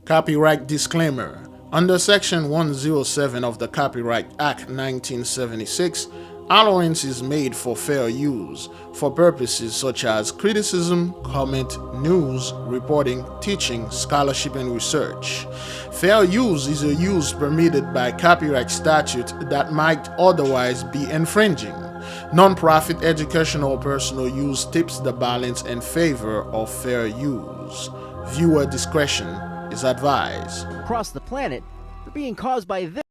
Copyright disclaimer. Under Section 107 of the Copyright Act 1976, allowance is made for fair use for purposes such as criticism, comment, news, reporting, teaching, scholarship, and research. Fair use is a use permitted by copyright statute that might otherwise be infringing. Non-profit educational or personal use tips the balance in favor of fair use. Viewer discretion is advised. Across the planet are being caused by this.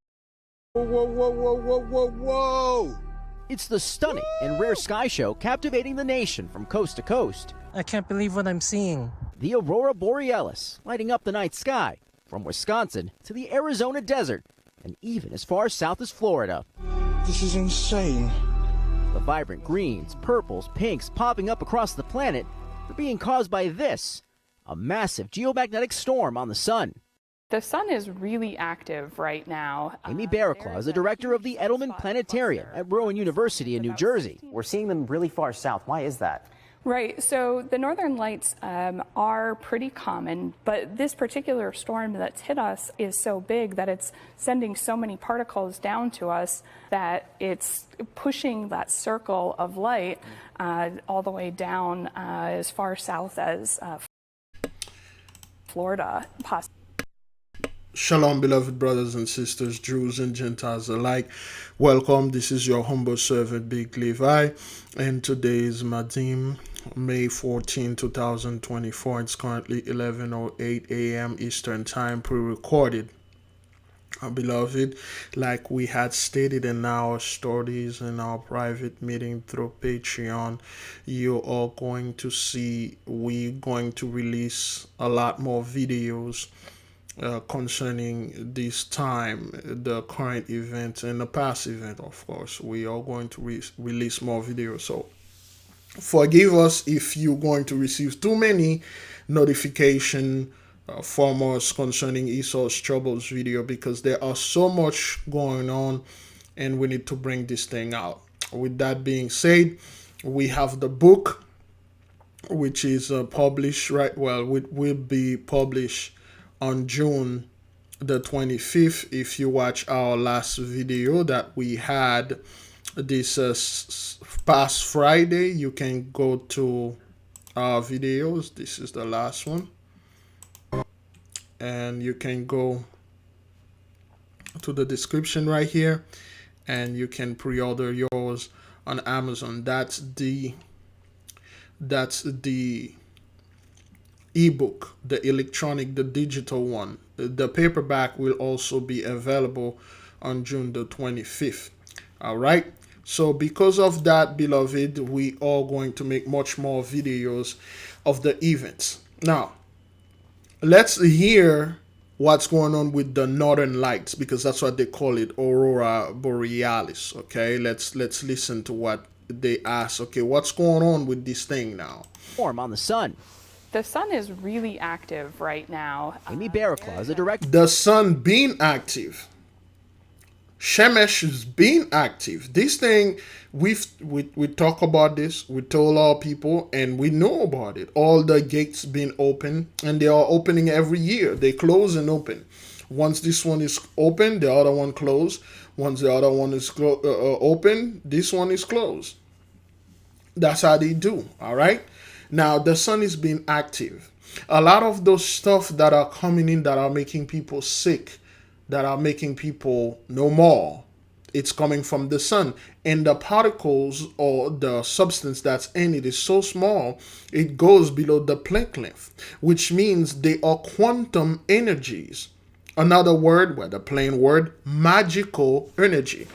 Whoa! It's the stunning and rare sky show captivating the nation from coast to coast. I can't believe what I'm seeing. The Aurora Borealis, lighting up the night sky, from Wisconsin to the Arizona desert, and even as far south as Florida. This is insane. The vibrant greens, purples, pinks popping up across the planet are being caused by this, a massive geomagnetic storm on the sun. The sun is really active right now. Amy Barraclaw is the director of the Edelman Planetarium at Rowan University in New Jersey. We're seeing them really far south. Why is that? Right, so the northern lights are pretty common, but this particular storm that's hit us is so big that it's sending so many particles down to us that it's pushing that circle of light all the way down as far south as Florida, possibly. Shalom, beloved brothers and sisters, Jews and Gentiles alike. Welcome. This is your humble servant, Big Levi, and today is Madim, May 14, 2024. It's currently 11:08 a.m. Eastern Time, pre-recorded. Beloved, like we had stated in our stories in our private meeting through Patreon, you are going to see we're going to release a lot more videos concerning this time, the current event and the past event. Of course, we are going to release more videos, so forgive us if you're going to receive too many notification from us concerning Esau's Troubles video, because there are so much going on and we need to bring this thing out. With that being said, we have the book, which is published it will be published on June the 25th. If you watch our last video that we had this past Friday, you can go to our videos. This is the last one, and you can go to the description right here and you can pre-order yours on Amazon. That's the ebook, the electronic, the digital one. The paperback will also be available on June the 25th. All right. So because of that, beloved, we are going to make much more videos of the events. Now, let's hear what's going on with the Northern Lights, because that's what they call it, Aurora Borealis. Okay, let's listen to what they ask. Okay, what's going on with this thing now? Storm on the sun. The sun is really active right now. Amy Barraclaw is the director. The sun being active. Shemesh is being active. This thing, we talk about this. We told our people, and we know about it. All the gates being open, and they are opening every year. They close and open. Once this one is open, the other one closed. Once the other one is open, this one is closed. That's how they do. All right. Now, the sun is being active. A lot of those stuff that are coming in that are making people sick, that are making people no more, it's coming from the sun. And the particles or the substance that's in it is so small, it goes below the Planck length, which means they are quantum energies. Another word, the plain word, magical energy,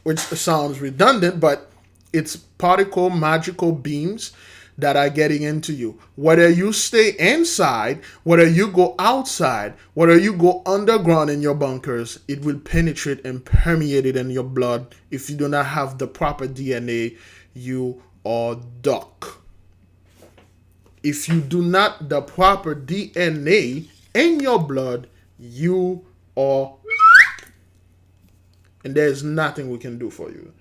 which sounds redundant, but it's particle magical beams that are getting into you. Whether you stay inside, whether you go outside, whether you go underground in your bunkers, it will penetrate and permeate it in your blood. If you do not have the proper DNA, you are duck. If you do not the proper DNA in your blood, you are, and there's nothing we can do for you.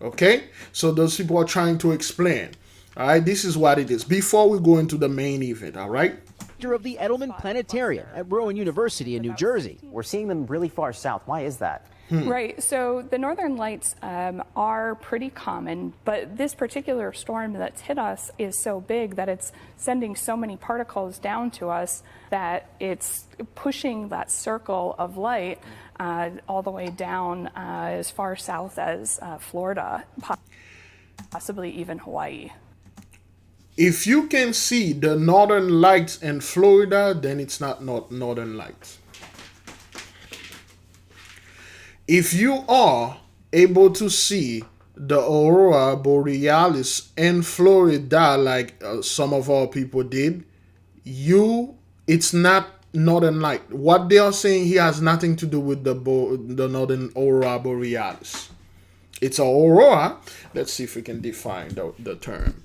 Okay, so those people are trying to explain. All right, this is what it is. Before we go into the main event, all right? Of the Edelman Planetarium at Rowan University in New Jersey. We're seeing them really far south. Why is that? Right. So the northern lights are pretty common, but this particular storm that's hit us is so big that it's sending so many particles down to us that it's pushing that circle of light all the way down as far south as Florida, possibly even Hawaii. If you can see the northern lights in Florida, then it's not northern lights. If you are able to see the aurora borealis in Florida, like some of our people did, it's not northern light. What they are saying here has nothing to do with the northern aurora borealis. It's an aurora. Let's see if we can define the term.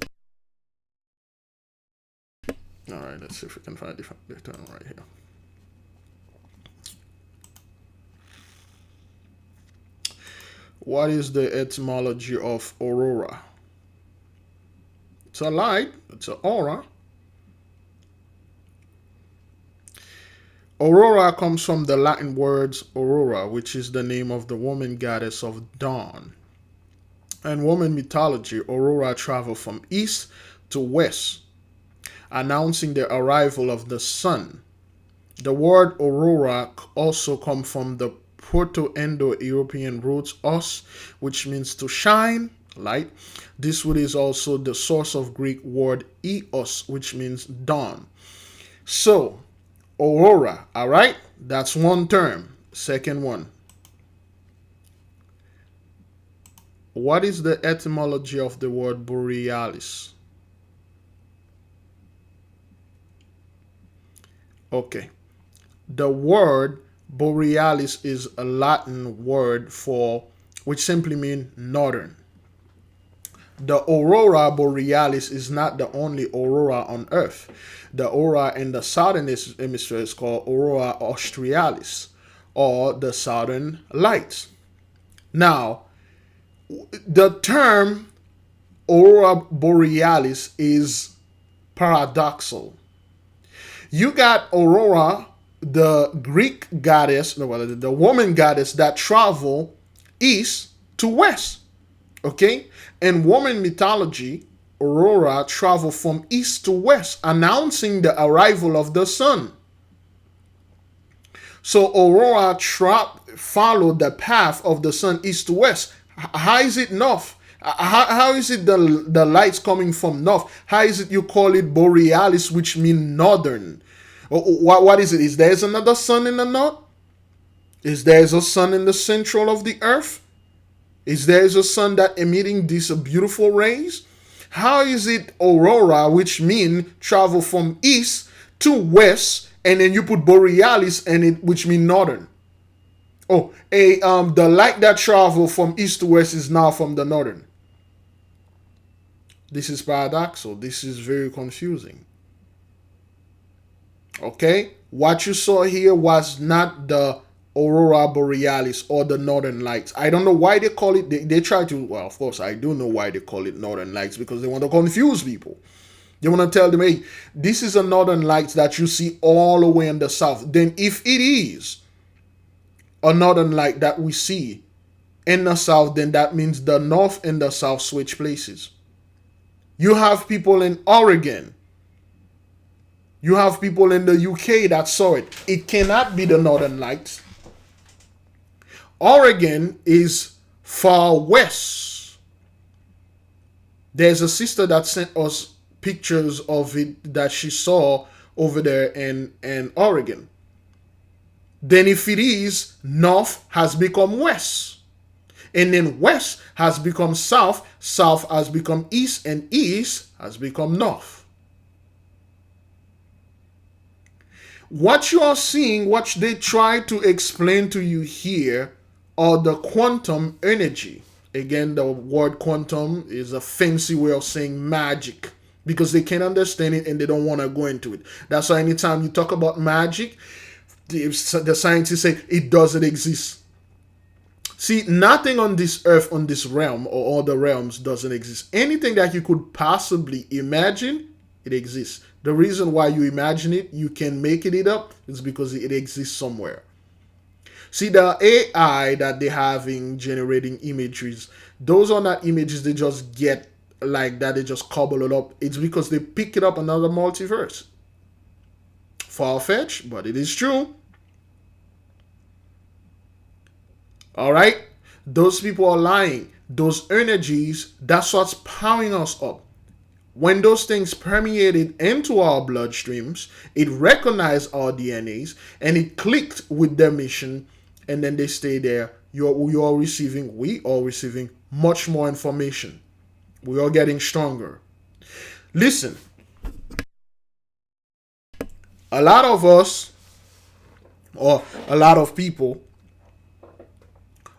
All right, let's see if we can find the term right here. What is the etymology of aurora? It's a light. It's an aura. Aurora comes from the Latin words aurora, which is the name of the woman goddess of dawn. In Roman mythology, aurora travel from east to west, announcing the arrival of the sun. The word aurora also comes from the Proto-Indo-European roots os, which means to shine, light. This word is also the source of Greek word eos, which means dawn. So, aurora, all right? That's one term. Second one. What is the etymology of the word borealis? Okay. The word borealis is a Latin word which simply means northern. The aurora borealis is not the only aurora on Earth. The aurora in the southern hemisphere is called aurora australis, or the southern lights. Now, the term aurora borealis is paradoxal. You got aurora, the Greek goddess, the woman goddess that travel east to west. Okay? In woman mythology, aurora travel from east to west, announcing the arrival of the sun. So aurora follow the path of the sun east to west. How is it north? How is it the lights coming from north? How is it you call it borealis, which means northern? What is it? Is there another sun in the north? Is there a sun in the central of the earth? Is there a sun that emitting these beautiful rays? How is it aurora, which mean travel from east to west, and then you put borealis in it, which mean northern? Oh, the light that travel from east to west is now from the northern. This is paradoxal. This is very confusing. Okay, what you saw here was not the aurora borealis or the northern lights. I don't know why they call it. They try to. Well, of course, I do know why they call it northern lights, because they want to confuse people. They want to tell them, hey, this is a northern lights that you see all the way in the south. Then if it is a northern light that we see in the south, then that means the north and the south switch places. You have people in Oregon. You have people in the UK that saw it. It cannot be the northern lights. Oregon is far west. There's a sister that sent us pictures of it that she saw over there in Oregon. Then if it is, north has become west. And then west has become south. South has become east. And east has become north. What you are seeing, what they try to explain to you here, are the quantum energy. Again, the word quantum is a fancy way of saying magic, because they can't understand it and they don't want to go into it. That's why anytime you talk about magic, the scientists say it doesn't exist. See, nothing on this earth, on this realm, or all the realms doesn't exist. Anything that you could possibly imagine, it exists. The reason why you imagine it, you can make it up, is because it exists somewhere. See, the AI that they have in generating images, those are not images they just get like that, they just cobble it up. It's because they pick it up another multiverse. Far-fetched, but it is true. All right? Those people are lying. Those energies, that's what's powering us up. When those things permeated into our bloodstreams, it recognized our DNAs and it clicked with their mission, and then they stay there. We are receiving much more information. We are getting stronger. Listen, a lot of us, or a lot of people,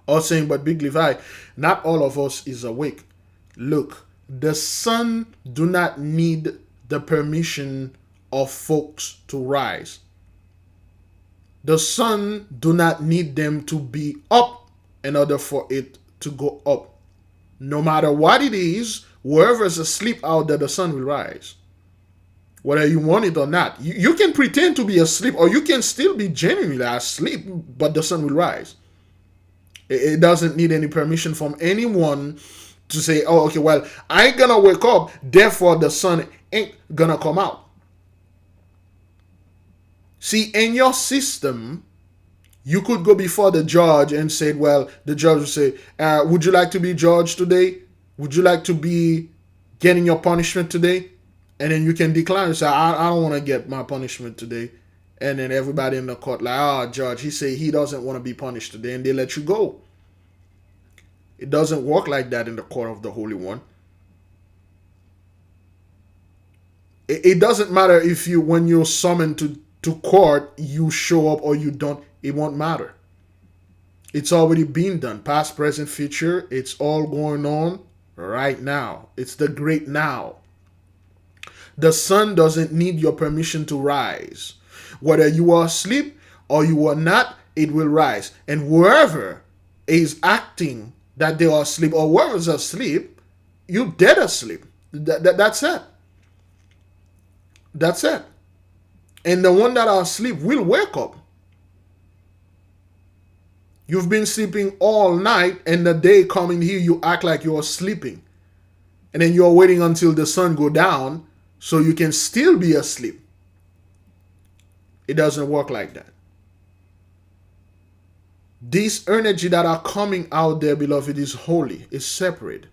are saying, but Big Levi, not all of us is awake. Look, the sun do not need the permission of folks to rise. The sun do not need them to be up in order for it to go up. No matter what it is, whoever is asleep out there, the sun will rise. Whether you want it or not. You can pretend to be asleep, or you can still be genuinely asleep, but the sun will rise. It doesn't need any permission from anyone to say, oh, okay, well, I ain't gonna wake up, therefore the sun ain't gonna come out. See, in your system, you could go before the judge and say, well, the judge would say, would you like to be judged today? Would you like to be getting your punishment today? And then you can decline and say, I don't want to get my punishment today. And then everybody in the court like, oh, judge, he say he doesn't want to be punished today, and they let you go. It doesn't work like that in the court of the Holy One. It doesn't matter if when you're summoned to court, you show up or you don't. It won't matter. It's already been done. Past, present, future. It's all going on right now. It's the great now. The sun doesn't need your permission to rise. Whether you are asleep or you are not, it will rise. And whoever is acting that they are asleep, or whoever is asleep, you dead asleep. That's it. That's it. And the one that are asleep will wake up. You've been sleeping all night, and the day coming here, you act like you're sleeping. And then you're waiting until the sun go down so you can still be asleep. It doesn't work like that. This energy that are coming out there, beloved, is holy. It's separate.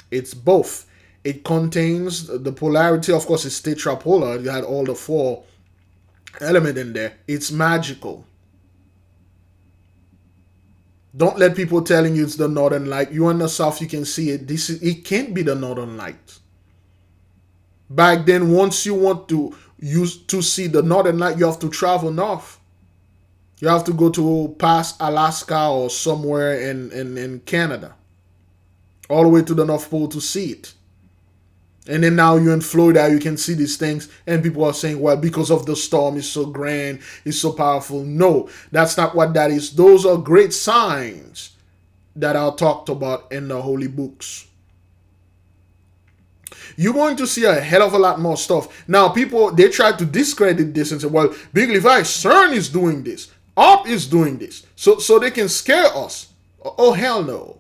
It's both. It contains the polarity. Of course, it's tetrapolar. You had all the four elements in there. It's magical. Don't let people telling you it's the northern light. You in the south, you can see it. It can't be the northern light. Back then, once you want to see the northern light, you have to travel north. You have to go to past Alaska or somewhere in Canada, all the way to the North Pole to see it. And then now you're in Florida, you can see these things, and people are saying, well, because of the storm, it's so grand, it's so powerful. No, that's not what that is. Those are great signs that are talked about in the holy books. You're going to see a hell of a lot more stuff. Now, people, they try to discredit this and say, well, Big Levi, CERN is doing this. ARP is doing this. So they can scare us. Oh, hell no.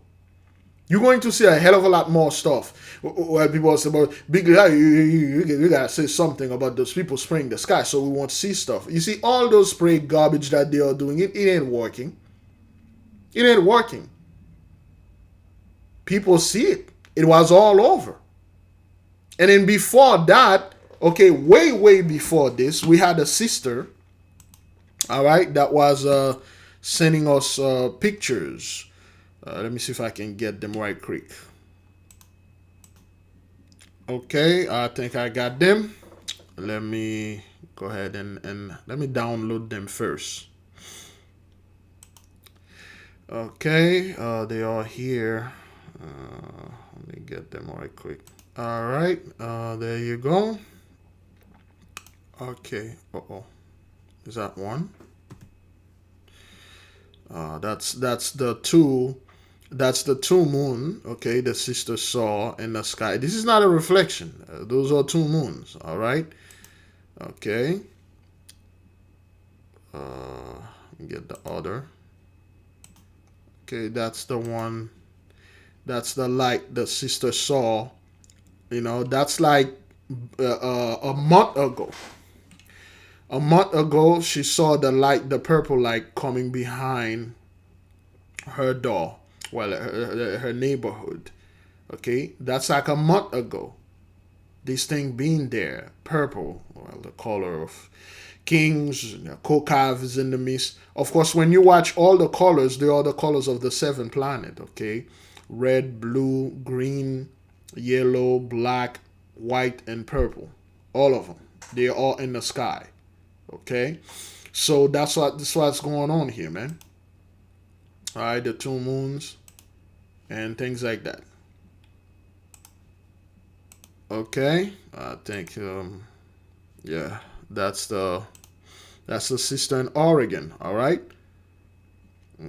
You're going to see a hell of a lot more stuff. Where people say, well, Big Levi, you got to say something about those people spraying the sky so we won't see stuff. You see, all those spray garbage that they are doing, it ain't working. It ain't working. People see it. It was all over. And then before that, okay, way before this, we had a sister, all right, that was sending us pictures. Let me see if I can get them right quick. Okay, I think I got them. Let me go ahead and let me download them first. Okay, they are here. Let me get them right quick. All right, there you go. Okay, is that one? That's the two. That's the two moon. Okay, the sister saw in the sky. This is not a reflection. Those are two moons. All right. Okay. Get the other. Okay, that's the one. That's the light the sister saw. That's like a month ago. A month ago, she saw the light, the purple light coming behind her door. Well, her neighborhood. Okay, that's like a month ago. This thing being there, purple, well, the color of kings, Kokav is in the mist. Of course, when you watch all the colors, they are the colors of the seven planet. Okay, red, blue, green, yellow, black, white, and purple. All of them. They're all in the sky. Okay, so that's what's going on here, man. All right, the two moons and things like that. Okay, I think yeah, that's the sister in Oregon. All right.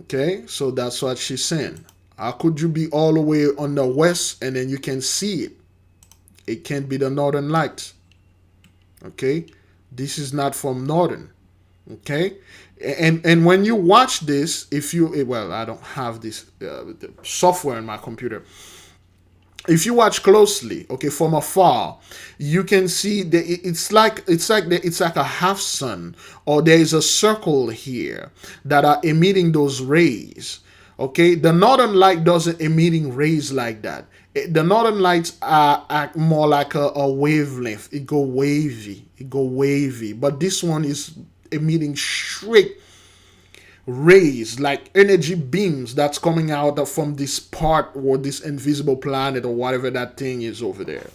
Okay, so that's what she's saying. How could you be all the way on the west and then you can see it? It can't be the northern lights. Okay, this is not from northern. Okay, and when you watch this, if you well, I don't have this software in my computer. If you watch closely, okay, from afar, you can see that it's like a half sun, or there is a circle here that are emitting those rays. Okay, the northern light doesn't emitting rays like that. The northern lights are more like a wavelength. It go wavy. But this one is emitting straight rays, like energy beams that's coming out from this part or this invisible planet or whatever that thing is over there.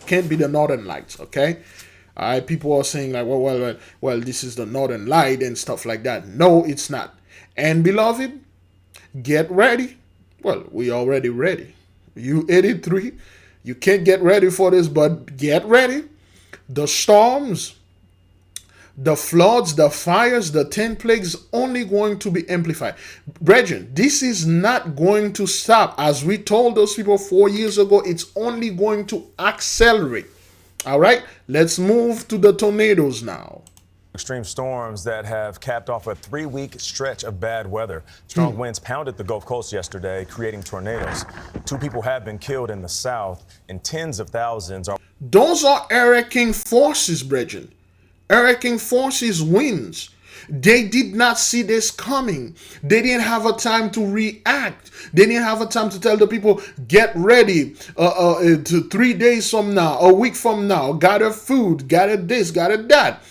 Can't be the northern lights, okay? All right, people are saying like, well, this is the northern light and stuff like that. No, it's not. And beloved, get ready. Well, we already ready. You 83, you can't get ready for this, but get ready. The storms, the floods, the fires, the 10 plagues only going to be amplified. Brethren, this is not going to stop. As we told those people 4 years ago, it's only going to accelerate. All right, let's move to the tornadoes now. Extreme storms that have capped off a 3-week stretch of bad weather. Strong winds pounded the Gulf Coast yesterday, creating tornadoes. 2 people have been killed in the south, and tens of thousands are... Those are hurricane forces, brethren. Hurricane forces winds. They did not see this coming. They didn't have a time to react. They didn't have a time to tell the people, get ready to 3 days from now, a week from now, gather food, gather this, gather that.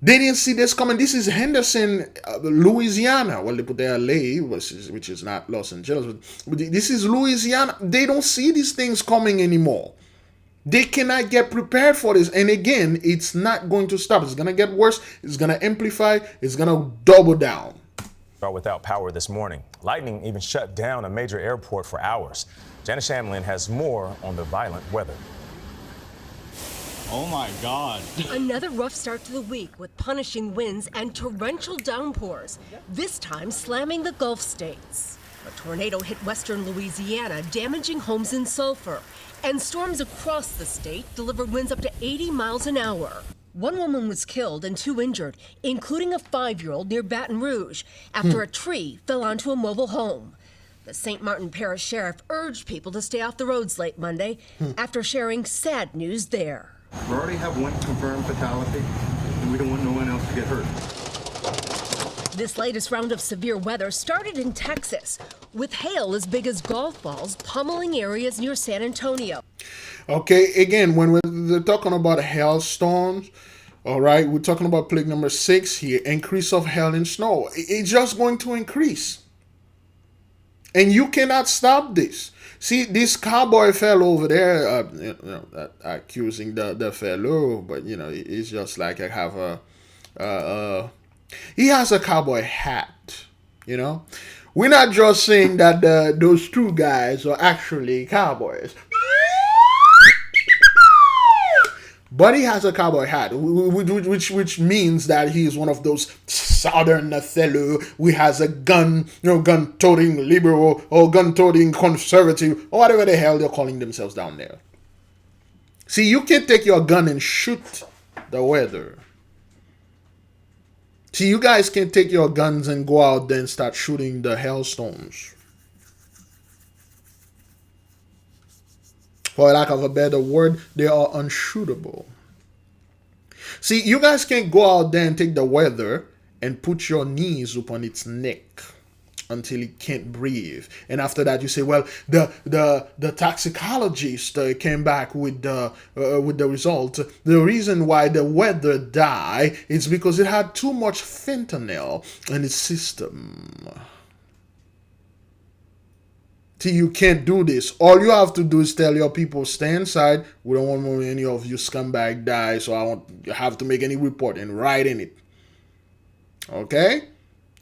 They didn't see this coming. This is Henderson, Louisiana. Well, they put there LA, which is not Los Angeles. But this is Louisiana. They don't see these things coming anymore. They cannot get prepared for this. And again, it's not going to stop. It's going to get worse. It's going to amplify. It's going to double down. Are without power this morning. Lightning even shut down a major airport for hours. Janice Shamlin has more on the violent weather. Oh my God. Another rough start to the week with punishing winds and torrential downpours, this time slamming the Gulf states. A tornado hit western Louisiana, damaging homes in Sulphur, and storms across the state delivered winds up to 80 miles an hour. One woman was killed and 2 injured, including a 5-year-old near Baton Rouge, after a tree fell onto a mobile home. The St. Martin Parish Sheriff urged people to stay off the roads late Monday after sharing sad news there. We already have 1 confirmed fatality, and we don't want no one else to get hurt. This latest round of severe weather started in Texas, with hail as big as golf balls pummeling areas near San Antonio. Okay, again, when we're talking about hailstorms, all right, we're talking about plague number 6 here, increase of hail and snow. It's just going to increase. And you cannot stop this. See, this cowboy fellow over there, accusing the fellow, but, he's just like I have he has a cowboy hat, We're not just saying that those 2 guys are actually cowboys. But he has a cowboy hat, which means that he is one of those southern fellow who has a gun, gun-toting liberal or gun-toting conservative or whatever the hell they're calling themselves down there. See, you can't take your gun and shoot the weather. See, you guys can't take your guns and go out there and start shooting the hailstones. For lack of a better word, they are unshootable. See, you guys can't go out there and take the weather and put your knees upon its neck until it can't breathe. And after that, you say, well, the toxicologist came back with the result. The reason why the weather died is because it had too much fentanyl in its system. See, you can't do this. All you have to do is tell your people, stay inside. We don't want any of you scumbag die, so I won't have to make any report and write in it. Okay?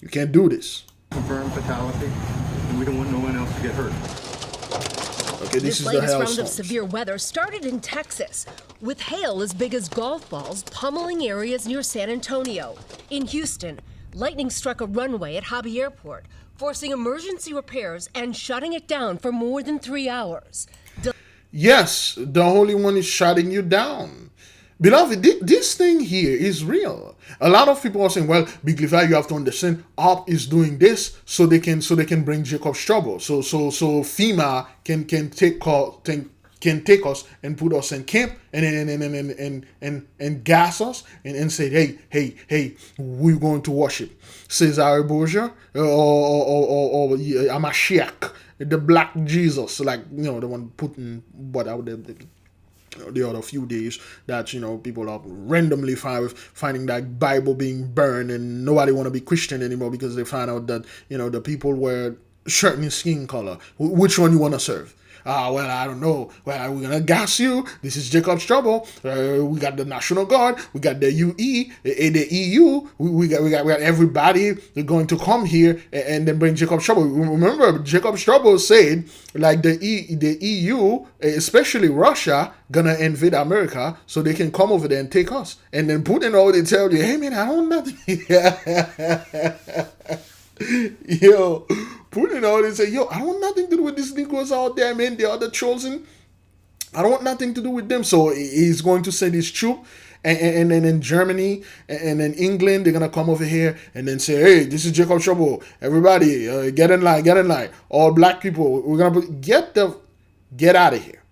You can't do this. Confirmed fatality, and we don't want no one else to get hurt. Okay, this is the latest round hailstorms. of severe weather started in Texas, with hail as big as golf balls pummeling areas near San Antonio. In Houston, lightning struck a runway at Hobby Airport, forcing emergency repairs and shutting it down for more than 3 hours. Yes, the Holy One is shutting you down. Beloved, this thing here is real. A lot of people are saying, well, Big Levi, you have to understand, ARP is doing this so they can bring Jacob's trouble. So FEMA can take us and put us in camp and gas us and say, hey, we're going to worship Cesare Borgia or Amashiach, the Black Jesus, like, the one putting what out there the other few days that people are randomly finding that Bible being burned and nobody want to be Christian anymore because they find out that the people were certain skin color. Which one you want to serve? Well, I don't know. Well, we're gonna gas you. This is Jacob's trouble. We got the National Guard. We got the UE, the EU. We got everybody. They're going to come here and then bring Jacob's trouble. Remember, Jacob's trouble said like the EU, especially Russia, gonna invade America so they can come over there and take us. And then Putin already tell you, hey man, I don't know nothing. Yo, Putin already say, I don't want nothing to do with these Negroes out there, man. They are the chosen. I don't want nothing to do with them. So he's going to send his troop, and then in Germany and in England, they're gonna come over here and then say, hey, this is Jacob Trouble. Everybody, get in line. All black people, we're gonna get out of here.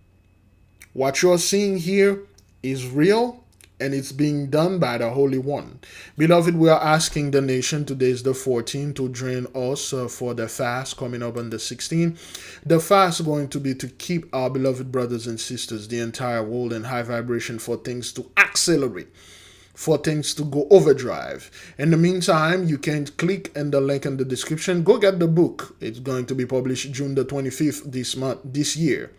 What you're seeing here is real. And it's being done by the Holy One. Beloved, we are asking the nation, today is the 14th, to join us for the fast coming up on the 16th. The fast is going to be to keep our beloved brothers and sisters, the entire world, in high vibration for things to accelerate, for things to go overdrive. In the meantime, you can click in the link in the description. Go get the book. It's going to be published June the 25th this year.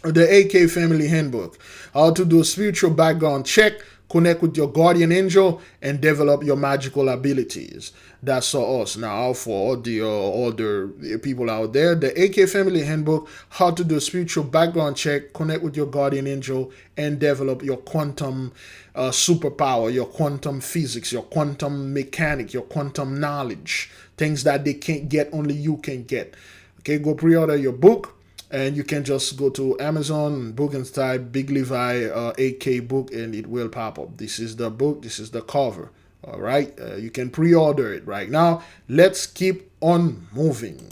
The AK Family Handbook, how to do a spiritual background check, connect with your guardian angel, and develop your magical abilities. That's for us. Now, for all the older people out there, the AK Family Handbook, how to do a spiritual background check, connect with your guardian angel, and develop your quantum superpower, your quantum physics, your quantum mechanic, your quantum knowledge, things that they can't get, only you can get. Okay, go pre-order your book. And you can just go to Amazon, book and type Big Levi AK book, and it will pop up. This is the book. This is the cover. All right. You can pre-order it right now. Let's keep on moving.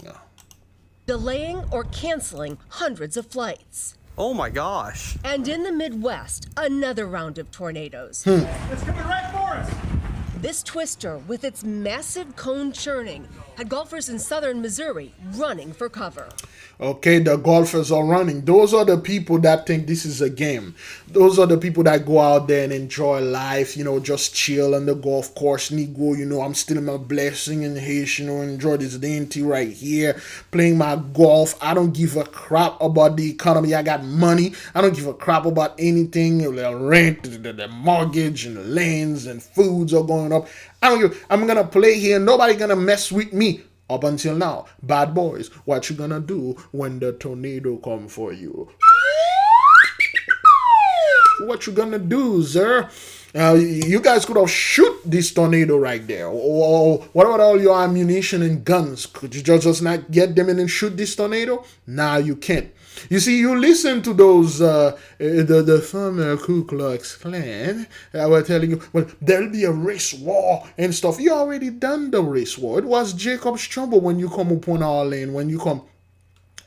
Delaying or canceling hundreds of flights. Oh my gosh. And in the Midwest, another round of tornadoes. It's coming right for us. This twister, with its massive cone churning, had golfers in southern Missouri running for cover. Okay, the golfers are running. Those are the people that think this is a game. Those are the people that go out there and enjoy life, just chill on the golf course. Nigo, I'm still in my blessing and Haitian, enjoy this dainty right here, playing my golf. I don't give a crap about the economy. I got money. I don't give a crap about anything. The rent, the mortgage, and the lands and foods are going up. I don't give. I'm gonna play here. Nobody gonna mess with me. Up until now, bad boys, what you gonna do when the tornado come for you? what you gonna do, sir? You guys could have shoot this tornado right there. Or what about all your ammunition and guns? Could you just not get them in and shoot this tornado? Nah, you can't. You see, you listen to those, the former Ku Klux Klan were telling you, well, there'll be a race war and stuff. You already done the race war. It was Jacob's trouble when you come upon our land, when you come.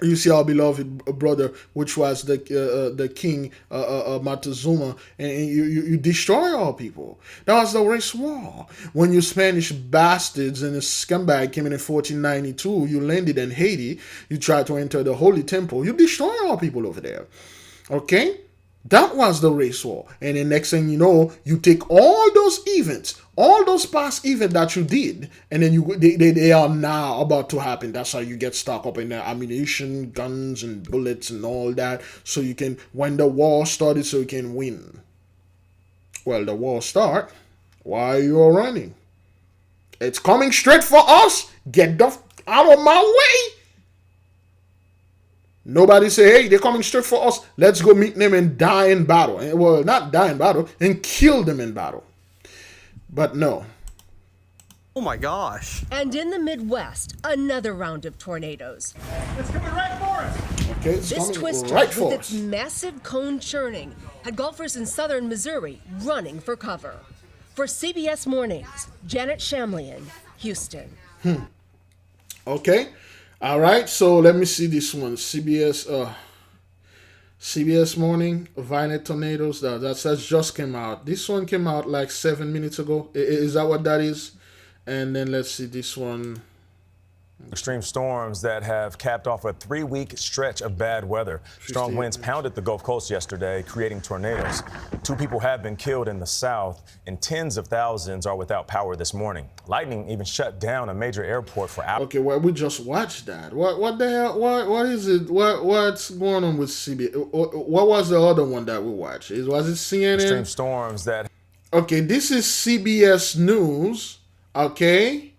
You see our beloved brother, which was the king Montezuma, and you destroy our people. That was the race war. When you Spanish bastards and the scumbag came in 1492, you landed in Haiti, you tried to enter the Holy Temple, you destroy our people over there. Okay? That was the race war. And the next thing you know, you take all those events, all those past events that you did, and then they are now about to happen. That's how you get stuck up in the ammunition, guns, and bullets and all that. So you can, when the war started, so you can win. Well, the war start. Why are you all running? It's coming straight for us. Get the out of my way. Nobody say, hey, they're coming straight for us. Let's go meet them and die in battle. Well, not die in battle, and kill them in battle. But no. Oh my gosh. And in the Midwest, another round of tornadoes. It's coming right for us. Okay, it's This coming twister, right for with us. its massive cone churning, had golfers in southern Missouri running for cover. For CBS Mornings, Janet Shamlian, Houston. Okay. All right, so let me see this one. CBS Morning, Violent Tornadoes. That just came out. This one came out like 7 minutes ago. Is that what that is? And then let's see this one. Extreme storms that have capped off a 3-week stretch of bad weather. Strong winds pounded the Gulf Coast yesterday, creating tornadoes. 2 people have been killed in the south, and tens of thousands are without power this morning. Lightning even shut down a major airport for hours. Okay, well, we just watched that. What the hell? What is it? What's going on with CBS? What was the other one that we watched? Was it CNN? Extreme storms that. Okay, this is CBS News. Okay.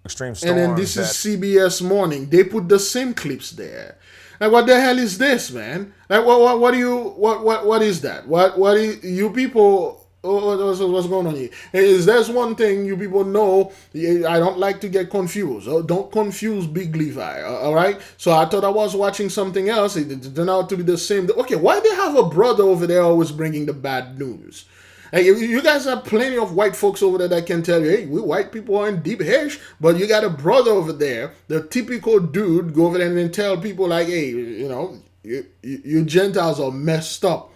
Extreme storms. And then this is CBS Morning. They put the same clips there. Like, what the hell is this, man? Like, what is that? What is, you people, what's going on here? There's one thing you people know. I don't like to get confused. Don't confuse Big Levi, all right? So I thought I was watching something else. It turned out to be the same. Okay, why they have a brother over there always bringing the bad news? Hey, you guys have plenty of white folks over there that can tell you, hey, we white people are in deep hash, but you got a brother over there, the typical dude, go over there and then tell people like, hey, you Gentiles are messed up.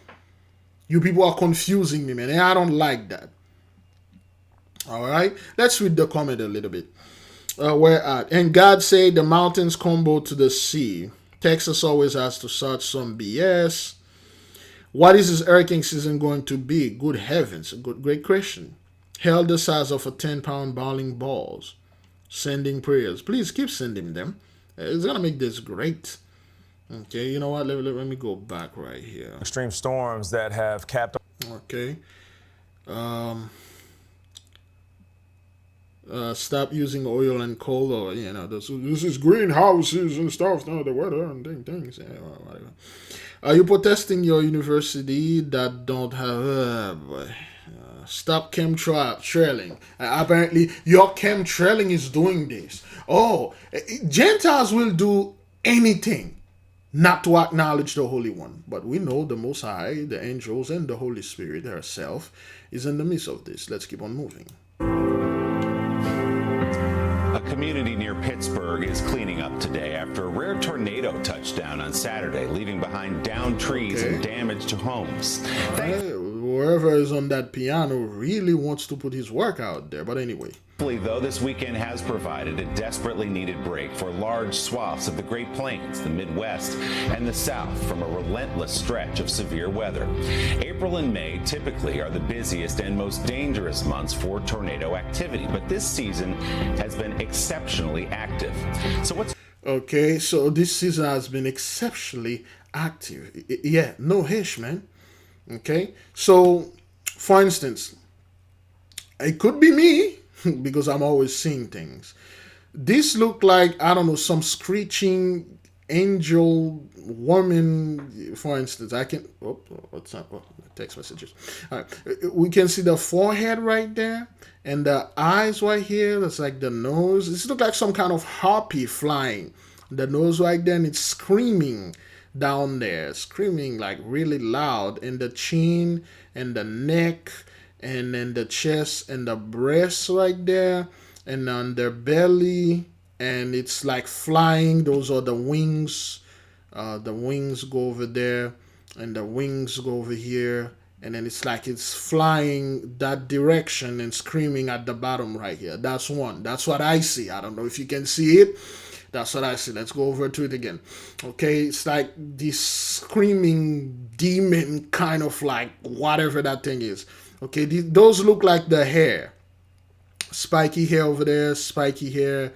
You people are confusing me, man, and I don't like that. All right, let's read the comment a little bit. Where at? And God said the mountains crumble to the sea. Texas always has to start some BS. What is this hurricane season going to be? Good heavens. Great question. Held the size of a 10-pound bowling balls. Sending prayers. Please keep sending them. It's going to make this great. Okay, you know what? Let me go back right here. Extreme storms that have capped. Okay. Stop using oil and coal. Or, this is greenhouses and stuff. No, the weather and things. Yeah, whatever. Are you protesting your university that don't have... stop chemtrailing. Apparently, your chemtrailing is doing this. Oh, Gentiles will do anything not to acknowledge the Holy One. But we know the Most High, the angels, and the Holy Spirit herself is in the midst of this. Let's keep on moving. A community near Pittsburgh is cleaning up today after a rare tornado touched down on Saturday, leaving behind downed trees and damage to homes. Whoever is on that piano really wants to put his work out there. But anyway. Though this weekend has provided a desperately needed break for large swaths of the Great Plains, the Midwest, and the South from a relentless stretch of severe weather. April and May typically are the busiest and most dangerous months for tornado activity, but this season has been exceptionally active. Okay, so this season has been exceptionally active. Yeah, no hish, man. Okay, so for instance, it could be me because I'm always seeing things. This looked like, I don't know, some screeching angel woman, for instance. I can, oh, what's not, oh, text messages. All right. We can see the forehead right there and the eyes right here. That's like the nose. This looks like some kind of harpy flying. The nose right there, and it's screaming down there, screaming like really loud, and the chin and the neck and then the chest and the breast right there and on their belly, and it's like flying. Those are the wings. The wings go over there and the wings go over here, and then it's like it's flying that direction and screaming at the bottom right here. That's one. That's what I see. I don't know if you can see it. That's what I see. Let's go over to it again. Okay, it's like this screaming demon, kind of like whatever that thing is. Okay, those look like the hair. Spiky hair over there, spiky hair,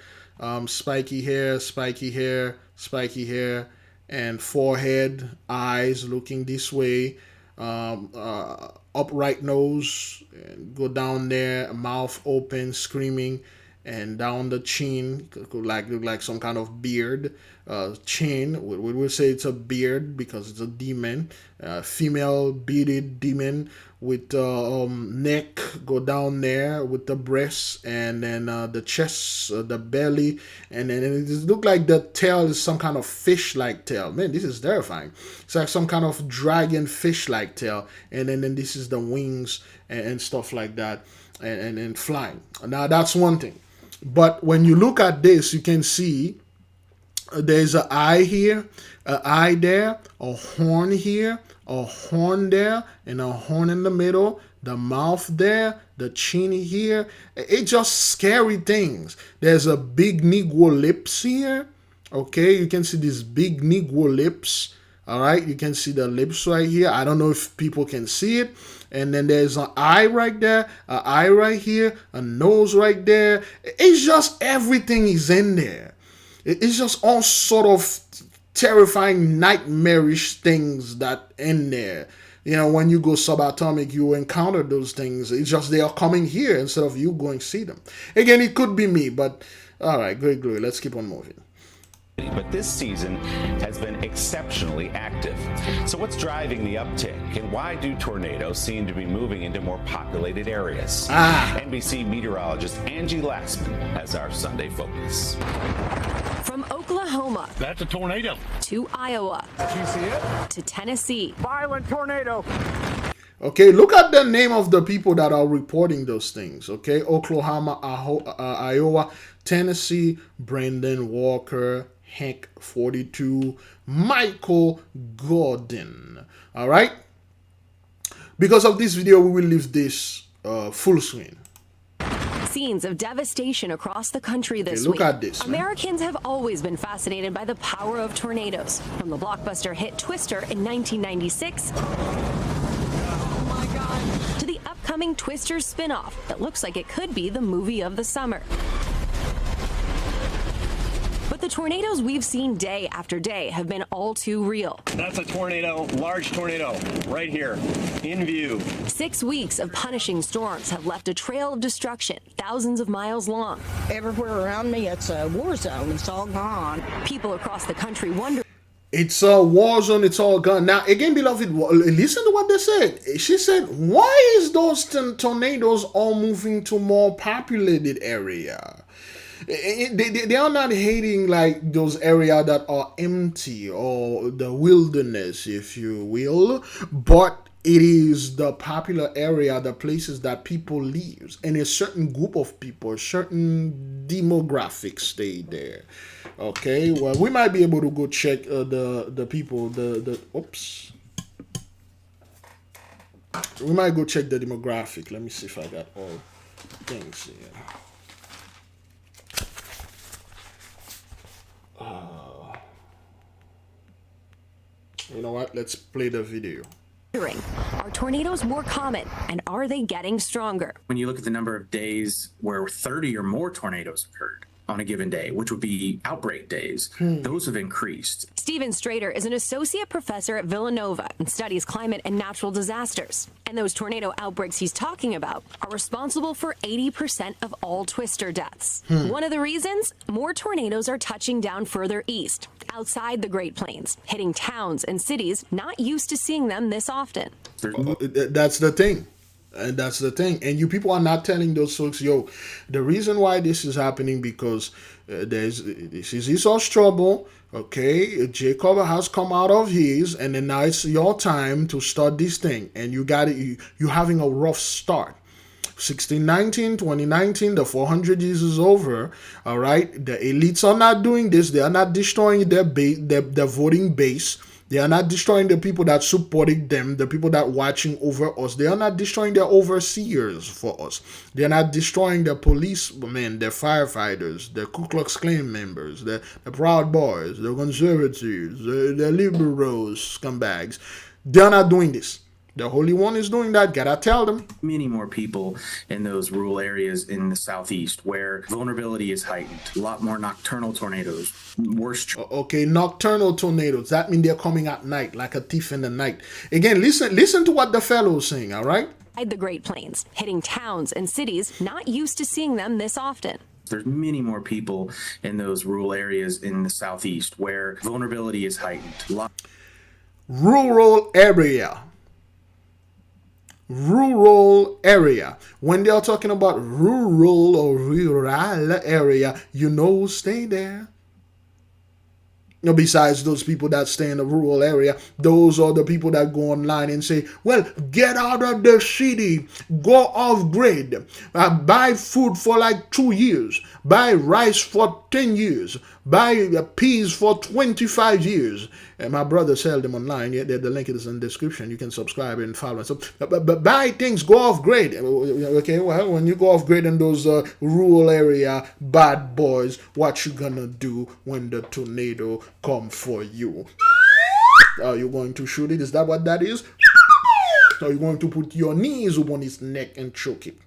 spiky hair, spiky hair, spiky hair, and forehead, eyes looking this way, upright nose, and go down there, mouth open, screaming, and down the chin, look like some kind of beard. Chin, we will say it's a beard because it's a demon, female bearded demon with neck go down there with the breasts, and then the chest, the belly, and then it look like the tail is some kind of fish-like tail. Man, this is terrifying. It's like some kind of dragon fish-like tail, and then this is the wings and stuff like that, and flying. Now that's one thing. But when you look at this, you can see there's an eye here, an eye there, a horn here, a horn there, and a horn in the middle, the mouth there, the chin here. It's just scary things. There's a big Negro lips here. Okay, you can see these big Negro lips. All right, you can see the lips right here. I don't know if people can see it. And then there's an eye right there, an eye right here, a nose right there. It's just everything is in there. It's just all sort of terrifying, nightmarish things that in there. You know, when you go subatomic, you encounter those things. It's just they are coming here instead of you going see them. Again, it could be me, but all right, great glory. Let's keep on moving. But this season has been exceptionally active. So what's driving the uptick, and why do tornadoes seem to be moving into more populated areas? NBC meteorologist Angie Lassman has our Sunday focus. From Oklahoma. That's a tornado. To Iowa. Did you see it? To Tennessee. Violent tornado. Okay, look at the name of the people that are reporting those things. Okay, Oklahoma, Iowa, Tennessee, Brandon Walker, Hank 42, Michael Gordon. All right. Because of this video, we will leave this full screen. Scenes of devastation across the country this look week. At this, Americans have always been fascinated by the power of tornadoes. From the blockbuster hit Twister in 1996 to the upcoming Twister spin-off that looks like it could be the movie of the summer. But the tornadoes we've seen day after day have been all too real. That's a tornado, large tornado, right here, in view. 6 weeks of punishing storms have left a trail of destruction thousands of miles long. Everywhere around me, it's a war zone. It's all gone. People across the country wonder. It's a war zone. It's all gone. Now, again, beloved, listen to what they said. She said, why is those tornadoes all moving to more populated area? They are not hating like those areas that are empty or the wilderness, if you will, but it is the popular area, the places that people live, and a certain group of people, a certain demographic stay there. Okay, well, we might be able to go check the people, oops. We might go check the demographic. Let me see if I got all things here. You know what? Let's play the video. Are tornadoes more common, and are they getting stronger? When you look at the number of days where 30 or more tornadoes occurred, on a given day, which would be outbreak days. Those have increased. Stephen Strader is an associate professor at Villanova and studies climate and natural disasters. And those tornado outbreaks he's talking about are responsible for 80% of all twister deaths. One of the reasons? More tornadoes are touching down further east, outside the Great Plains, hitting towns and cities not used to seeing them this often. That's the thing. And that's the thing. And you people are not telling those folks, yo, the reason why this is happening because this is Esau's trouble. Okay, Jacob has come out of his, and then now it's your time to start this thing. And you got it. You're having a rough start. 1619, 2019, the 400 years is over. All right, the elites are not doing this. They are not destroying their voting base. They are not destroying the people that supported them, the people that watching over us. They are not destroying their overseers for us. They are not destroying the policemen, the firefighters, the Ku Klux Klan members, the Proud Boys, the conservatives, the liberals, scumbags. They are not doing this. The Holy One is doing that. Gotta tell them. Many more people in those rural areas in the southeast where vulnerability is heightened. A lot more nocturnal tornadoes. Okay, nocturnal tornadoes. That means they're coming at night, like a thief in the night. Again, listen to what the fellow's saying, all right? The Great Plains, hitting towns and cities not used to seeing them this often. There's many more people in those rural areas in the southeast where vulnerability is heightened. Rural area. Rural area. When they are talking about rural or rural area, you know, stay there. You know, besides those people that stay in the rural area, those are the people that go online and say, well, get out of the city, go off grid, buy food for like 2 years, buy rice for 10 years, buy peas for 25 years. And my brother sell them online. Yeah, the link is in the description. You can subscribe and follow. So, but buy things, go off grid. Okay, well, when you go off grid in those rural area bad boys, what you gonna do when the tornado come for you? Are you going to shoot it? Is that what that is? Are you going to put your knees upon its neck and choke it?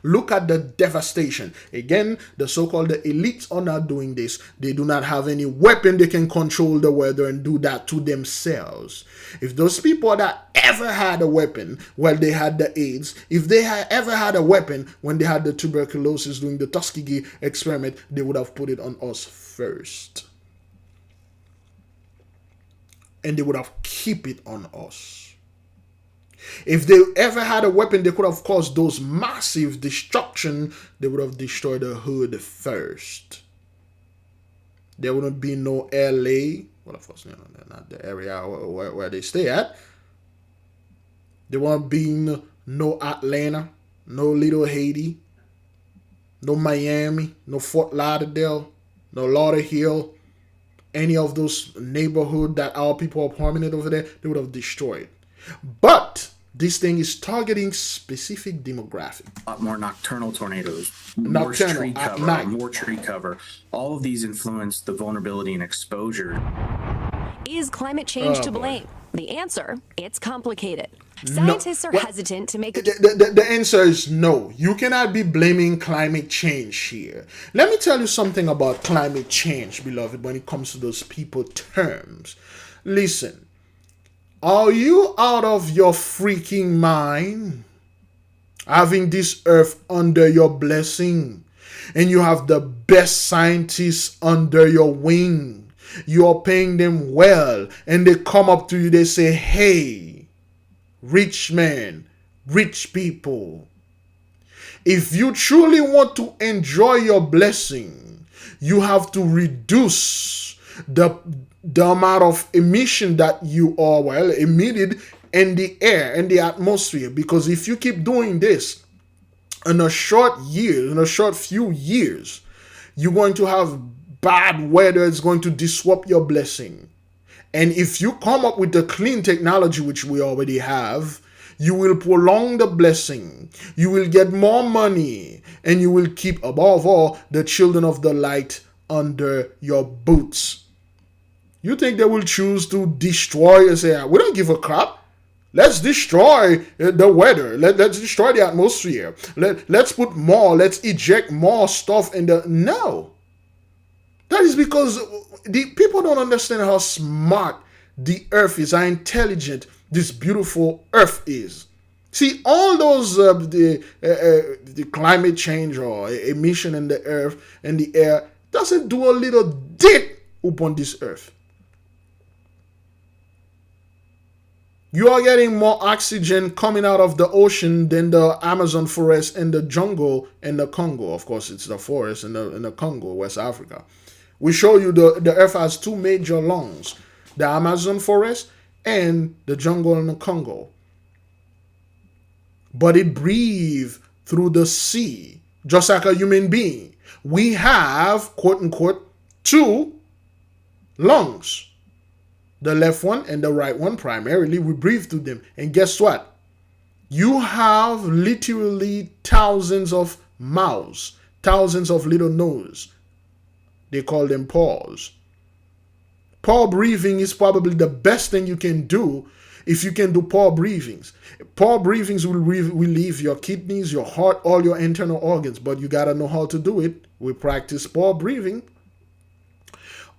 Look at the devastation. Again, the so-called elites are not doing this. They do not have any weapon. They can control the weather and do that to themselves. If those people that ever had a weapon, well, they had the AIDS. If they had ever had a weapon when they had the tuberculosis during the Tuskegee experiment, they would have put it on us first. And they would have keep it on us. If they ever had a weapon, they could have caused those massive destruction. They would have destroyed the hood first. There wouldn't be no LA. Well, of course, not the area where they stay at. There won't be no Atlanta, no Little Haiti, no Miami, no Fort Lauderdale, no Lauderhill. Any of those neighborhoods that our people are prominent over there, they would have destroyed. But this thing is targeting specific demographic. A lot more nocturnal tornadoes, more tree cover, more tree cover. All of these influence the vulnerability and exposure. Is climate change to blame? The answer, it's complicated. Scientists are hesitant to make the answer is no. You cannot be blaming climate change here. Let me tell you something about climate change, beloved, when it comes to those people terms. Listen. Are you out of your freaking mind? Having this earth under your blessing, and you have the best scientists under your wing. You are paying them well, and they come up to you, they say, hey, rich man, rich people, if you truly want to enjoy your blessing, you have to reduce the amount of emission that you are, emitted in the air, in the atmosphere. Because if you keep doing this in a short few years, you're going to have bad weather. It's going to disrupt your blessing. And if you come up with the clean technology, which we already have, you will prolong the blessing. You will get more money, and you will keep, above all, the children of the light under your boots. You think they will choose to destroy and say, we don't give a crap? Let's destroy the weather. Let's destroy the atmosphere. Let's put more. Let's eject more stuff in the... No. That is because the people don't understand how smart the earth is, how intelligent this beautiful earth is. See, all those the climate change or emission in the earth and the air doesn't do a little dip upon this earth. You are getting more oxygen coming out of the ocean than the Amazon forest and the jungle and the Congo. Of course, it's the forest in the Congo, West Africa. We show you the earth has two major lungs, the Amazon forest and the jungle in the Congo. But it breathes through the sea, just like a human being. We have, quote unquote, two lungs. The left one and the right one, primarily, we breathe through them. And guess what? You have literally thousands of mouths, thousands of little noses. They call them pores. Pore breathing is probably the best thing you can do if you can do pore breathings. Pore breathings will relieve your kidneys, your heart, all your internal organs, but you got to know how to do it. We practice pore breathing.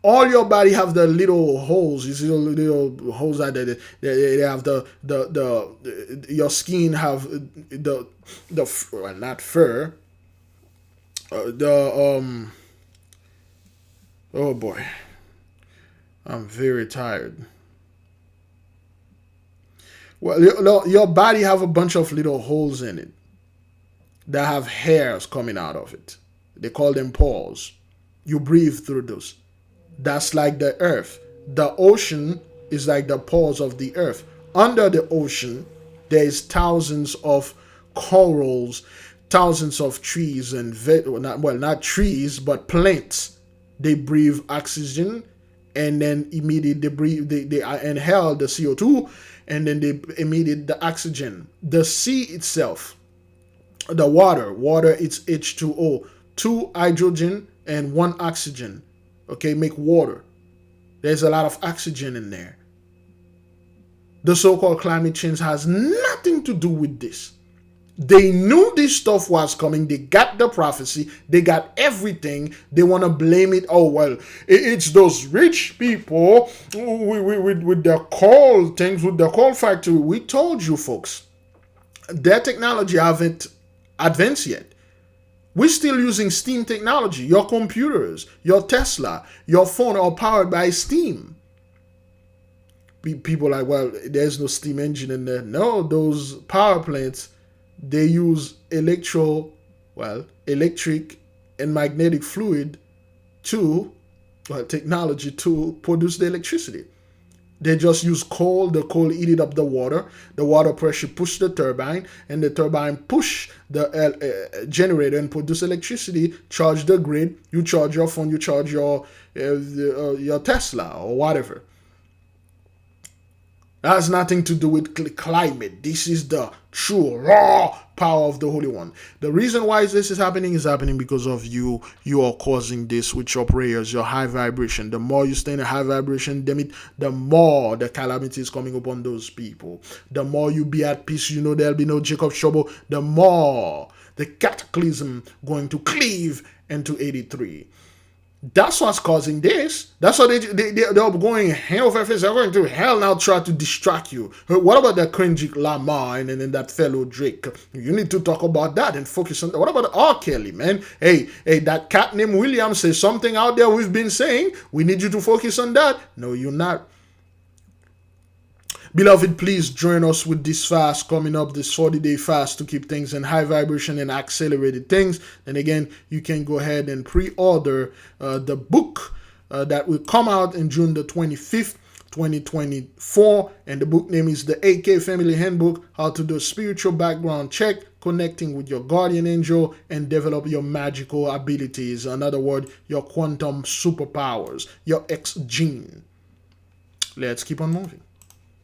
All your body have the little holes. You see the little holes that they have your skin have the well, not fur. Oh boy, I'm very tired. Well, your body have a bunch of little holes in it that have hairs coming out of it. They call them pores. You breathe through those. That's like the earth. The ocean is like the pores of the earth. Under the ocean, there's thousands of corals, thousands of trees and not trees, but plants. They breathe oxygen, and then immediately they inhale the CO2, and then they emit the oxygen. The sea itself, the water it's H2O, 2 hydrogen and 1 oxygen. Okay, make water. There's a lot of oxygen in there. The so-called climate change has nothing to do with this. They knew this stuff was coming. They got the prophecy. They got everything. They want to blame it. Oh, well, it's those rich people with their coal things, with the coal factory. We told you, folks, their technology haven't advanced yet. We're still using steam technology. Your computers, your Tesla, your phone are powered by steam. People are like, well, there's no steam engine in there. No, those power plants, they use electric and magnetic fluid technology to produce the electricity. They just use coal. The coal heated up the water pressure push the turbine, and the turbine push the generator and produce electricity, charge the grid. You charge your phone, you charge your Tesla or whatever. That has nothing to do with climate. This is the true raw power of the Holy One. The reason why this is happening because of you. You are causing this with your prayers, your high vibration. The more you stay in a high vibration, the more the calamity is coming upon those people. The more you be at peace, there'll be no Jacob's trouble. The more the cataclysm going to cleave into 83. That's what's causing this. That's why they're going hell over face. They're going to hell now, try to distract you. What about the Kendrick Lamar and then that fellow Drake? You need to talk about that and focus on that. What about R. Kelly, man? Hey, that cat named William says something out there we've been saying. We need you to focus on that. No, you're not. Beloved, please join us with this fast coming up, this 40-day fast to keep things in high vibration and accelerated things. And again, you can go ahead and pre-order the book that will come out in June the 25th, 2024. And the book name is the AK Family Handbook, How to Do a Spiritual Background Check, Connecting with Your Guardian Angel, and Develop Your Magical Abilities. In other words, your quantum superpowers, your X gene. Let's keep on moving.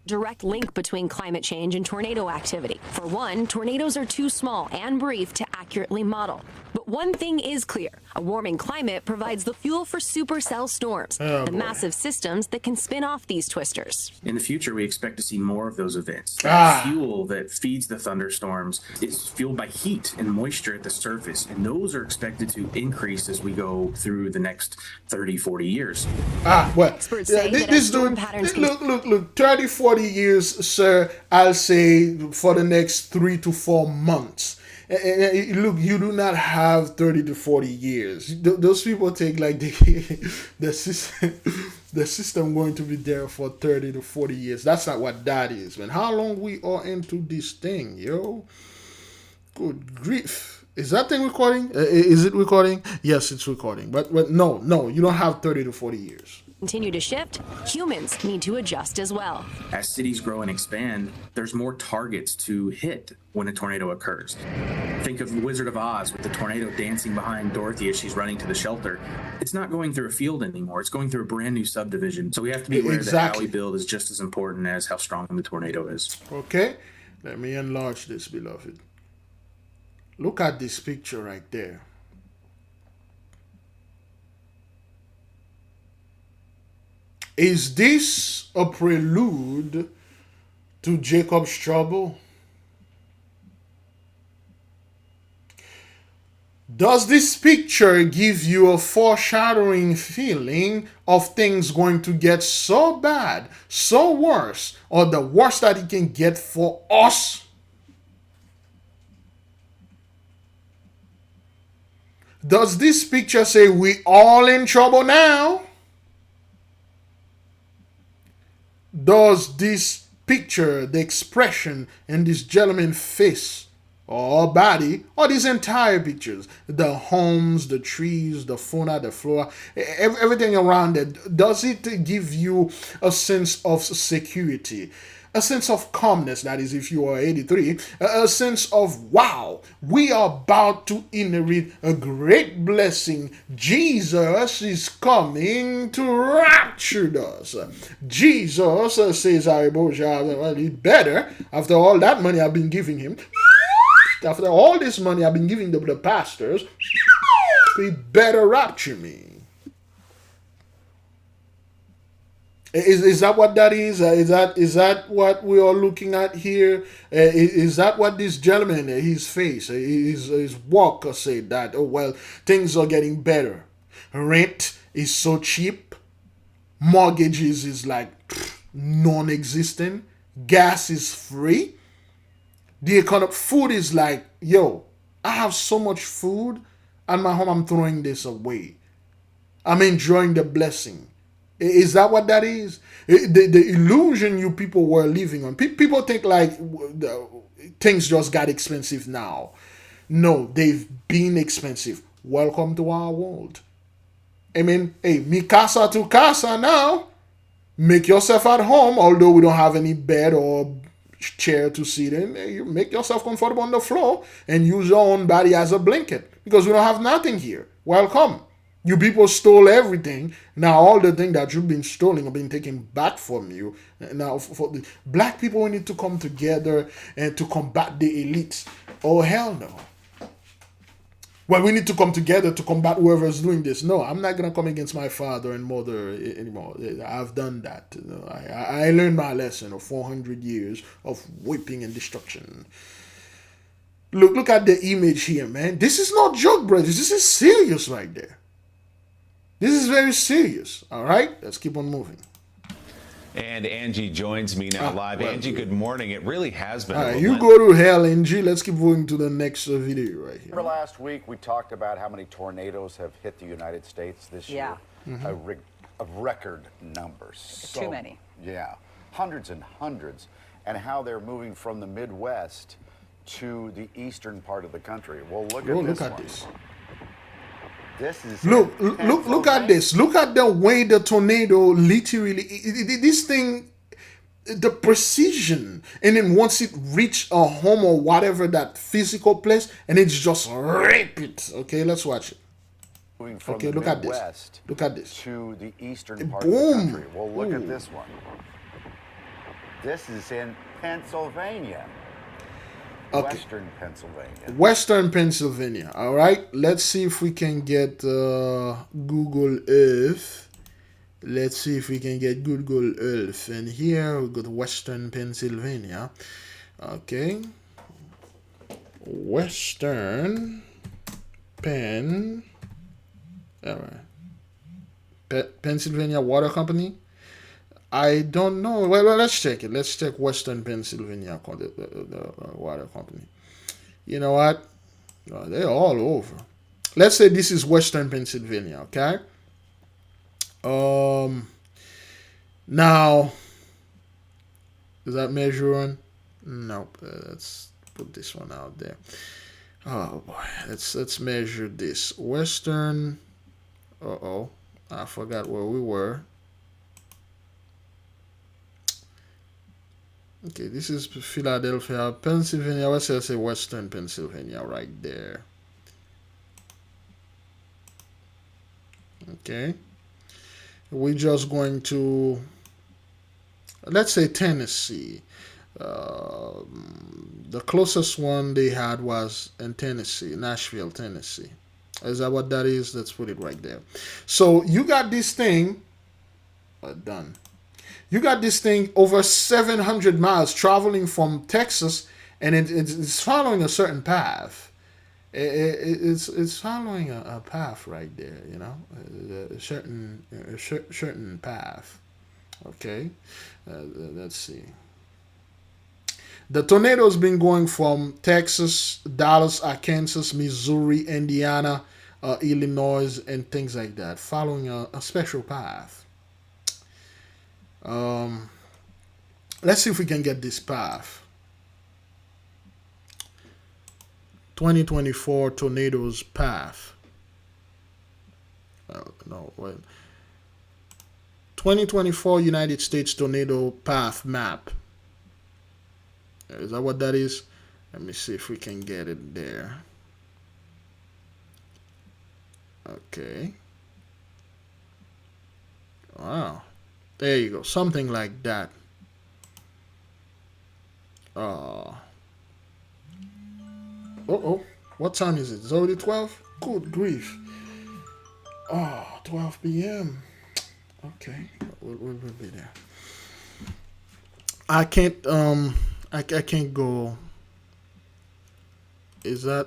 Direct link between climate change and tornado activity. For one, tornadoes are too small and brief to accurately model. But one thing is clear. A warming climate provides the fuel for supercell storms, the massive systems that can spin off these twisters. In the future, we expect to see more of those events. That fuel that feeds the thunderstorms is fueled by heat and moisture at the surface, and those are expected to increase as we go through the next 30, 40 years. Well, Experts say that this storm dude, patterns look, 30, 40 years, sir, I'll say for the next 3 to 4 months. Look, you do not have 30 to 40 years. Those people take like the system going to be there for 30 to 40 years. That's not what that is, man. How long we are into this thing, yo? Good grief. Is that thing recording? Is it recording? Yes, it's recording. But no, you don't have 30 to 40 years. Continue to shift, humans need to adjust as well. As cities grow and expand, there's more targets to hit when a tornado occurs. Think of the Wizard of Oz with the tornado dancing behind Dorothy as she's running to the shelter. It's not going through a field anymore. It's going through a brand new subdivision. So we have to be aware that how we build is just as important as how strong the tornado is. Okay, let me enlarge this, beloved. Look at this picture right there. Is this a prelude to Jacob's trouble? Does this picture give you a foreshadowing feeling of things going to get so bad, so worse, or the worst that it can get for us? Does this picture say we all in trouble now? Does this picture, the expression in this gentleman's face or body, or these entire pictures, the homes, the trees, the fauna, the flora, everything around it, does it give you a sense of security? A sense of calmness, that is if you are 83, a sense of, wow, we are about to inherit a great blessing. Jesus is coming to rapture us. Jesus says, well, he better, after all that money I've been giving him, after all this money I've been giving the pastors, he better rapture me. Is that what that is? Is that what we are looking at here? Is that what this gentleman, his face, his walk said that, oh, well, things are getting better. Rent is so cheap. Mortgages is like non-existent. Gas is free. The economic food is like, yo, I have so much food at my home, I'm throwing this away. I'm enjoying the blessing. Is that what that is? The illusion you people were living on. People think like things just got expensive now. No, they've been expensive. Welcome to our world. I mean, hey, mi casa tu casa now. Make yourself at home, although we don't have any bed or chair to sit in. You make yourself comfortable on the floor and use your own body as a blanket because we don't have nothing here. Welcome. You people stole everything. Now all the things that you've been stealing have been taken back from you. Now for the black people, we need to come together and to combat the elites. Oh, hell no. Well, we need to come together to combat whoever's doing this. No, I'm not going to come against my father and mother anymore. I've done that. I learned my lesson of 400 years of whipping and destruction. Look at the image here, man. This is not joke, brothers. This is serious right there. This is very serious. All right, let's keep on moving. And Angie joins me now live. Well, Angie, good morning. It really has been. All right, you go to hell, Angie. Let's keep moving to the next video right here. For last week, we talked about how many tornadoes have hit the United States this year. A record numbers. So, too many. Yeah, hundreds and hundreds, and how they're moving from the Midwest to the eastern part of the country. Well, look at this. This is look at this. Look at the way the tornado literally, this thing, the precision, and then once it reach a home or whatever that physical place, and it's just rip it. Okay, let's watch it. Moving from okay, the look Midwest at this. Look at this. To the eastern part of the country. Well, look at this one. This is in Pennsylvania. Okay. Western Pennsylvania. Western Pennsylvania. All right. Let's see if we can get Google Earth. Let's see if we can get Google Earth. And here we got Western Pennsylvania. Okay. Western Penn. All right. Pennsylvania Water Company. I don't know. Well, let's check it. Let's check Western Pennsylvania, the water company. You know what? They're all over. Let's say this is Western Pennsylvania, okay? Now, is that measure on? Nope. Let's put this one out there. Oh boy, let's measure this. Western. I forgot where we were. Okay, this is Philadelphia, Pennsylvania. Let's say Western Pennsylvania right there. Okay. We're just going to, let's say Tennessee. The closest one they had was in Tennessee, Nashville, Tennessee. Is that what that is? Let's put it right there. So you got this thing done. You got this thing over 700 miles traveling from Texas, and it's following a certain path. It's following a path right there, you know, a certain path. Okay, let's see. The tornado's been going from Texas, Dallas, Arkansas, Missouri, Indiana, Illinois, and things like that, following a special path. Let's see if we can get this path. 2024 tornadoes path. No, wait. 2024 United States tornado path map. Is that what that is? Let me see if we can get it there. Okay. Wow. There you go. Something like that. What time is it? It's already 12? Good grief. 12 p.m. Okay. We'll be there. I can't I can't go. Is that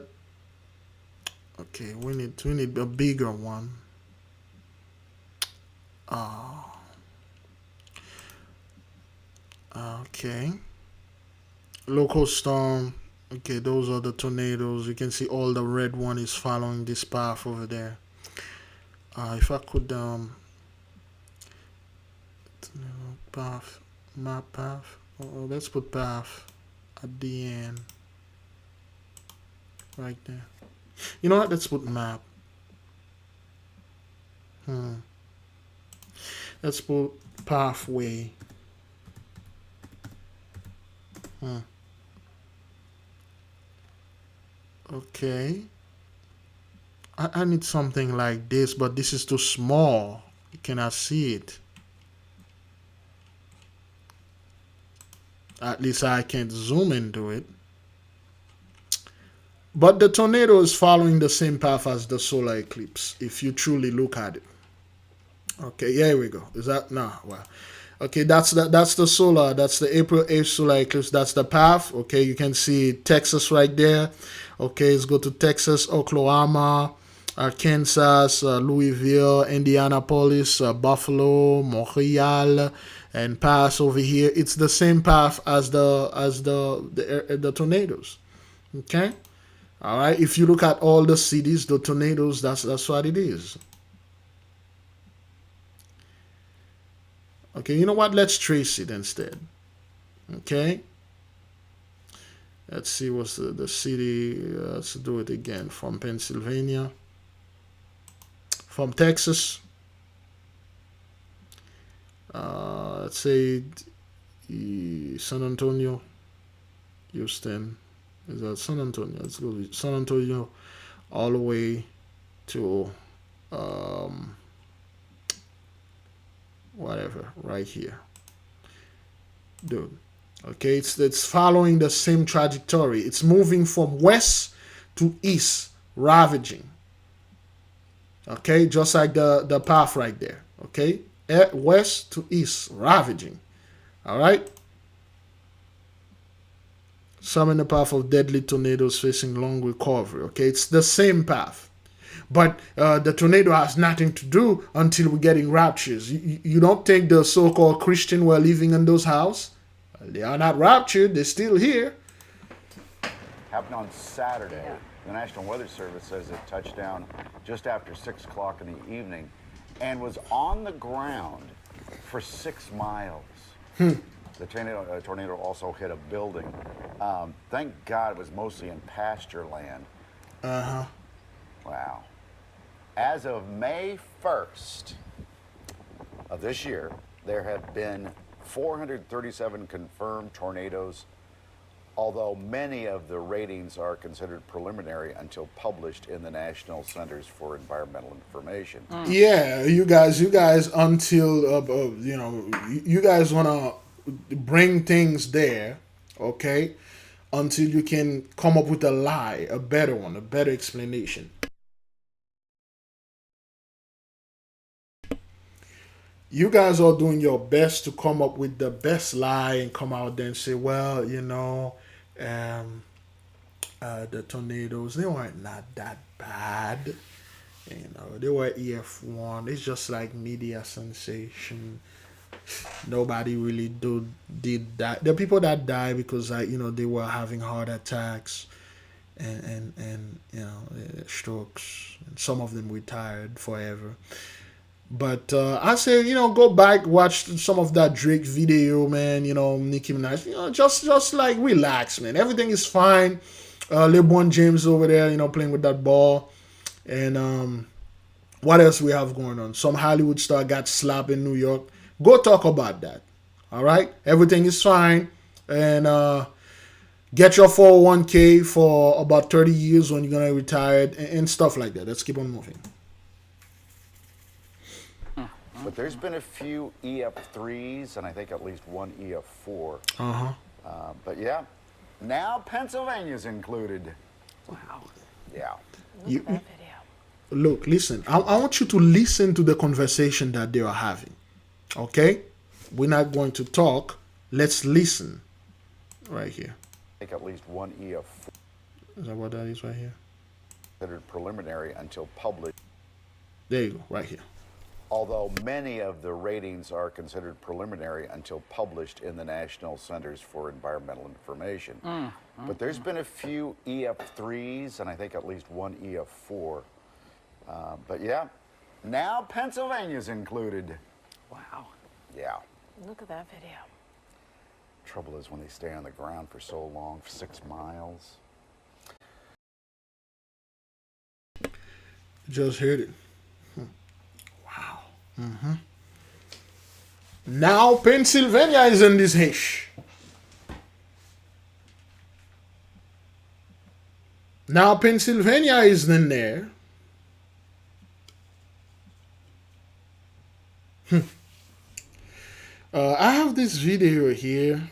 okay? We need a bigger one. Okay. Local storm. Okay, those are the tornadoes. You can see all the red one is following this path over there. If I could path, map path. Let's put path at the end. Right there. You know what? Let's put map. Let's put pathway. Okay. I need something like this, but this is too small. You cannot see it. At least I can't zoom into it. But the tornado is following the same path as the solar eclipse, if you truly look at it. Okay, here we go. Is that no? Well, okay, that's the solar. That's the April 8th solar eclipse. That's the path. Okay, you can see Texas right there. Okay, let's go to Texas, Oklahoma, Arkansas, Louisville, Indianapolis, Buffalo, Montreal, and pass over here. It's the same path as the tornadoes. Okay, all right. If you look at all the cities, the tornadoes, that's what it is. Okay, you know what? Let's trace it instead. Okay. Let's see what's the city. Let's do it again. From Pennsylvania. From Texas. Let's say San Antonio. Houston. Is that San Antonio? Let's go to San Antonio all the way to whatever, right here. Dude. Okay, it's following the same trajectory. It's moving from west to east, ravaging. Okay, just like the path right there. Okay, west to east, ravaging. All right. Some in the path of deadly tornadoes facing long recovery. Okay, it's the same path. But the tornado has nothing to do until we're getting raptures. You don't think the so-called Christian were living in those houses? They are not raptured. They're still here. Happened on Saturday. Yeah. The National Weather Service says it touched down just after 6 o'clock in the evening and was on the ground for 6 miles. The tornado also hit a building. Thank God it was mostly in pasture land. Uh-huh. Wow. As of May 1st of this year, there have been 437 confirmed tornadoes, although many of the ratings are considered preliminary until published in the National Centers for Environmental Information. Yeah, you guys, until, you guys want to bring things there, okay, until you can come up with a lie, a better one, a better explanation. You guys are doing your best to come up with the best lie and come out there and say, well, the tornadoes, they weren't not that bad. They were EF1. It's just like media sensation. Nobody really did that. The people that died because they were having heart attacks and strokes. And some of them retired forever. But I say, go back, watch some of that Drake video, man. Nicki Minaj. Just like relax, man. Everything is fine. LeBron James over there, playing with that ball. And what else we have going on? Some Hollywood star got slapped in New York. Go talk about that. All right? Everything is fine. And get your 401k for about 30 years when you're going to retire and stuff like that. Let's keep on moving. But there's been a few EF3s and I think at least one EF4. Uh-huh. But yeah, now Pennsylvania's included. Wow. Yeah. Look at that video. Look, listen. I want you to listen to the conversation that they are having. Okay? We're not going to talk. Let's listen. Right here. I think at least one EF4. Is that what that is right here? Considered preliminary until published. There you go, right here. Although many of the ratings are considered preliminary until published in the National Centers for Environmental Information. But there's been a few EF3s and I think at least one EF4. But yeah, now Pennsylvania's included. Wow. Yeah. Look at that video. Trouble is when they stay on the ground for so long, for 6 miles. Just heard it. Wow. Mm-hmm. Now Pennsylvania is in this hish. Now Pennsylvania is in there. I have this video here.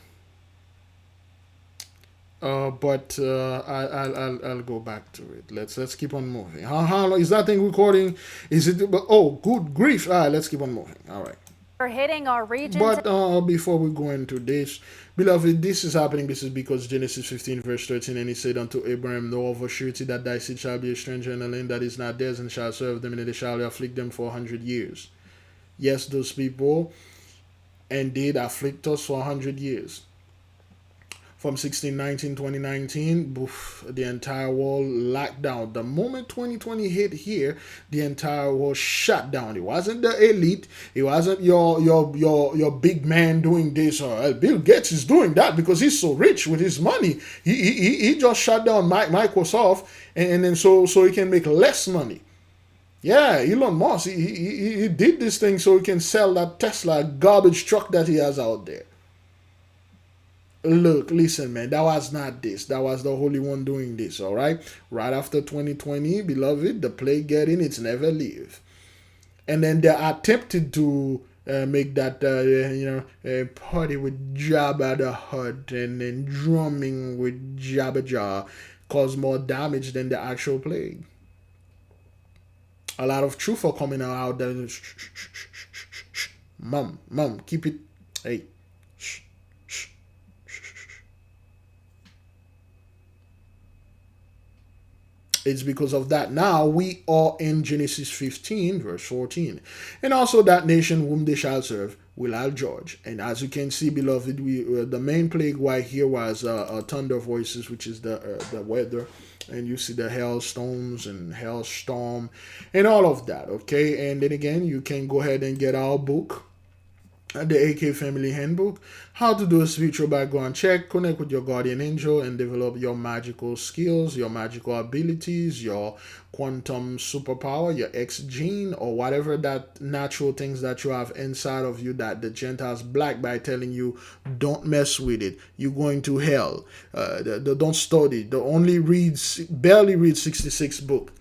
But I'll go back to it. Let's keep on moving. How long is that thing recording? Is it? Oh, good grief! All right, let's keep on moving. All right. For hitting our region. But before we go into this, beloved, this is happening. This is because Genesis 15 verse 13, and he said unto Abraham, know of a surety that thy seed shall be a stranger in a land that is not theirs, and shall serve them, and they shall afflict them for 100 years. Yes, those people indeed afflict us for 100 years. From 1619, 2019, the entire world locked down. The moment 2020 hit here, the entire world shut down. It wasn't the elite. It wasn't your big man doing this, or Bill Gates is doing that because he's so rich with his money. He just shut down Microsoft, and then so he can make less money. Yeah, Elon Musk, he did this thing so he can sell that Tesla garbage truck that he has out there. Look, listen, man, that was not this. That was the Holy One doing this, all right? Right after 2020, beloved, the plague get in, it's never leave. And then they attempted to make that party with Jabba the Hutt and drumming with Jabba Jah cause more damage than the actual plague. A lot of truth are coming out there. Mom, keep it. Hey. It's because of that. Now we are in Genesis 15, verse 14. And also that nation whom they shall serve will I judge. And as you can see, beloved, the main plague right here was thunder voices, which is the weather. And you see the hailstones and hailstorm and all of that, okay? And then again, you can go ahead and get our book, the AK Family Handbook, how to do a spiritual background check, connect with your guardian angel, and develop your magical skills, your magical abilities, your quantum superpower, your X gene, or whatever that natural things that you have inside of you that the Gentiles black by telling you, don't mess with it. You're going to hell. Don't study. Barely read 66 books.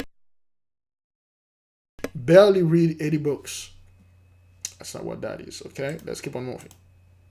Barely read 80 books. That's not what that is, okay? Let's keep on moving.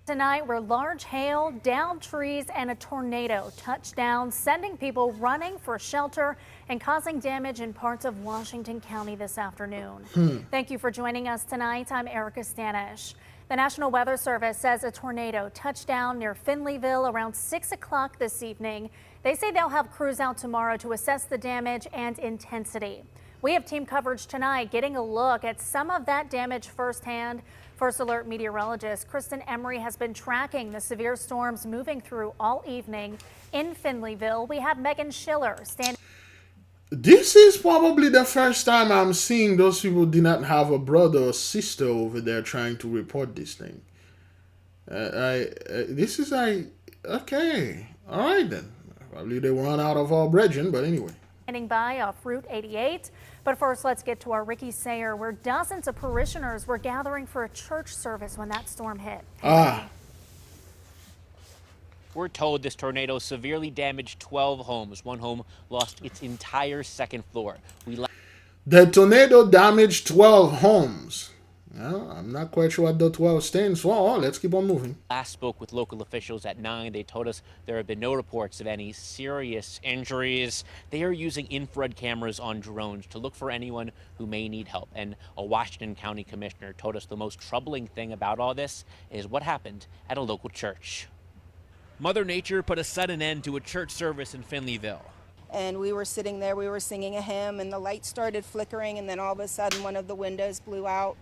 Tonight, where large hail, downed trees, and a tornado touched down, sending people running for shelter and causing damage in parts of Washington County this afternoon. Thank you for joining us tonight. I'm Erica Stanish. The National Weather Service says a tornado touched down near Finleyville around 6 o'clock this evening. They say they'll have crews out tomorrow to assess the damage and intensity. We have team coverage tonight getting a look at some of that damage firsthand. First Alert meteorologist Kristen Emery has been tracking the severe storms moving through all evening in Finleyville. We have Megan Schiller standing. This is probably the first time I'm seeing those people did not have a brother or sister over there trying to report this thing. This is okay. All right then. Probably they run out of our brethren, but anyway. Standing by off Route 88. But first, let's get to our Ricky Sayer, where dozens of parishioners were gathering for a church service when that storm hit. We're told this tornado severely damaged 12 homes. One home lost its entire second floor. The tornado damaged 12 homes. Well, I'm not quite sure what the 12 stands for. Let's keep on moving. Last spoke with local officials at 9. They told us there have been no reports of any serious injuries. They are using infrared cameras on drones to look for anyone who may need help. And a Washington County commissioner told us the most troubling thing about all this is what happened at a local church. Mother Nature put a sudden end to a church service in Finleyville. And we were sitting there, we were singing a hymn, and the light started flickering, and then all of a sudden one of the windows blew out.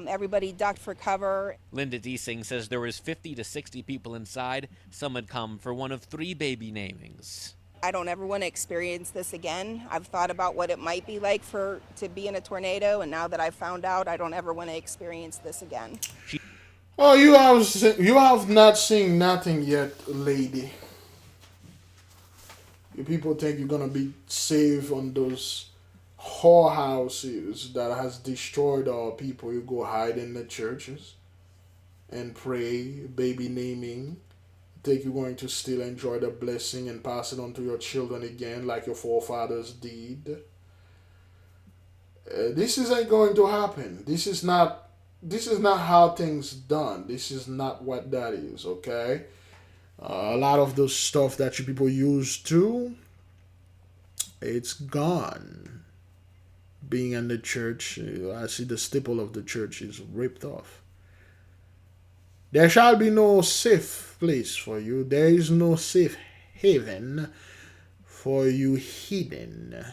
Everybody ducked for cover. Linda Deasing says there was 50 to 60 people inside. Some had come for one of 3 baby namings. I don't ever want to experience this again. I've thought about what it might be like to be in a tornado, and now that I've found out, I don't ever want to experience this again. Oh, you have not seen nothing yet, lady. You people think you're gonna be safe on those whorehouses that has destroyed our people. You go hide in the churches and pray, baby naming. Think you're going to still enjoy the blessing and pass it on to your children again like your forefathers did. This isn't going to happen. This is not how things done. This is not what that is, okay? A lot of those stuff that you people used to, it's gone. Being in the church, I see the steeple of the church is ripped off. There shall be no safe place for you. There is no safe haven for you hidden.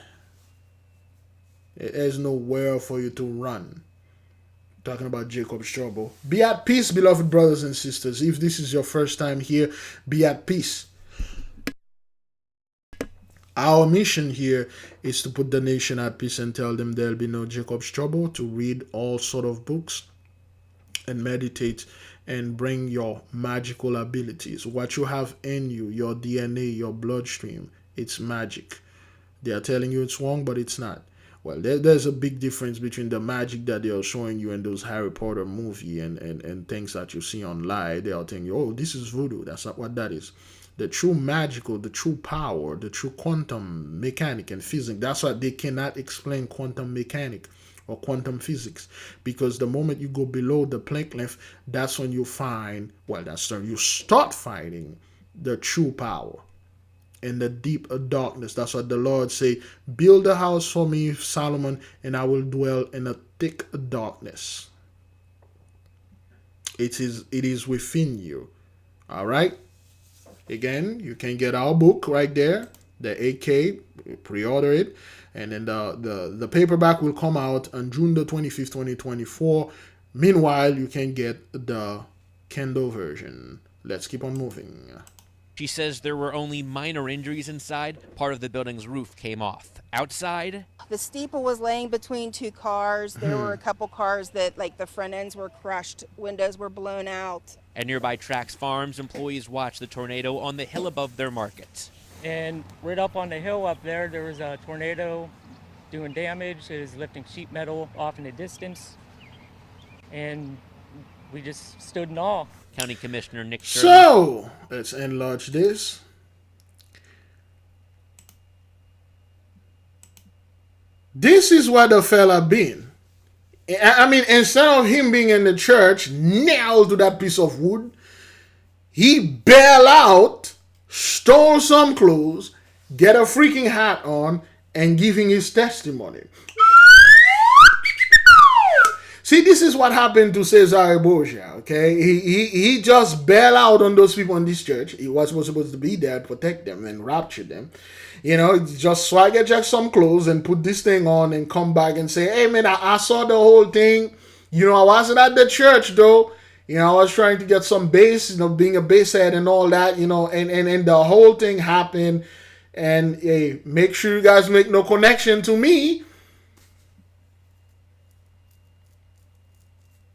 There's nowhere for you to run. Talking about Jacob's trouble. Be at peace, beloved brothers and sisters. If this is your first time here, be at peace. Our mission here is to put the nation at peace and tell them there'll be no Jacob's trouble, to read all sort of books and meditate and bring your magical abilities. What you have in you, your DNA, your bloodstream, it's magic. They are telling you it's wrong, but it's not. Well, there's a big difference between the magic that they are showing you in those Harry Potter movie and things that you see online. They are telling you, oh, this is voodoo. That's not what that is. The true magical, the true power, the true quantum mechanic and physics. That's why they cannot explain quantum mechanic or quantum physics, because the moment you go below the Planck length, that's when you find, well, that's when you start finding the true power in the deep darkness. That's what the Lord say, build a house for me, Solomon, and I will dwell in a thick darkness. It is within you. All right. Again, you can get our book right there, the 8K, pre-order it, and then the paperback will come out on June the 25th, 2024. Meanwhile, you can get the Kindle version. Let's keep on moving. She says there were only minor injuries inside. Part of the building's roof came off. Outside, the steeple was laying between two cars. There were a couple cars that, like, the front ends were crushed, windows were blown out. At nearby Trax Farms, employees watched the tornado on the hill above their market. And right up on the hill up there, there was a tornado doing damage. It was lifting sheet metal off in the distance. And we just stood in awe. County Commissioner Nick Sherman. So, let's enlarge this. This is what the fella been. I mean, instead of him being in the church, nailed to that piece of wood, he bailed out, stole some clothes, get a freaking hat on, and giving his testimony. See, this is what happened to Azariah, okay? He just bailed out on those people in this church. He was supposed to be there to protect them and rapture them. You know, just swagger jack some clothes and put this thing on and come back and say, hey, man, I saw the whole thing. You know, I wasn't at the church, though. You know, I was trying to get some bass, you know, being a bass head and all that, you know, and the whole thing happened. And, hey, make sure you guys make no connection to me.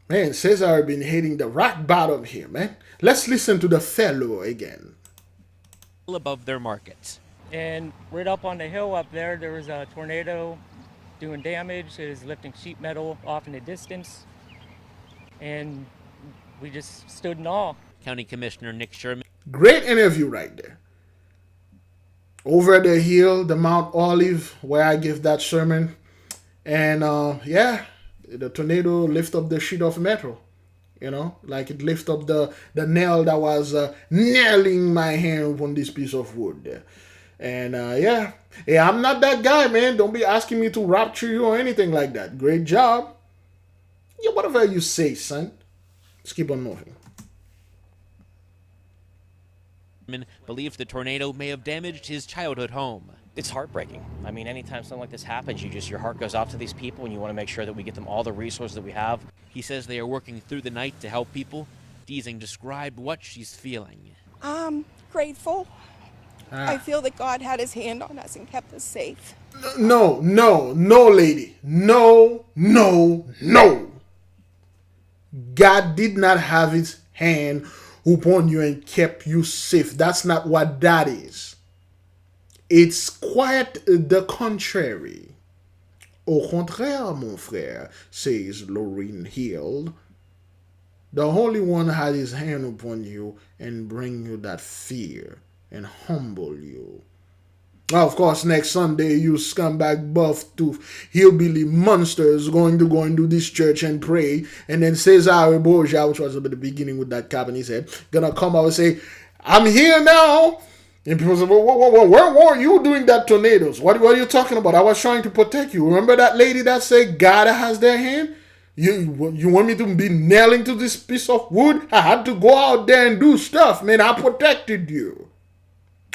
Man, Cesar been hitting the rock bottom here, man. Let's listen to the fellow again. Above their market. And right up on the hill up there, there was a tornado doing damage. It was lifting sheet metal off in the distance. And we just stood in awe. County Commissioner Nick Sherman. Great interview right there. Over the hill, the Mount Olive, where I give that sermon. And yeah, the tornado lift up the sheet of metal. You know, like it lift up the nail that was nailing my hand on this piece of wood there. And yeah, hey, I'm not that guy, man. Don't be asking me to rapture you or anything like that. Great job. Yeah, whatever you say, son. Let's keep on moving. Believes the tornado may have damaged his childhood home. It's heartbreaking. I mean, anytime something like this happens, your heart goes out to these people and you want to make sure that we get them all the resources that we have. He says they are working through the night to help people. Deasing described what she's feeling. Grateful. I feel that God had his hand on us and kept us safe. No, lady. No. God did not have his hand upon you and kept you safe. That's not what that is. It's quite the contrary. Au contraire, mon frère, says Laureen Hill. The Holy One had his hand upon you and bring you that fear and humble you. Now, of course, next Sunday, you scumbag buff tooth hillbilly monsters going to go into this church and pray. And then Cesare Borgia, which was at the beginning with that cap in his head, gonna come out and say, I'm here now. And people say, where were you doing that tornadoes? What are you talking about? I was trying to protect you. Remember that lady that said God has their hand? You want me to be nailing to this piece of wood? I had to go out there and do stuff, man. I protected you.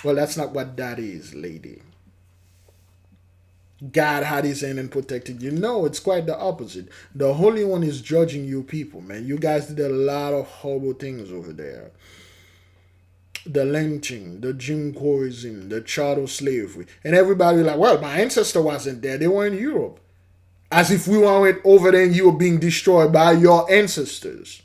Well, that's not what that is, lady. God had his hand and protected you. No, it's quite the opposite. The Holy One is judging you people, man. You guys did a lot of horrible things over there. The lynching, the Jim Crowism, the chattel slavery. And everybody like, well, my ancestor wasn't there. They were in Europe. As if we went over there and you were being destroyed by your ancestors.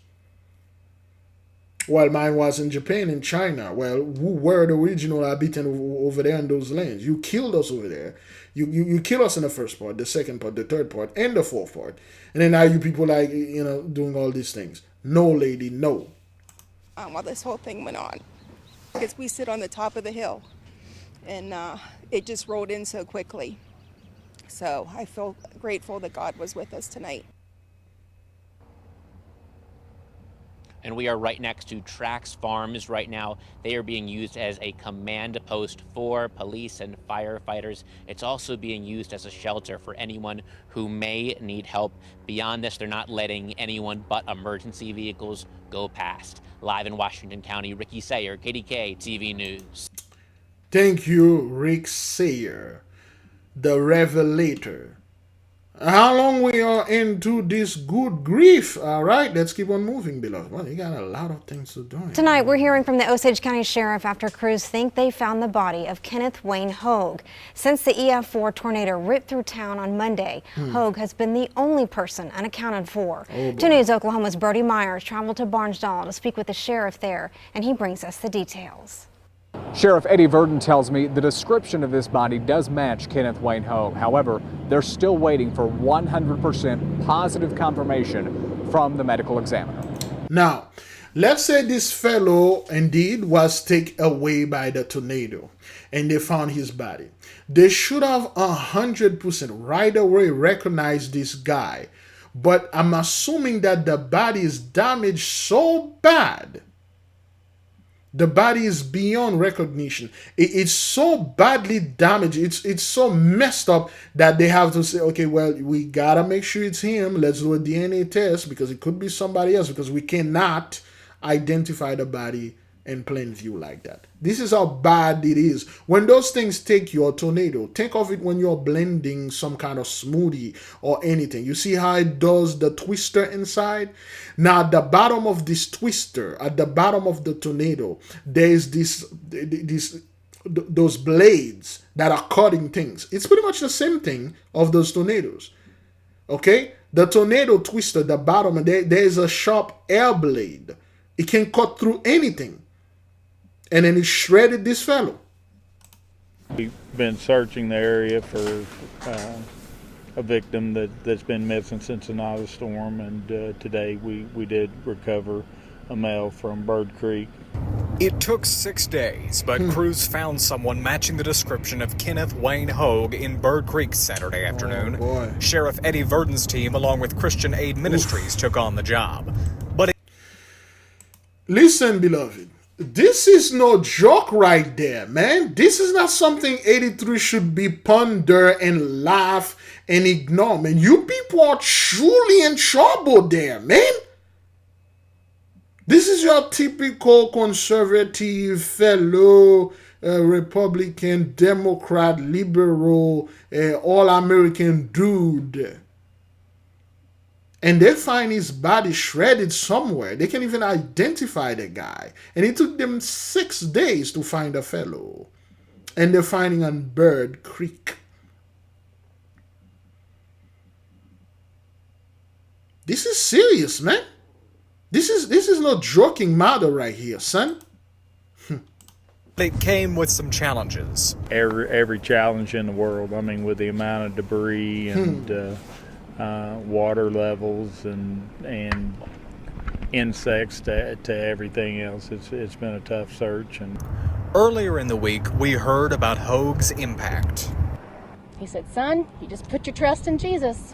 Well, mine was in Japan and China. Well, who were the original inhabitants over there in those lands? You killed us over there. You killed us in the first part, the second part, the third part, and the fourth part. And then now you people like, you know, doing all these things. No, lady, no. While this whole thing went on. Because we sit on the top of the hill. And it just rolled in so quickly. So I feel grateful that God was with us tonight. And we are right next to Trax Farms right now. They are being used as a command post for police and firefighters. It's also being used as a shelter for anyone who may need help. Beyond this, they're not letting anyone but emergency vehicles go past. Live in Washington County, Ricky Sayer, KDK TV News. Thank you, Rick Sayer, the Revelator. How long we are into this good grief? All right, let's keep on moving, beloved. Well, you got a lot of things to do. Tonight, we're hearing from the Osage County Sheriff after crews think they found the body of Kenneth Wayne Hogue. Since the EF4 tornado ripped through town on Monday, Hogue has been the only person unaccounted for. 2 News Oklahoma's Brody Myers traveled to Barnesdall to speak with the sheriff there, and he brings us the details. Sheriff Eddie Verdon tells me the description of this body does match Kenneth Wayne Hogue. However, they're still waiting for 100% positive confirmation from the medical examiner. Now, let's say this fellow indeed was taken away by the tornado and they found his body. They should have 100% right away recognized this guy. But I'm assuming that the body is damaged so bad. The body is beyond recognition. It's so badly damaged. It's so messed up that they have to say, okay, well, we gotta make sure it's him. Let's do a DNA test because it could be somebody else because we cannot identify the body in plain view like that. This is how bad it is. When those things take your tornado, think of it when you're blending some kind of smoothie or anything. You see how it does the twister inside? Now, at the bottom of this twister, at the bottom of the tornado, there's those blades that are cutting things. It's pretty much the same thing of those tornadoes. Okay? The tornado twister, the bottom, there's a sharp air blade. It can cut through anything. And then he shredded this fellow. We've been searching the area for a victim that's been missing since the night of the storm, and today we did recover a male from Bird Creek. It took 6 days, but crews found someone matching the description of Kenneth Wayne Hogue in Bird Creek Saturday afternoon. Sheriff Eddie Verdon's team, along with Christian Aid Ministries, took on the job. But listen, beloved. This is no joke right there, man. This is not something 83 should be ponder and laugh and ignore, man. You people are truly in trouble there, man. This is your typical conservative fellow Republican, Democrat, liberal, all-American dude. And they find his body shredded somewhere. They can't even identify the guy. And it took them 6 days to find a fellow. And they're finding on Bird Creek. This is serious, man. This is no joking matter right here, son. it came with some challenges. Every challenge in the world. I mean, with the amount of debris and water levels and insects to everything else. It's been a tough search. And earlier in the week, we heard about Hogue's impact. He said, son, you just put your trust in Jesus.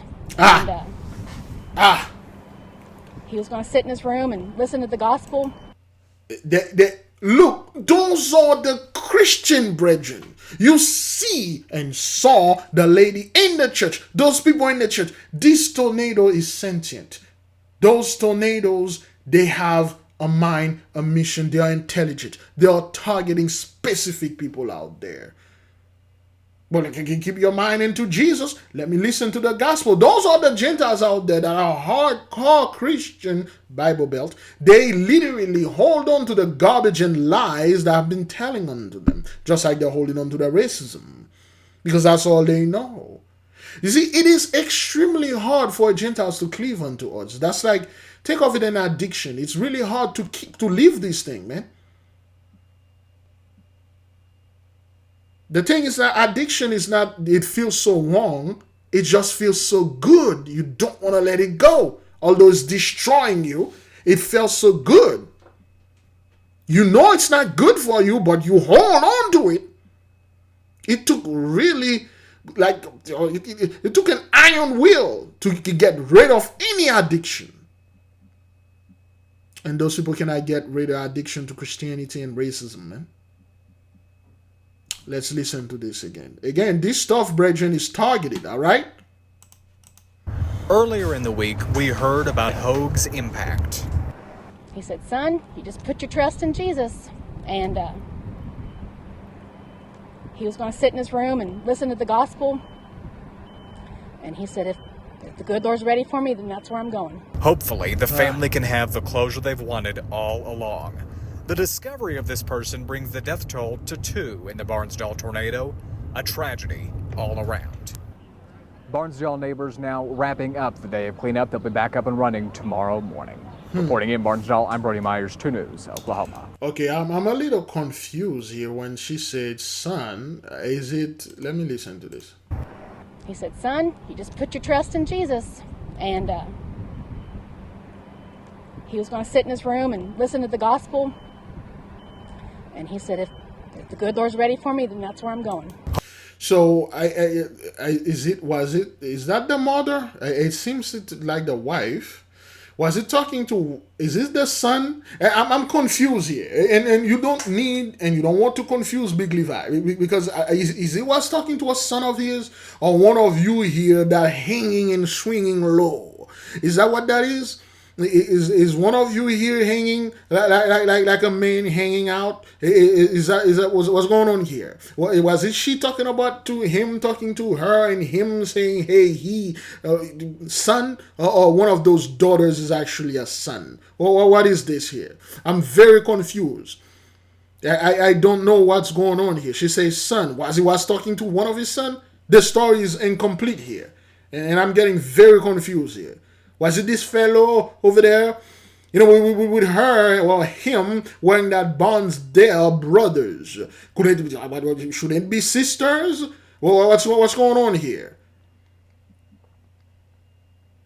He was going to sit in his room and listen to the gospel. Look, those are the Christian brethren. You see and saw the lady in the church. Those people in the church. This tornado is sentient. Those tornadoes, they have a mind, a mission. They are intelligent. They are targeting specific people out there. But you can keep your mind into Jesus. Let me listen to the gospel. Those are the Gentiles out there that are hardcore Christian Bible Belt. They literally hold on to the garbage and lies that have been telling unto them. Just like they're holding on to the racism. Because that's all they know. You see, it is extremely hard for Gentiles to cleave unto us. That's like, take off it an addiction. It's really hard to leave this thing, man. The thing is that addiction is not, it feels so wrong. It just feels so good. You don't want to let it go. Although it's destroying you, it feels so good. You know it's not good for you, but you hold on to it. It took really like it took an iron will to get rid of any addiction. And those people cannot get rid of addiction to Christianity and racism, man. Let's listen to this again. Again, this stuff, brethren, is targeted, all right? Earlier in the week, we heard about Hoag's impact. He said, son, you just put your trust in Jesus. And he was going to sit in his room and listen to the gospel. And he said, if the good Lord's ready for me, then that's where I'm going. Hopefully, the family can have the closure they've wanted all along. The discovery of this person brings the death toll to 2 in the Barnesdall tornado, a tragedy all around. Barnesdall neighbors now wrapping up the day of cleanup. They'll be back up and running tomorrow morning. Reporting in Barnesdall, I'm Brody Myers, 2 News, Oklahoma. Okay, I'm a little confused here when she said son. Is it... Let me listen to this. He said, son, you just put your trust in Jesus. And he was going to sit in his room and listen to the gospel. And he said, if the good Lord's ready for me, then that's where I'm going. So, is that the mother? It seems like the wife. Was it talking to, is it the son? I'm confused here. And you don't need, and you don't want to confuse Big Levi. Because is it was talking to a son of his? Or one of you here that hanging and swinging low? Is that what that is? Is one of you here hanging like a man hanging out? Is that what's going on here? Was it she talking about to him talking to her and him saying, hey, he son, or one of those daughters is actually a son? What is this here? I'm very confused. I don't know what's going on here. She says son. Was talking to one of his son? The story is incomplete here, and I'm getting very confused here. Was it this fellow over there? You know, with her or him wearing that Barnesdall brothers. Shouldn't it be sisters? Well, what's going on here?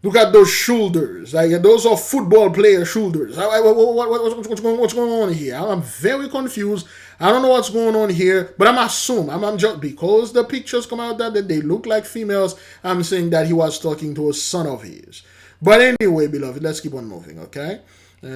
Look at those shoulders. Like those are football player shoulders. What's going on here? I'm very confused. I don't know what's going on here, but I'm assuming, I'm just, because the pictures come out that they look like females, I'm saying that he was talking to a son of his. But anyway, beloved, let's keep on moving, okay?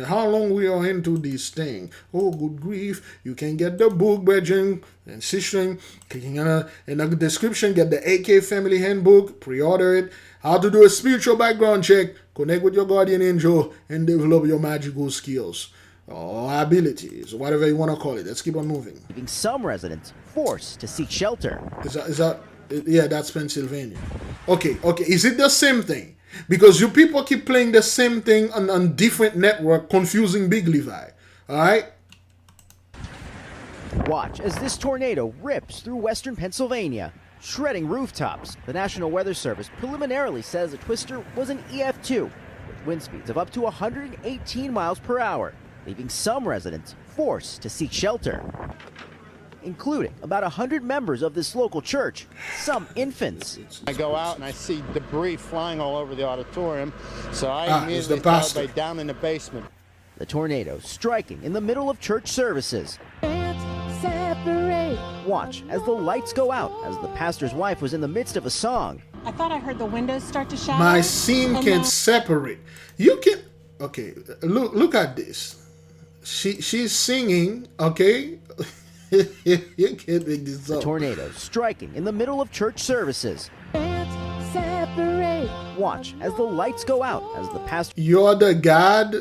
How long we are into this thing? Oh, good grief. You can get the book, brethren and sister. Clicking in the description, get the AK Family Handbook, pre-order it. How to do a spiritual background check, connect with your guardian angel, and develop your magical skills or abilities, whatever you want to call it. Let's keep on moving. Leaving some residents forced to seek shelter. Is that yeah, that's Pennsylvania. Okay. Is it the same thing? Because you people keep playing the same thing on different network, confusing Big Levi. All right? Watch as this tornado rips through western Pennsylvania, shredding rooftops. The National Weather Service preliminarily says the twister was an EF2 with wind speeds of up to 118 miles per hour, leaving some residents forced to seek shelter, including about 100 members of this local church, some infants. I go out and I see debris flying all over the auditorium, so I immediately thought right down in the basement. The tornado striking in the middle of church services. Watch as the lights go out as the pastor's wife was in the midst of a song. I thought I heard the windows start to shatter. My scene can separate. You can, okay, look at this. She's singing, okay? You can't make this up. The tornado striking in the middle of church services. Watch as the lights go out as the pastor. You're the God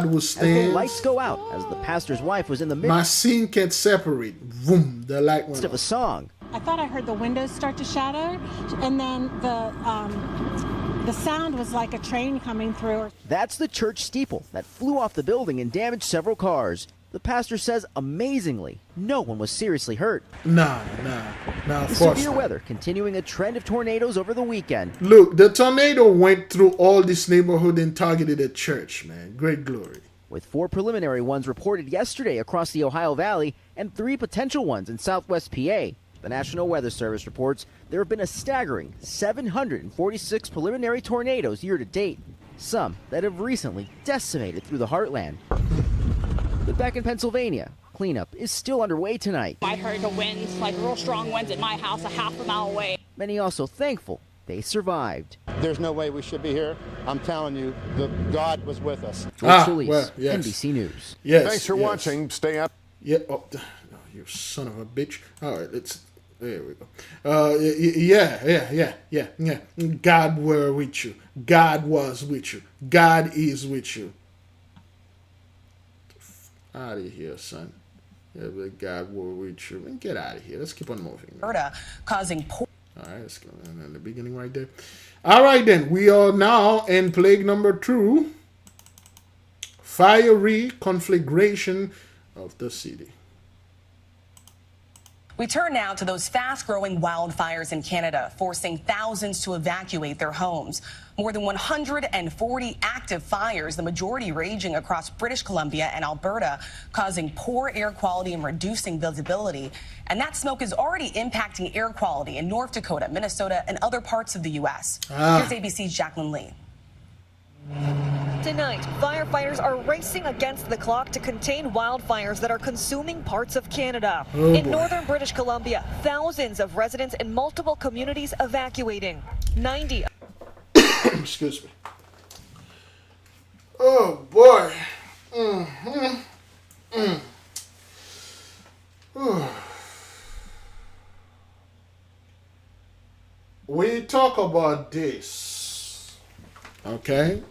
who stands. As the lights go out as the pastor's wife was in the midst. My scene can separate. Boom, the light went of a song. I thought I heard the windows start to shatter, and then the sound was like a train coming through. That's the church steeple that flew off the building and damaged several cars. The pastor says, amazingly, no one was seriously hurt. Nah. The severe weather continuing a trend of tornadoes over the weekend. Look, the tornado went through all this neighborhood and targeted a church, man. Great glory. With 4 preliminary ones reported yesterday across the Ohio Valley and 3 potential ones in southwest PA. The National Weather Service reports there have been a staggering 746 preliminary tornadoes year to date, some that have recently decimated through the heartland. But back in Pennsylvania, Cleanup is still underway tonight. I heard the winds, like real strong winds at my house a half a mile away. Many also thankful they survived. There's no way we should be here. I'm telling you, God was with us. George Solis, NBC News. Yes. Thanks for watching. Stay up. Yeah. Oh, you son of a bitch. All right, there we go. Yeah. God were with you. God was with you. God is with you. Out of here, son. Yeah, but God were with you. Get out of here. Let's keep on moving. Alberta, causing poor. All right, let's go in the beginning right there. All right, then. We are now in plague number 2. Fiery conflagration of the city. We turn now to those fast-growing wildfires in Canada, forcing thousands to evacuate their homes. More than 140 active fires, the majority raging across British Columbia and Alberta, causing poor air quality and reducing visibility. And that smoke is already impacting air quality in North Dakota, Minnesota, and other parts of the U.S. Here's ABC's Jacqueline Lee. Tonight, firefighters are racing against the clock to contain wildfires that are consuming parts of Canada. In northern British Columbia, thousands of residents in multiple communities evacuating. 90. Excuse me. Oh boy. We talk about this, okay?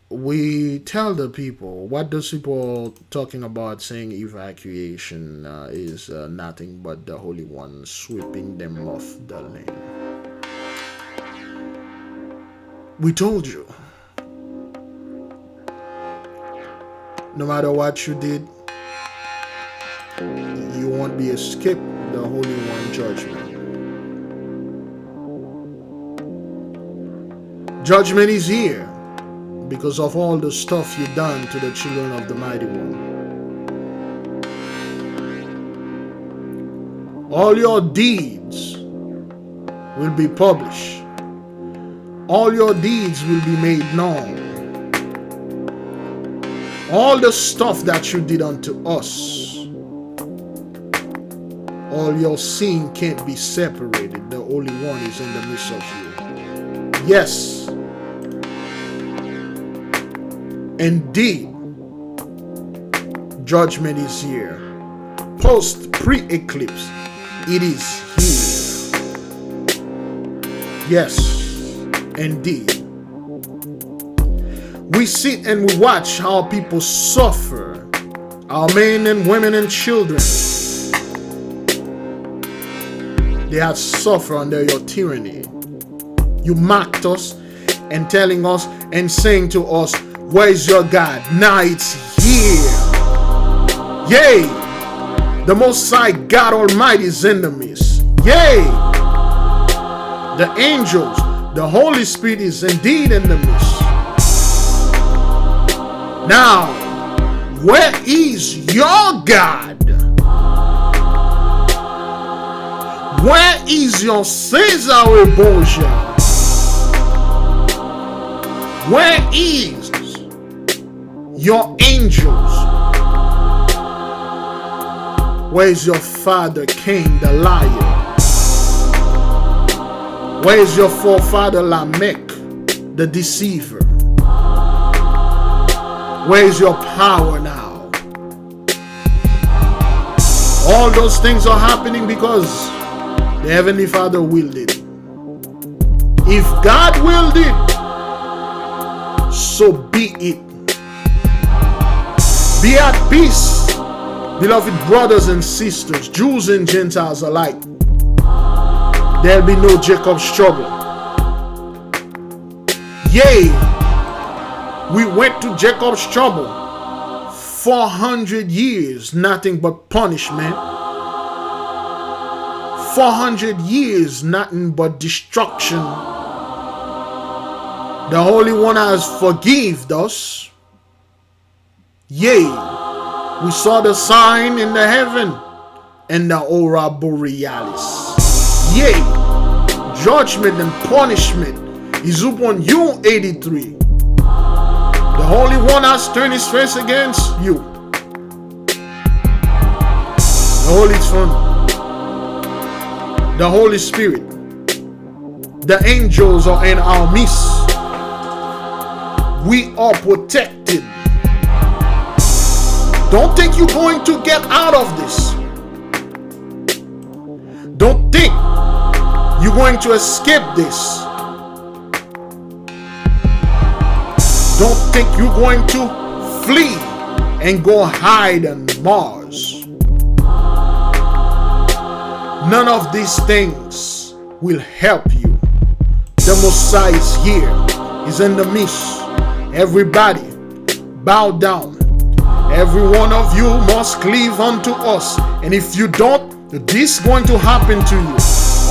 We tell the people, what those people talking about saying evacuation is nothing but the Holy One sweeping them off the land. We told you, no matter what you did, you won't be escaped the Holy One judgment. Judgment is here because of all the stuff you've done to the children of the Mighty One. All your deeds will be published. All your deeds will be made known. All the stuff that you did unto us, all your sin can't be separated. The Holy One is in the midst of you. Yes. Indeed, judgment is here. Post pre-eclipse, it is here. Yes, indeed. We sit and we watch how people suffer, our men and women and children. They have suffered under your tyranny. You mocked us and telling us and saying to us, where is your God? Now it's here. Yea, the Most High God Almighty's enemies. Yea, the angels, the Holy Spirit is indeed in the midst. Now, where is your God? Where is your Cesare Borgia? Where is your angels? Where is your father Cain the liar? Where is your forefather Lamech the deceiver? Where is your power now? All those things are happening because the Heavenly Father willed it. If God willed it, so be it. Be at peace, beloved brothers and sisters, Jews and Gentiles alike. There'll be no Jacob's trouble. Yea, we went to Jacob's trouble. 400 years, nothing but punishment. 400 years, nothing but destruction. The Holy One has forgiven us. Yea, we saw the sign in the heaven and the aurora borealis. Yea, judgment and punishment is upon you, 83. The Holy One has turned his face against you. Holy Son, the Holy Spirit, the angels are in our midst. We are protected. Don't think you're going to get out of this. Don't think you're going to escape this. Don't think you're going to flee and go hide on Mars. None of these things will help you. The Messiah is here. He's in the midst. Everybody, bow down. Every one of you must cleave unto us. And if you don't, this is going to happen to you.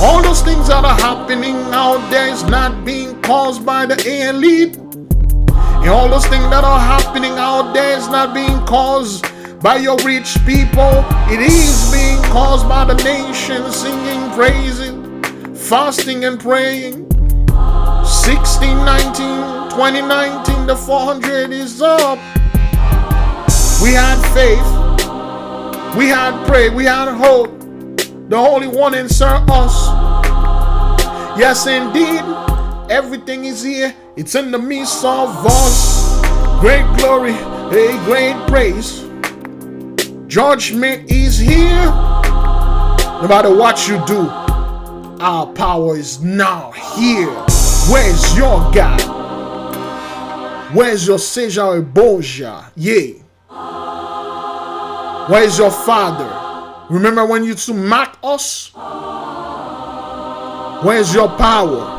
All those things that are happening out there is not being caused by the elite. And all those things that are happening out there is not being caused by your rich people. It is being caused by the nation singing, praising, fasting and praying. 16, 19, 2019, the 400 is up. We had faith. We had prayer. We had hope. The Holy One insert us. Yes, indeed. Everything is here. It's in the midst of us. Great glory, a great praise. Judgment is here. No matter what you do, our power is now here. Where's your God? Where's your Seja Boja? Yeah. Where's your Father? Remember when you used to mock us? Where's your power?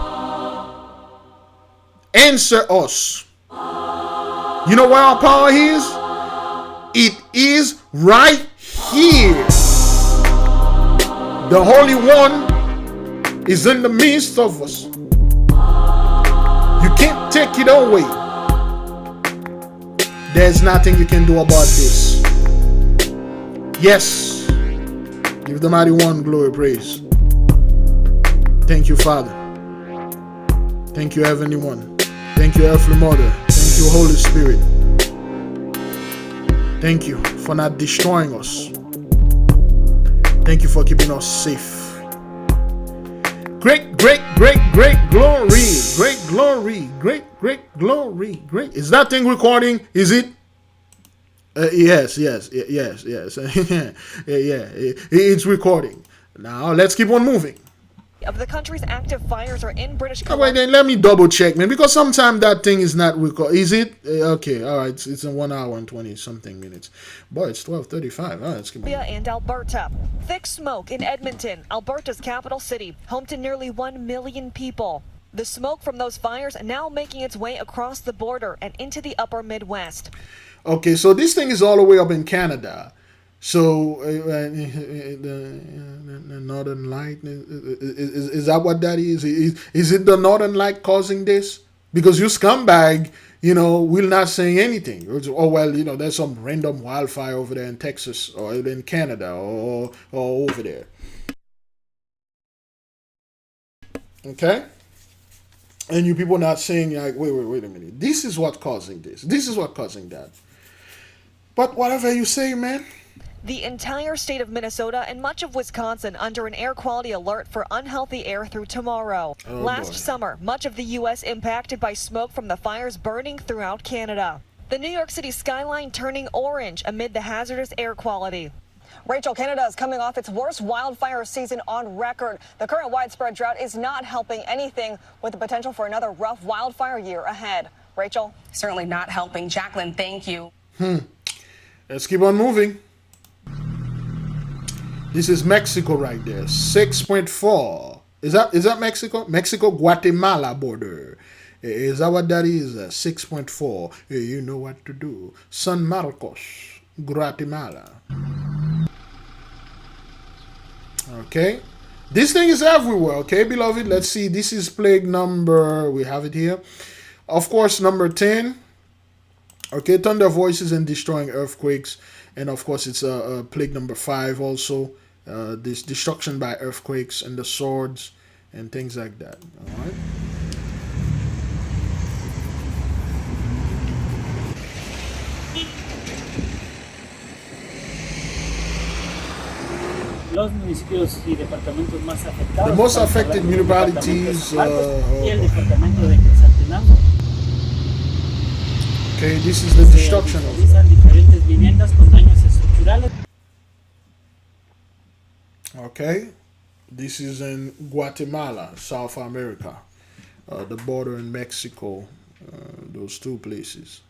Answer us. You know where our power is? It is right here. The Holy One is in the midst of us. You can't take it away. There's nothing you can do about this. Yes. Give the mighty one glory, praise. Thank you, Father. Thank you, Heavenly One. Thank you, Earthly Mother. Thank you, Holy Spirit. Thank you for not destroying us. Thank you for keeping us safe. Great, great, great, great glory. Great glory. Great, great glory. Great. Is that thing recording? Is it? Yes. Yeah. It's recording. Now let's keep on moving. Of the country's active fires are in British Oh, Columbia. wait, then let me double check, man, because sometimes that thing is not record. Is it? Okay, all right. It's in 1 hour and 20 something minutes. Boy, it's 12:35. All right, let's keep on. And Alberta. Thick smoke in Edmonton, Alberta's capital city, home to nearly 1 million people. The smoke from those fires now making its way across the border and into the upper Midwest. Okay, so this thing is all the way up in Canada. So the Northern Light, is that what that is? Is it the Northern Light causing this? Because you scumbag, will not say anything. Oh, well, there's some random wildfire over there in Texas or in Canada or over there. Okay? And you people not saying like, wait a minute. This is what causing this. This is what causing that. But whatever you say, man. The entire state of Minnesota and much of Wisconsin under an air quality alert for unhealthy air through tomorrow. Last summer, much of the U.S. impacted by smoke from the fires burning throughout Canada. The New York City skyline turning orange amid the hazardous air quality. Rachel, Canada is coming off its worst wildfire season on record. The current widespread drought is not helping anything, with the potential for another rough wildfire year ahead. Rachel? Certainly not helping. Jacqueline, thank you. Let's keep on moving. This is Mexico right there. 6.4. Is that Mexico? Mexico-Guatemala border. Is that what that is? 6.4. You know what to do. San Marcos, Guatemala. Okay. This thing is everywhere. Okay, beloved. Let's see. This is plague number. We have it here. Of course, number 10. Okay, thunder voices and destroying earthquakes. And of course, it's plague number 5 also. This destruction by earthquakes and the swords and things like that. All right. los municipios y departamentos más afectados. The most affected municipalities. Y el departamento de Quetzaltenango. Okay, this is the destruction of diferentes viviendas con daños estructurales. Okay, this is in Guatemala, South America, the border in Mexico, those two places.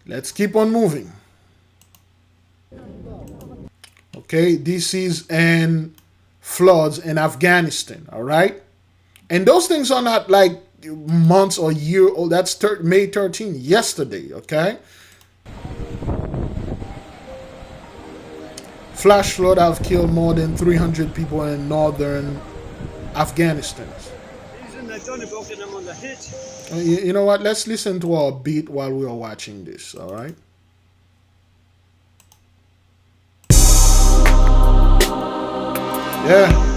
Let's keep on moving. Okay, this is in floods in Afghanistan, all right? And those things are not like months or year old. That's May 13, yesterday, okay? Flash flood have killed more than 300 people in northern Afghanistan. You know what? Let's listen to our beat while we are watching this, all right? Yeah.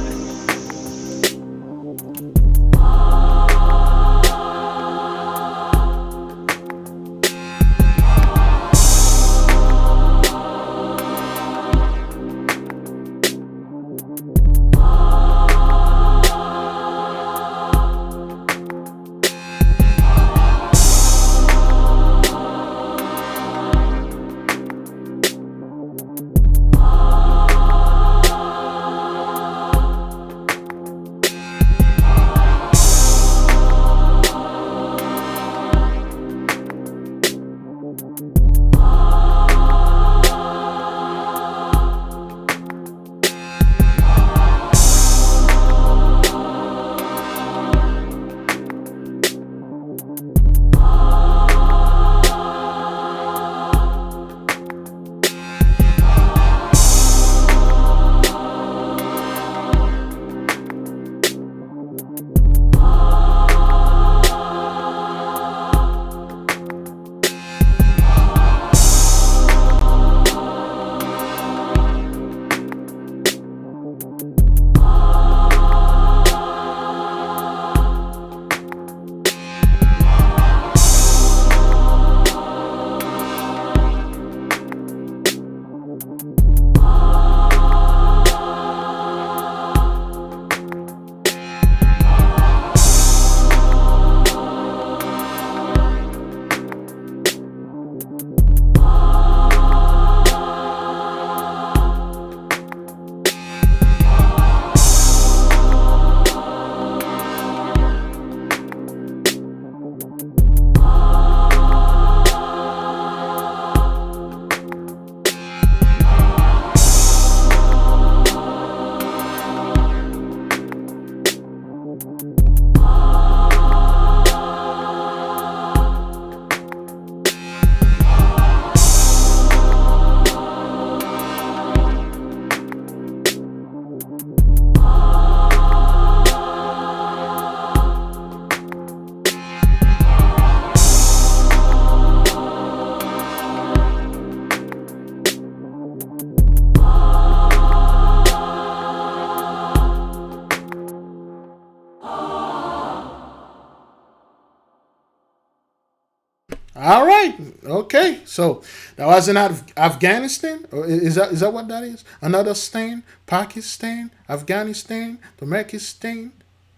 All right. Okay. So that was in Afghanistan. Is that what that is? Another stain? Pakistan, Afghanistan, Turkmenistan.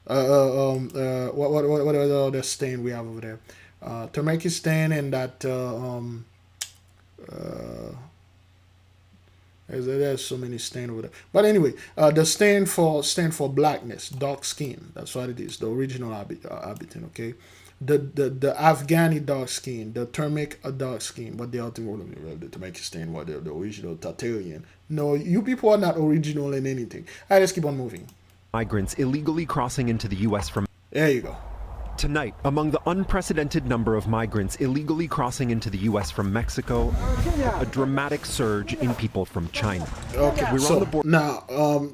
What are the other stain we have over there? Turkmenistan and that. There's so many stain over there. But anyway, the stand for blackness, dark skin. That's what it is. The original habitant. Okay. The Afghani dark skin, the Turkic dark skin, but the ultimate the Turkmenistan, what the original Tartarian. No, you people are not original in anything. All right, let's keep on moving. Migrants illegally crossing into the U.S. from. There you go. Tonight, among the unprecedented number of migrants illegally crossing into the U.S. from Mexico, a dramatic surge in people from China. Okay, so now,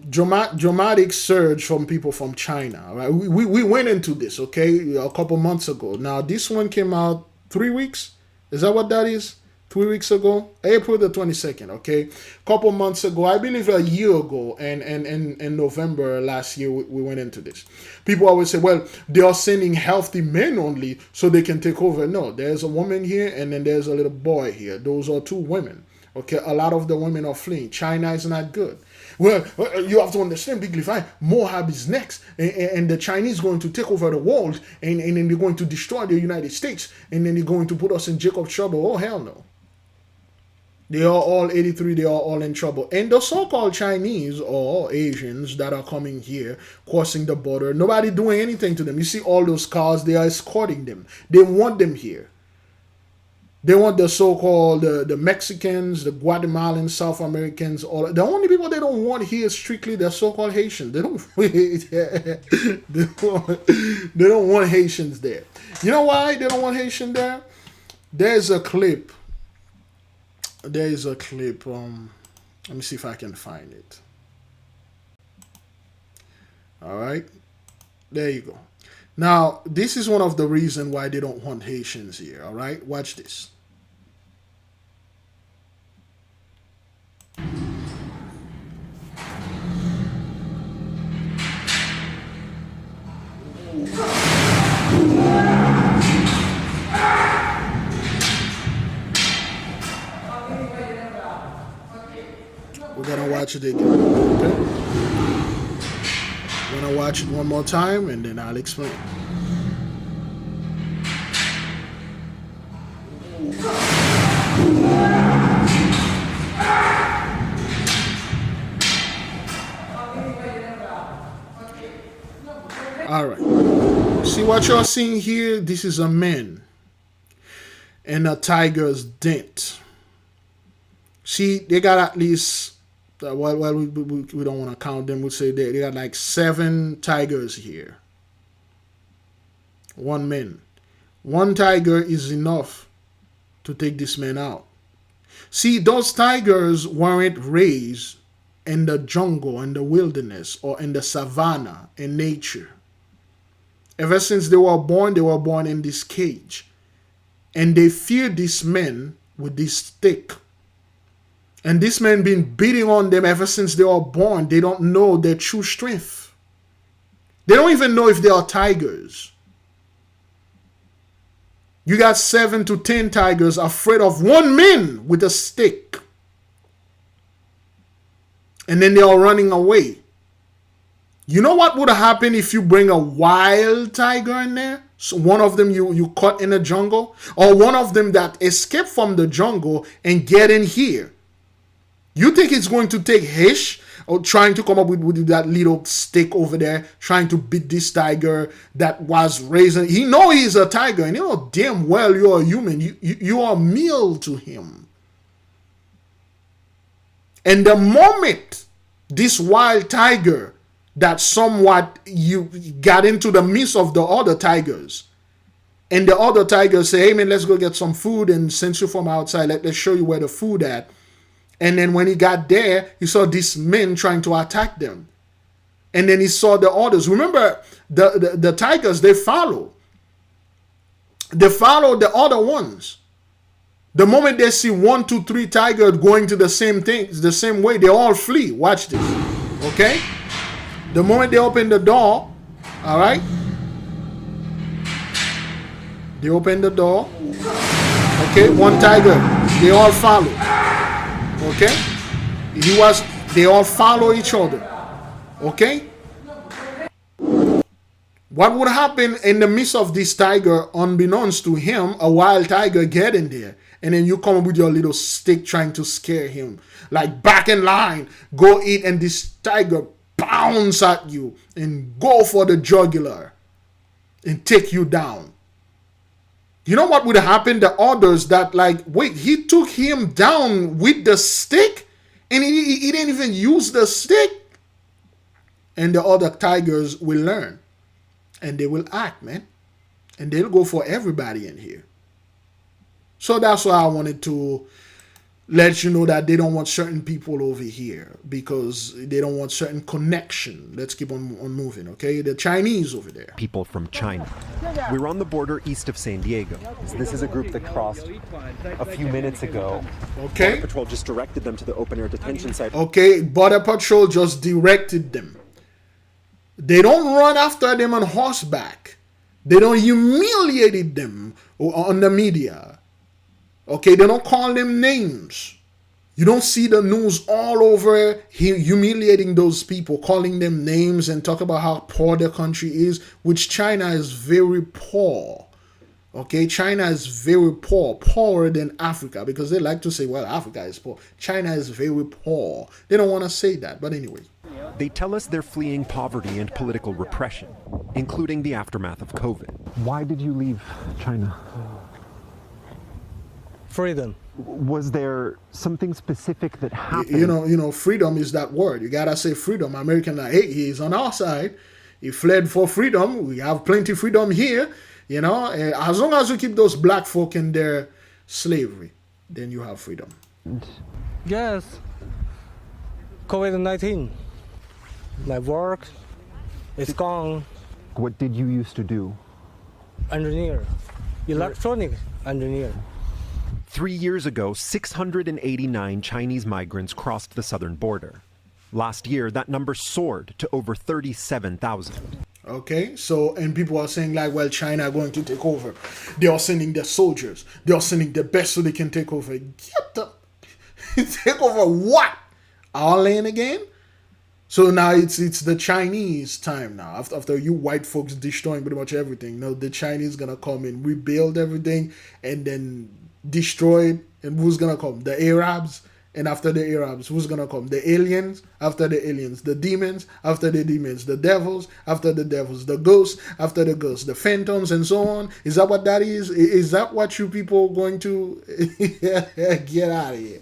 dramatic surge from people from China. Right? We went into this, okay, a couple months ago. Now, this one came out 3 weeks. Is that what that is? 3 weeks ago, April the 22nd, okay? Couple months ago, I believe a year ago, and in November last year, we went into this. People always say, well, they are sending healthy men only so they can take over. No, there's a woman here, and then there's a little boy here. Those are 2 women, okay? A lot of the women are fleeing. China is not good. Well, you have to understand, Big Levi, Moab is next, and the Chinese going to take over the world, and then they're going to destroy the United States, and then they're going to put us in Jacob's trouble. Oh, hell no. They are all 83, they are all in trouble. And the so-called Chinese or Asians that are coming here, crossing the border, nobody doing anything to them. You see all those cars, they are escorting them. They want them here. They want the so-called the Mexicans, the Guatemalans, South Americans. All the only people they don't want here is strictly the so-called Haitians. They don't. They don't want Haitians there. You know why they don't want Haitians there? There's a clip. There is a clip. Let me see if I can find it. All right, there you go. Now, this is one of the reasons why they don't want Haitians here. All right, watch this. We're gonna watch it again. Okay? I'm gonna watch it one more time and then I'll explain. All right. See what you're seeing here? This is a man and a tiger's dent. See, they got at least, well, we don't want to count them. We'll say they got like 7 tigers here. 1 man. 1 tiger is enough to take this man out. See, those tigers weren't raised in the jungle, in the wilderness, or in the savannah, in nature. Ever since they were born in this cage. And they fear this man with this stick. And this man been beating on them ever since they were born. They don't know their true strength. They don't even know if they are tigers. You got 7 to 10 tigers afraid of 1 man with a stick. And then they are running away. You know what would happen if you bring a wild tiger in there? So one of them you caught in the jungle, or one of them that escaped from the jungle and get in here. You think it's going to take Hish or trying to come up with that little stick over there, trying to beat this tiger that was raised? He know he's a tiger, and you know damn well you're a human. You are meal to him. And the moment this wild tiger that somewhat you got into the midst of the other tigers, and the other tigers say, hey man, let's go get some food, and since you're from outside, let's show you where the food at. And then when he got there, he saw these men trying to attack them. And then he saw the others. Remember, the tigers, they follow. They follow the other ones. The moment they see 1, 2, 3 tigers going to the same things, the same way, they all flee. Watch this. Okay? The moment they open the door, all right? They open the door. Okay, 1 tiger. They all follow. Okay? They all follow each other. Okay? What would happen in the midst of this tiger, unbeknownst to him, a wild tiger get in there, and then you come with your little stick trying to scare him. Like, back in line, go eat, and this tiger bounce at you and go for the jugular and take you down. You know what would happen? The others that like, wait, he took him down with the stick and he didn't even use the stick. And the other tigers will learn and they will act, man. And they'll go for everybody in here. So that's why I wanted to lets you know that they don't want certain people over here because they don't want certain connection. Let's keep on moving, okay? The Chinese over there. People from China. We're on the border east of San Diego. This is a group that crossed a few minutes ago. Okay. Border Patrol just directed them to the open-air detention site. Okay, Border Patrol just directed them. They don't run after them on horseback. They don't humiliate them on the media. Okay, they don't call them names. You don't see the news all over humiliating those people, calling them names and talk about how poor the country is, which China is very poor. Okay, China is very poor, poorer than Africa, because they like to say, well, Africa is poor. China is very poor. They don't want to say that, but anyway. They tell us they're fleeing poverty and political repression, including the aftermath of COVID. Why did you leave China? Freedom. Was there something specific that happened? You know, freedom is that word. You gotta say freedom. American, hey, he's on our side. He fled for freedom. We have plenty of freedom here. You know, as long as you keep those black folk in their slavery, then you have freedom. Yes. COVID-19. My work is gone. What did you used to do? Engineer. Electronic engineer. 3 years ago, 689 Chinese migrants crossed the southern border. Last year, that number soared to over 37,000. Okay, so, and people are saying like, well, China are going to take over. They are sending their soldiers. They are sending the best so they can take over. Get the... take over what? Our land again? So now it's the Chinese time now. After you white folks destroying pretty much everything, now the Chinese gonna come in, rebuild everything, and then destroy it. And who's gonna come? The Arabs. And after the Arabs, who's gonna come? The aliens. After the aliens, the demons. After the demons, the devils. After the devils, the ghosts. After the ghosts, the phantoms, and so on. Is that what that is? Is that what you people going to get out of here?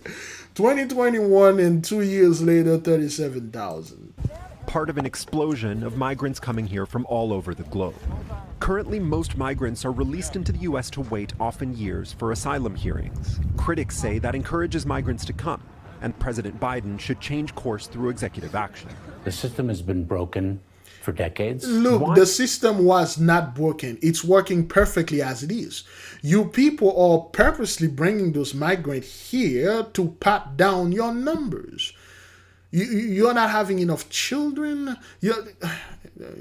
2021 and 2 years later, 37,000. Part of an explosion of migrants coming here from all over the globe. Currently, most migrants are released into the U.S. to wait, often years, for asylum hearings. Critics say that encourages migrants to come, and President Biden should change course through executive action. The system has been broken for decades. Look, the system was not broken. It's working perfectly as it is. You people are purposely bringing those migrants here to pat down your numbers. You're not having enough children. You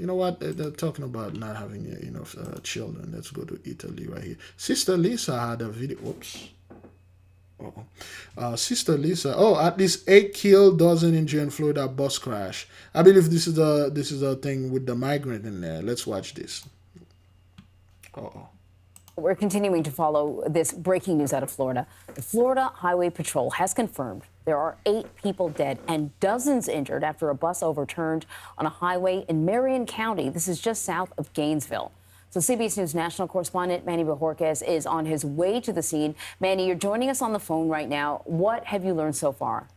know what? They're talking about not having enough children. Let's go to Italy right here. Sister Lisa had a video. Whoops. Sister Lisa. Oh, at least 8 killed, dozen injured in Florida bus crash. I believe this is a thing with the migrant in there. Let's watch this. We're continuing to follow this breaking news out of Florida. The Florida Highway Patrol has confirmed there are 8 people dead and dozens injured after a bus overturned on a highway in Marion County. This is just south of Gainesville. So CBS News national correspondent Manny Bajorquez is on his way to the scene. Manny, you're joining us on the phone right now. What have you learned so far?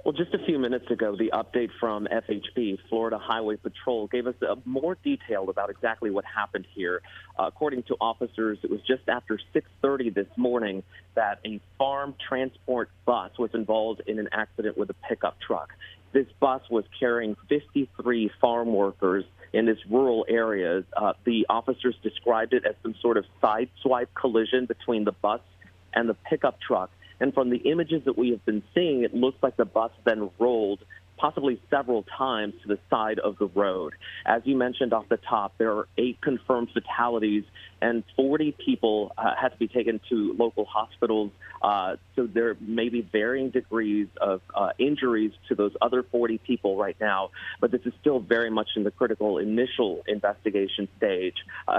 Well, just a few minutes ago, the update from FHP, Florida Highway Patrol, gave us more detail about exactly what happened here. According to officers, it was just after 6:30 this morning that a farm transport bus was involved in an accident with a pickup truck. This bus was carrying 53 farm workers in this rural area. The officers described it as some sort of sideswipe collision between the bus and the pickup truck. And from the images that we have been seeing, it looks like the bus then rolled possibly several times to the side of the road. As you mentioned off the top, there are 8 confirmed fatalities and 40 people had to be taken to local hospitals. So there may be varying degrees of injuries to those other 40 people right now. But this is still very much in the critical initial investigation stage.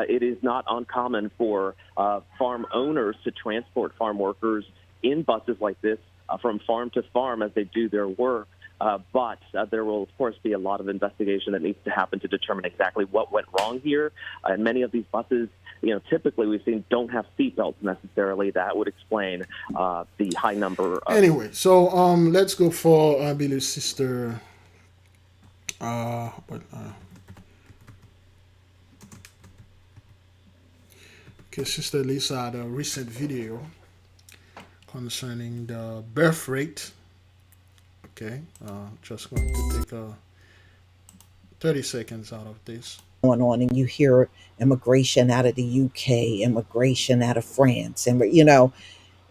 It is not uncommon for farm owners to transport farm workers in buses like this from farm to farm as they do their work. But there will, of course, be a lot of investigation that needs to happen to determine exactly what went wrong here. And many of these buses, typically we've seen don't have seatbelts necessarily. That would explain the high number. Anyway, so let's go for, I believe, Sister. Okay, Sister Lisa had a recent video concerning the birth rate. Okay, just going to take 30 seconds out of this. On, and you hear immigration out of the UK, immigration out of France, and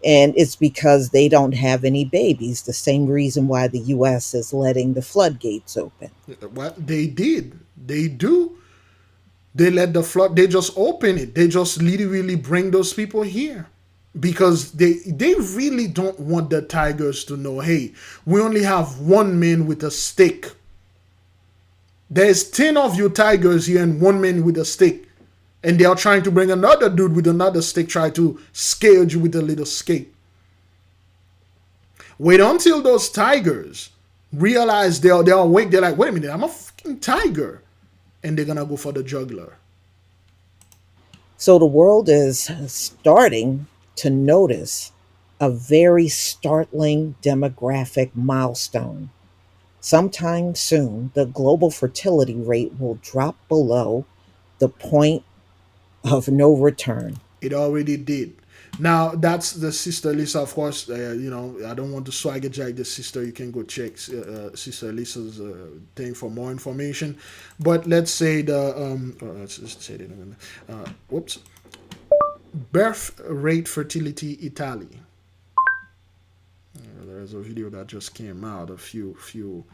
and it's because they don't have any babies. The same reason why the US is letting the floodgates open. Well, they did. They do. They let the flood, they just open it. They just literally bring those people here. Because they really don't want the tigers to know, hey, we only have one man with a stick. There's 10 of you tigers here and one man with a stick. And they are trying to bring another dude with another stick, try to scare you with a little stick. Wait until those tigers realize they're awake. They're like, wait a minute, I'm a fucking tiger. And they're going to go for the jugular. So the world is starting to notice a very startling demographic milestone. Sometime soon, the global fertility rate will drop below the point of no return. It already did. Now, that's the Sister Lisa, of course. I don't want to swagger jack the sister. You can go check Sister Lisa's thing for more information. But let's say let's just say it. Birth rate fertility Italy. There's a video that just came out a few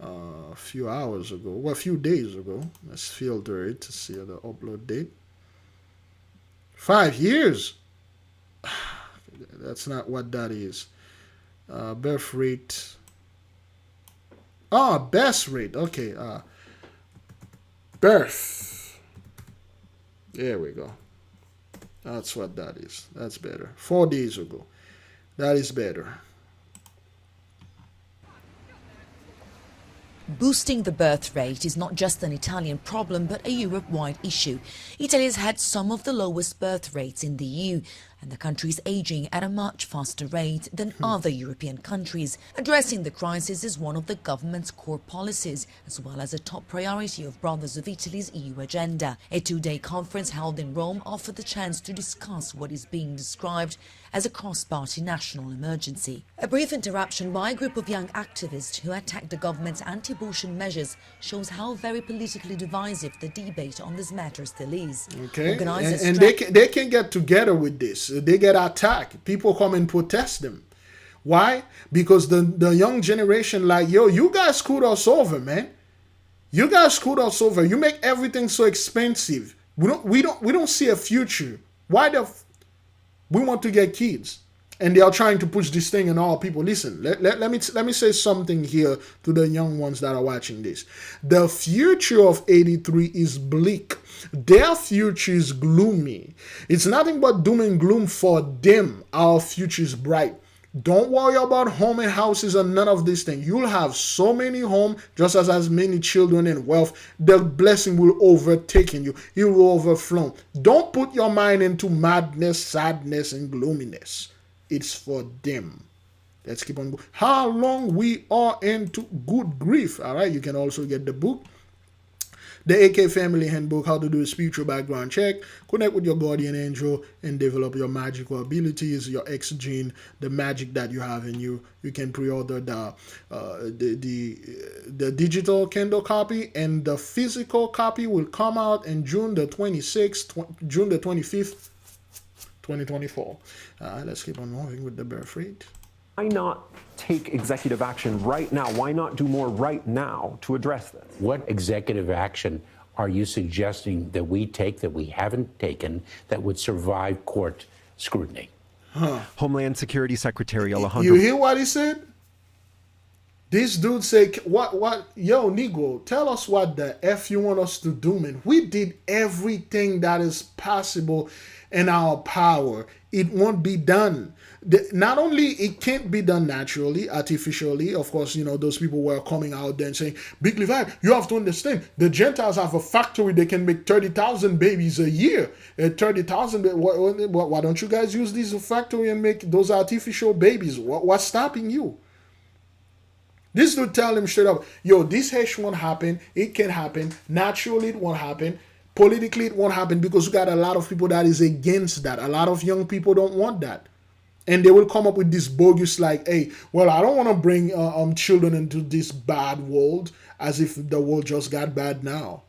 hours ago, well, a few days ago. Let's filter it to see the upload date. 5 years. That's not what that is. Birth rate. Best rate. Okay. Birth. There we go. That's what that is. That's better. 4 days ago. That is better. Boosting the birth rate is not just an Italian problem, but a Europe-wide issue. Italy has had some of the lowest birth rates in the EU, and the country is aging at a much faster rate than other European countries. Addressing the crisis is one of the government's core policies, as well as a top priority of Brothers of Italy's EU agenda. A two-day conference held in Rome offered the chance to discuss what is being described as a cross-party national emergency. A brief interruption by a group of young activists who attacked the government's anti-abortion measures shows how very politically divisive the debate on this matter still is. Okay, and they can get together with this. They get attacked. People come and protest them. Why? Because the young generation like, yo, you guys screwed us over, man. You guys screwed us over. You make everything so expensive. We don't see a future. Why we want to get kids, and they are trying to push this thing on all people. Listen, let me say something here to the young ones that are watching this. The future of 83 is bleak. Their future is gloomy. It's nothing but doom and gloom for them. Our future is bright. Don't worry about home and houses and none of these things. You'll have so many homes, just as many children and wealth. The blessing will overtake you. It will overflow. Don't put your mind into madness, sadness, and gloominess. It's for them. Let's keep on going. How long we are into good grief. All right. You can also get the book, the AK Family Handbook, how to do a spiritual background check, connect with your guardian angel, and develop your magical abilities, your X gene, the magic that you have in you. You can pre-order the digital Kindle copy, and the physical copy will come out in June the 26th, June the 25th, 2024. Let's keep on moving with the birth rate. Why not take executive action right now? Why not do more right now to address this? What executive action are you suggesting that we take that we haven't taken that would survive court scrutiny? Homeland Security Secretary Alejandro. You hear what he said? This dude say, what, yo, Negro, tell us what the F you want us to do, man. We did everything that is possible in our power. It won't be done. Not only it can't be done naturally, artificially, of course, those people were coming out there and saying, Big Levi, you have to understand, the Gentiles have a factory, they can make 30,000 babies a year. 30,000, why don't you guys use this factory and make those artificial babies? What's stopping you? This dude tell him straight up, yo, this hash won't happen. It can happen. Naturally, it won't happen. Politically, it won't happen because you got a lot of people that is against that. A lot of young people don't want that. And they will come up with this bogus like, hey, well, I don't want to bring children into this bad world, as if the world just got bad now.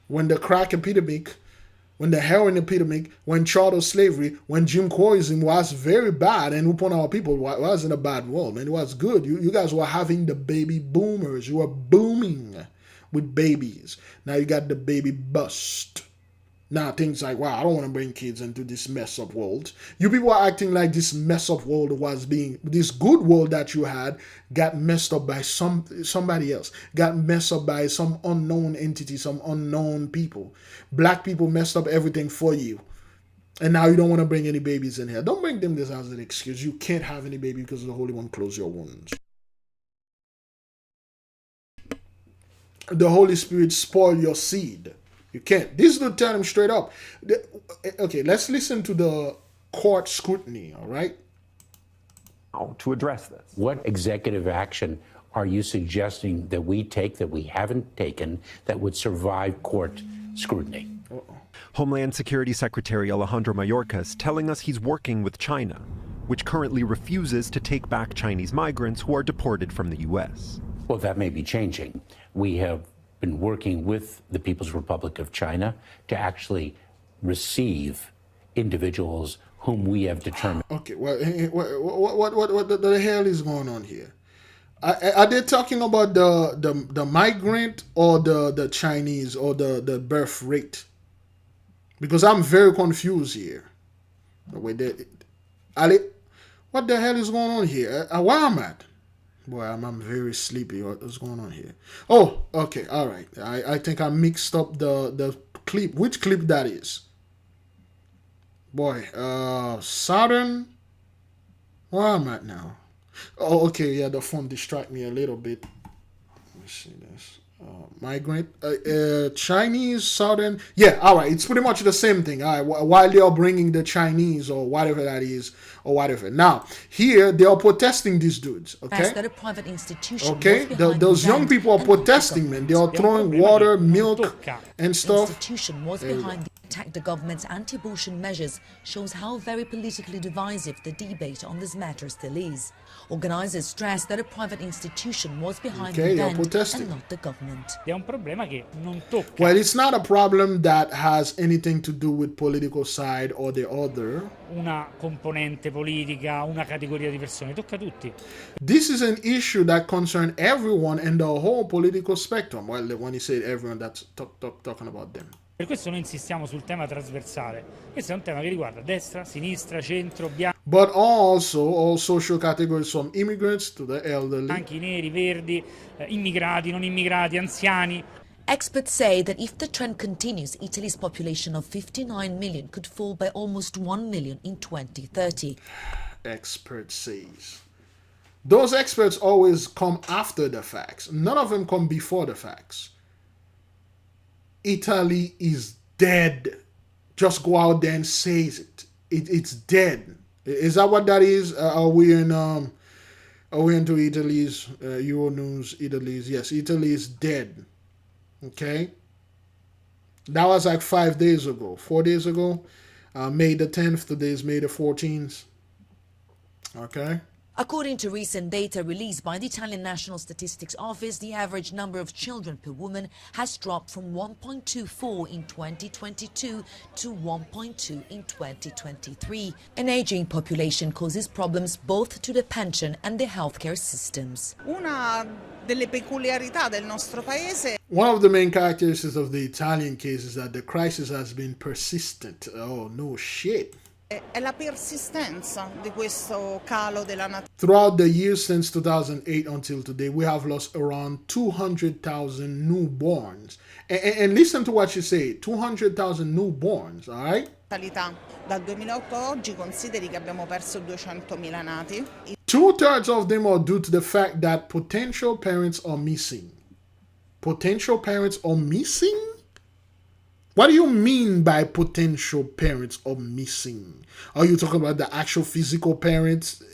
When the crack epidemic, when the heroin epidemic, when chattel slavery, when Jim Crowism was very bad, and upon our people was in a bad world, man. It was good. You guys were having the baby boomers. You were booming with babies. Now you got the baby bust. Now things like, wow, I don't want to bring kids into this mess up world. You people are acting like this mess up world was being, this good world that you had got messed up by somebody else, got messed up by some unknown entity, some unknown people. Black people messed up everything for you. And now you don't want to bring any babies in here. Don't bring them this as an excuse. You can't have any baby because the Holy One closed your wounds. The Holy Spirit spoiled your seed. You can't. This dude tell him straight up. Okay, let's listen to the court scrutiny, all right? To address this. What executive action are you suggesting that we take that we haven't taken that would survive court scrutiny? Homeland Security Secretary Alejandro Mayorkas telling us he's working with China, which currently refuses to take back Chinese migrants who are deported from the U.S. Well, that may be changing. We have been working with the People's Republic of China to actually receive individuals whom we have determined. Okay, well, what the hell is going on here? Are they talking about the migrant or the Chinese or the birth rate? Because I'm very confused here. What the hell is going on here? Where am I at? Boy, I'm very sleepy. What's going on here? Oh, okay, all right. I think I mixed up the clip. Which clip that is? Boy, Southern. Where am I at now? Oh, okay, yeah, the phone distract me a little bit. Let me see this. Migrant, Chinese, Southern. Yeah, all right. It's pretty much the same thing. All right, while they are bringing the Chinese or whatever that is, or whatever. Now, here they are protesting these dudes. Okay. That a private institution okay. Those young people are protesting, man. They are throwing water, milk, and stuff. The institution was behind the attack. The government's anti-abortion measures shows how very politically divisive the debate on this matter still is. Organizers stress that a private institution was behind the event and not the government. Well, it's not a problem that has anything to do with political side or the other. Una componente politica, una categoria di persone, tocca a tutti. This is an issue that concerns everyone in the whole political spectrum. Well, when you say everyone, that's talking about them. Per questo noi insistiamo sul tema trasversale. Questo è un tema che riguarda destra, sinistra, centro, bianco. But also all social categories from immigrants to the elderly. Bianchi, neri, verdi, immigrati, non immigrati, anziani. Experts say that if the trend continues, Italy's population of 59 million could fall by almost 1 million in 2030. Experts says. Those experts always come after the facts. None of them come before the facts. Italy is dead. Just go out there and say it. It's dead. Is that what that is? Are we into Italy's Euronews? Italy's, yes, Italy is dead. Okay, that was like 5 days ago, 4 days ago. May the 10th. Today is May the 14th. Okay. According to recent data released by the Italian National Statistics Office, the average number of children per woman has dropped from 1.24 in 2022 to 1.2 in 2023. An aging population causes problems both to the pension and the healthcare systems. Una delle peculiarità del nostro paese. One of the main characteristics of the Italian case is that the crisis has been persistent. Oh, no shit. È la persistenza di questo calo della natura. Throughout the years since 2008 until today, we have lost around 200,000 newborns. And listen to what she said, 200,000 newborns, all right? Dal 2008 a oggi consideri che abbiamo perso 200.000 nati. 2/3 of them are due to the fact that potential parents are missing. Potential parents are missing? What do you mean by potential parents are missing? Are you talking about the actual physical parents?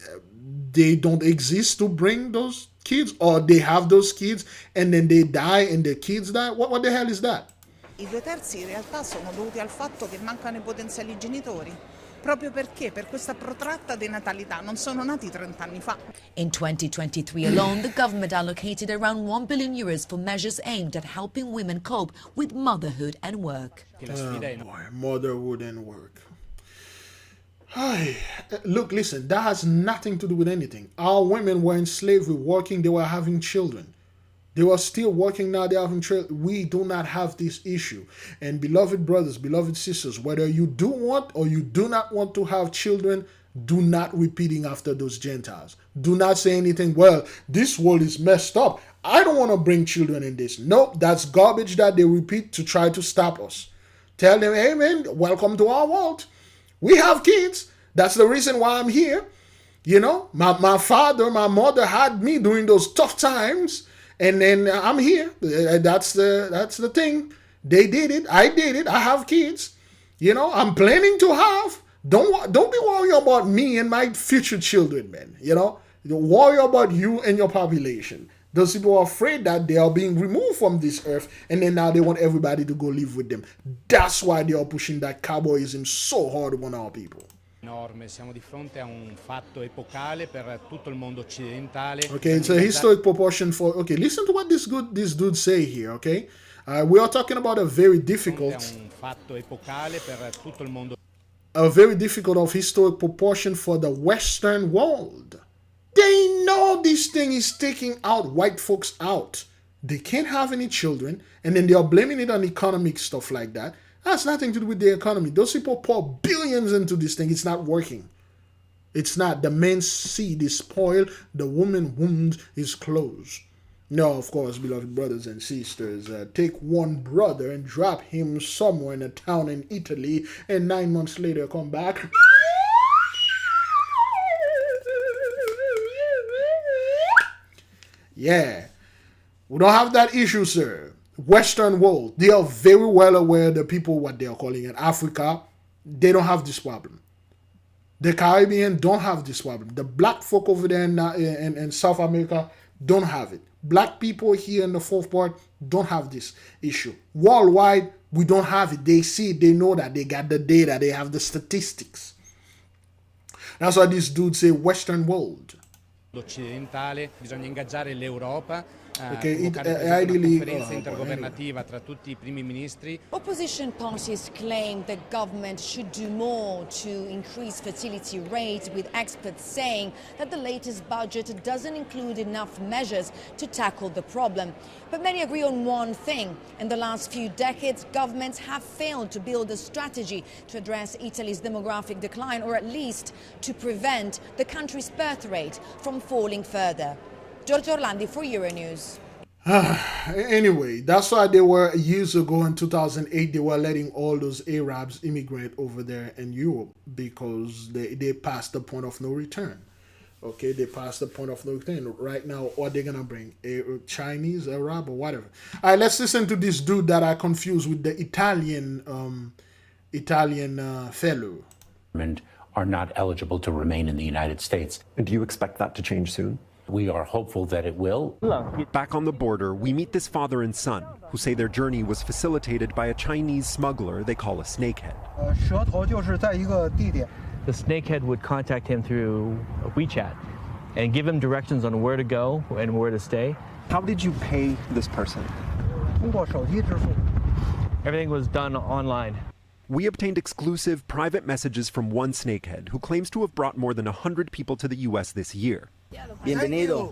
They don't exist to bring those kids, or they have those kids and then they die and the kids die? What the hell is that? I 2/3 in realtà sono dovuti al fatto che mancano i potenziali genitori. proprio perché per questa protratta denatalità non sono nati 30 anni fa. In 2023 alone, the government allocated around €1 billion for measures aimed at helping women cope with motherhood and work. Boy, motherhood and work. Hi. Look, listen, that has nothing to do with anything. Our women were in slavery, working, they were having children. They were still working, now they're having children. We do not have this issue. And beloved brothers, beloved sisters, whether you do want or you do not want to have children, do not repeating after those Gentiles. Do not say anything, well, this world is messed up. I don't want to bring children in this. Nope, that's garbage that they repeat to try to stop us. Tell them, hey man, welcome to our world. We have kids. That's the reason why I'm here. You know, my father, my mother had me during those tough times, and then I'm here. That's the thing. They did it. I did it. I have kids. You know, I'm planning to have. Don't be worrying about me and my future children, man. You know, worry about you and your population. Those people are afraid that they are being removed from this earth, and then now they want everybody to go live with them. That's why they are pushing that cowboyism so hard on our people. Enorme, siamo di fronte a un fatto epocale per tutto il mondo occidentale. Okay, it's a historic proportion for. Okay, listen to what this dude say here. Okay, we are talking about a very difficult. Un fatto epocale per tutto il mondo. A very difficult of historic proportion for the Western world. They know this thing is taking out white folks out. They can't have any children, and then they are blaming it on economic stuff like that. That's nothing to do with the economy. Those people pour billions into this thing. It's not working. It's not. The man's seed is spoiled. The woman's womb is closed. No, of course, beloved brothers and sisters, take one brother and drop him somewhere in a town in Italy, and 9 months later come back. Yeah, we don't have that issue, sir. Western world, they are very well aware, the people, what they are calling in Africa, they don't have this problem. The Caribbean don't have this problem. The black folk over there in South America don't have it. Black people here in the fourth part don't have this issue. Worldwide, we don't have it. They see it, they know that, they got the data, they have the statistics. That's why this dude say Western world. Occidentale, bisogna ingaggiare l'Europa, Okay, ideally, conferenza intergovernativa tra tutti I primi ministri. Opposition parties claim the government should do more to increase fertility rates, with experts saying that the latest budget doesn't include enough measures to tackle the problem. But many agree on one thing. In the last few decades, governments have failed to build a strategy to address Italy's demographic decline, or at least to prevent the country's birth rate from falling further. Giorgio Orlandi for Euronews. Anyway, that's why they were years ago in 2008, they were letting all those Arabs immigrate over there in Europe because they passed the point of no return. Okay, they passed the point of no return. Right now, what they're going to bring? Chinese, Arab, or whatever. All right, let's listen to this dude that I confused with the Italian fellow. And are not eligible to remain in the United States. And do you expect that to change soon? We are hopeful that it will. Back on the border, we meet this father and son who say their journey was facilitated by a Chinese smuggler they call a snakehead. The snakehead would contact him through WeChat and give him directions on where to go and where to stay. How did you pay this person? Everything was done online. We obtained exclusive private messages from one snakehead who claims to have brought more than 100 people to the U.S. this year.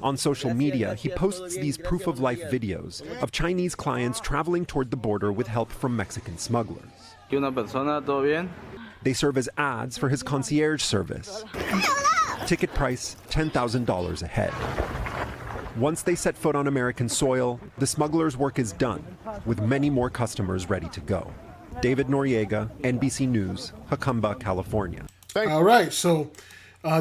On social media, he posts these proof-of-life videos of Chinese clients traveling toward the border with help from Mexican smugglers. They serve as ads for his concierge service. Ticket price, $10,000 a head. Once they set foot on American soil, the smugglers' work is done, with many more customers ready to go. David Noriega, NBC News, Jacumba, California. All right, so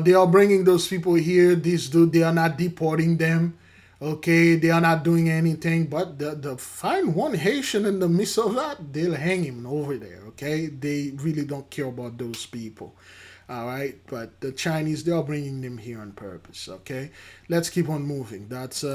they are bringing those people here. This dude, they are not deporting them. Okay, they are not doing anything. But the find one Haitian in the midst of that, they'll hang him over there. Okay, they really don't care about those people. All right, but the Chinese, they are bringing them here on purpose. Okay, let's keep on moving. That's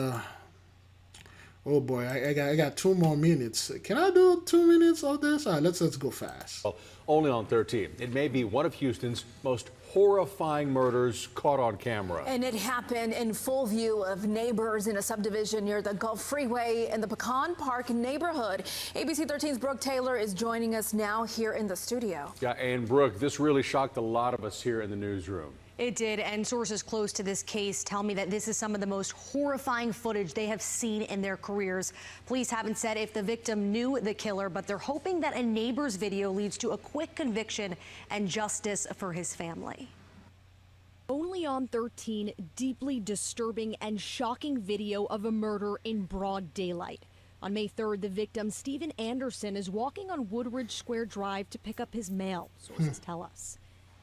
oh boy, I got 2 more minutes. Can I do 2 minutes of this? All right, let's go fast. only on 13. It may be one of Houston's most horrifying murders caught on camera. And it happened in full view of neighbors in a subdivision near the Gulf Freeway in the Pecan Park neighborhood. ABC 13's Brooke Taylor is joining us now here in the studio. Yeah, and Brooke, this really shocked a lot of us here in the newsroom. It did, and sources close to this case tell me that this is some of the most horrifying footage they have seen in their careers. Police haven't said if the victim knew the killer, but they're hoping that a neighbor's video leads to a quick conviction and justice for his family. Only on 13, deeply disturbing and shocking video of a murder in broad daylight. On May 3rd, the victim, Stephen Anderson, is walking on Woodridge Square Drive to pick up his mail, sources tell us.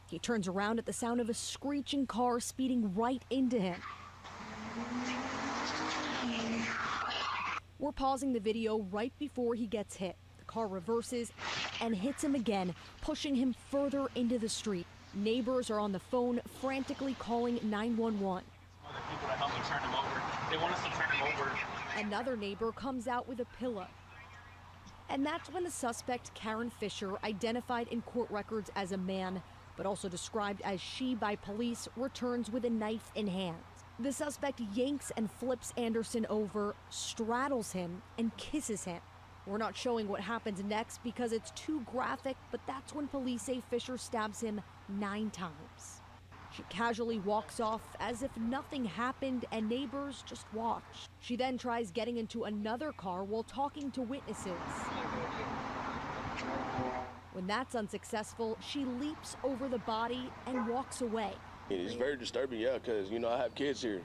He turns around at the sound of a screeching car speeding right into him. We're pausing the video right before he gets hit. The car reverses and hits him again, pushing him further into the street. Neighbors are on the phone, frantically calling 911. People to help me turn him over. They want us to turn him over. Another neighbor comes out with a pillow. And that's when the suspect, Karen Fisher, identified in court records as a man, but also described as she by police, returns with a knife in hand. The suspect yanks and flips Anderson over, straddles him, and kisses him. We're not showing what happens next because it's too graphic, but that's when police say Fisher stabs him 9 times. She casually walks off as if nothing happened and neighbors just watch. She then tries getting into another car while talking to witnesses. When that's unsuccessful, she leaps over the body and walks away. It's very disturbing, yeah, because, you know, I have kids here.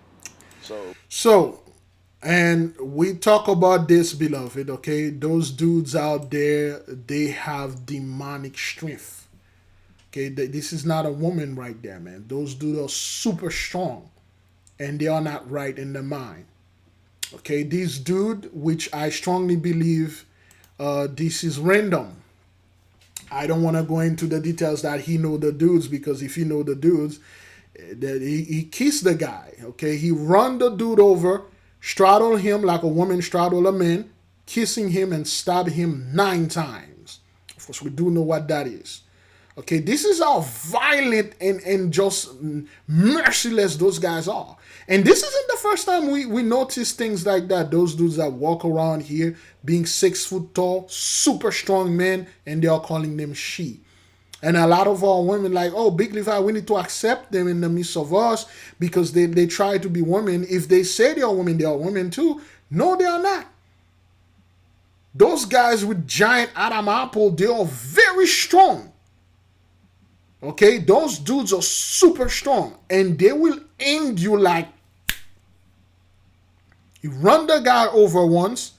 And we talk about this, beloved, okay? Those dudes out there, they have demonic strength. Okay, this is not a woman right there, man. Those dudes are super strong, and they are not right in the mind. Okay, this dude, which I strongly believe this is random. I don't want to go into the details that he know the dudes, because if he know the dudes, that he kissed the guy. Okay, he run the dude over, straddle him like a woman straddle a man, kissing him and stab him 9 times. Of course, we do know what that is. Okay, this is how violent and just merciless those guys are. And this isn't the first time we notice things like that. Those dudes that walk around here being 6 foot tall, super strong men, and they are calling them she. And a lot of our women like, oh, Big Levi, we need to accept them in the midst of us because they try to be women. If they say they are women too. No, they are not. Those guys with giant Adam apple, they are very strong. Okay, those dudes are super strong, and they will end you like you run the guy over once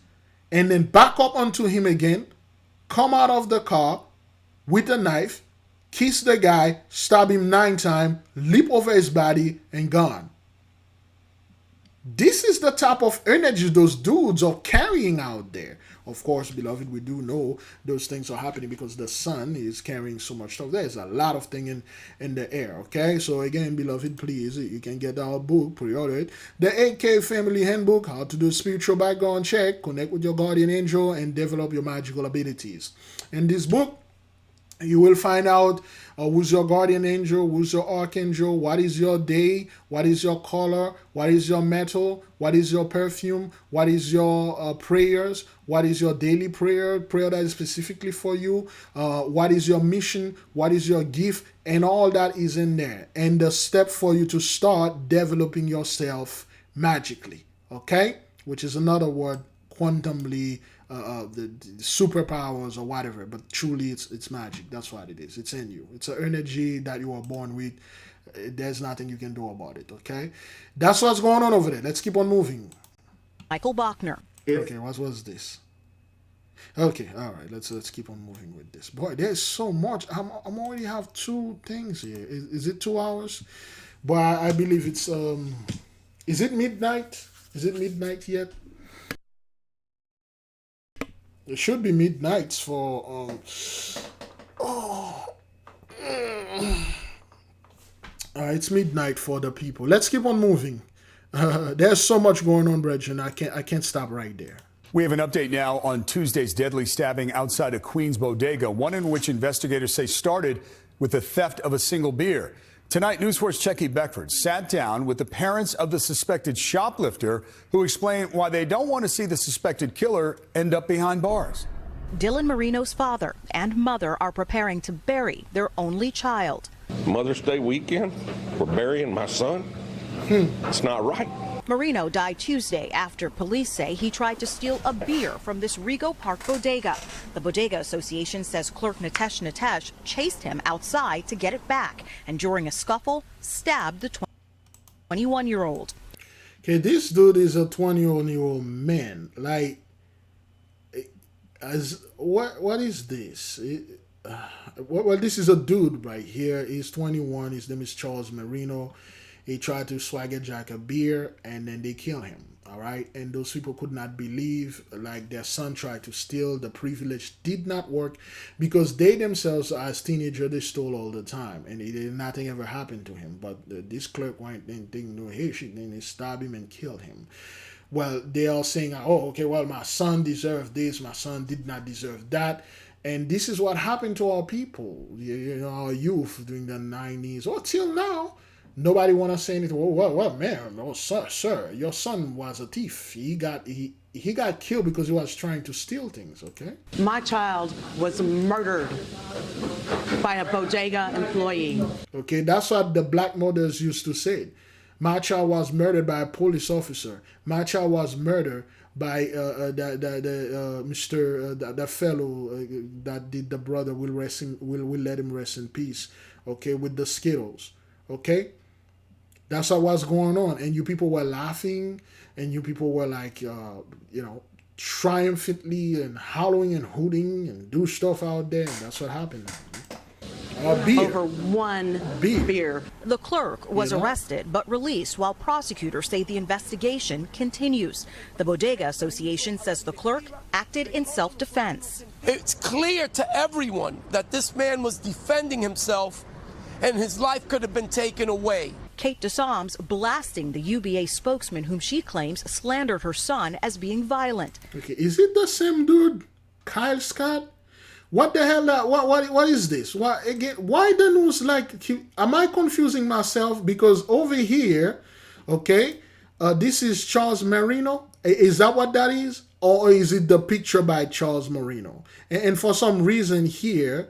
and then back up onto him again, come out of the car with a knife, kiss the guy, stab him 9 times, leap over his body, and gone. This is the type of energy those dudes are carrying out there. Of course, beloved, we do know those things are happening because the sun is carrying so much stuff. There's a lot of things in the air, okay? So again, beloved, please, you can get our book, pre-order it. The 8K Family Handbook, How to Do Spiritual Background Check, Connect with Your Guardian Angel, and Develop Your Magical Abilities. In this book, you will find out who's your guardian angel, who's your archangel, what is your day, what is your color, what is your metal, what is your perfume, what is your prayers, what is your daily prayer that is specifically for you, what is your mission, what is your gift, and all that is in there. And the step for you to start developing yourself magically, okay? Which is another word, quantumly, the superpowers or whatever, but truly it's magic. That's what it is. It's in you. It's an energy that you are born with. There's nothing you can do about it, okay? That's what's going on over there. Let's keep on moving. Michael Bachner. Okay, what was this? Okay, all right, let's keep on moving with this. Boy, there's so much. I'm already have 2 things here. Is it 2 hours? But I believe it's is it midnight? Is it midnight yet? It should be midnights for it's midnight for the people. Let's keep on moving. There's so much going on, brethren. I can't stop right there. We have an update now on Tuesday's deadly stabbing outside a Queens bodega, one in which investigators say started with the theft of a single beer. Tonight, News 4's Checky Beckford sat down with the parents of the suspected shoplifter who explained why they don't want to see the suspected killer end up behind bars. Dylan Marino's father and mother are preparing to bury their only child. Mother's Day weekend, we're burying my son. It's not right. Marino died Tuesday after police say he tried to steal a beer from this Rego Park bodega. The Bodega Association says clerk Nitesh chased him outside to get it back and during a scuffle stabbed the 21-year-old. Okay, this dude is a 21-year-old man. Like, what is this? Well, this is a dude right here. He's 21. His name is Charles Marino. He tried to swagger jack a beer and then they kill him. All right. And those people could not believe, like, their son tried to steal. The privilege did not work because they themselves, as teenagers, they stole all the time and nothing ever happened to him. But this clerk went and didn't know, hey, shit, then they stabbed him and killed him. Well, they are saying, oh, okay, well, my son deserved this. My son did not deserve that. And this is what happened to our people, you know, our youth during the 90s or till now. Nobody want to say anything. Well, man, oh, sir, your son was a thief. He got killed because he was trying to steal things, okay? My child was murdered by a bodega employee. Okay, that's what the black mothers used to say. My child was murdered by a police officer. My child was murdered by the fellow that did the brother. Will let him rest in peace. Okay, with the Skittles. Okay, that's what was going on, and you people were laughing, and you people were like, triumphantly and howling and hooting and do stuff out there. And that's what happened. Over one beer. The clerk was arrested but released while prosecutors say the investigation continues. The Bodega Association says the clerk acted in self-defense. It's clear to everyone that this man was defending himself and his life could have been taken away. Kate Psaumes blasting the UBA spokesman whom she claims slandered her son as being violent. Okay, is it the same dude, Kyle Scott? What the hell? What is this? Why again? Why the news like? Am I confusing myself? Because over here, okay, this is Charles Marino. Is that what that is, or is it the picture by Charles Marino? And for some reason here,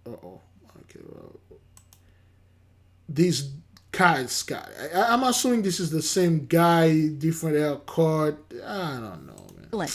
okay, this Kyle Scott. I'm assuming this is the same guy, different haircut. I don't know, man.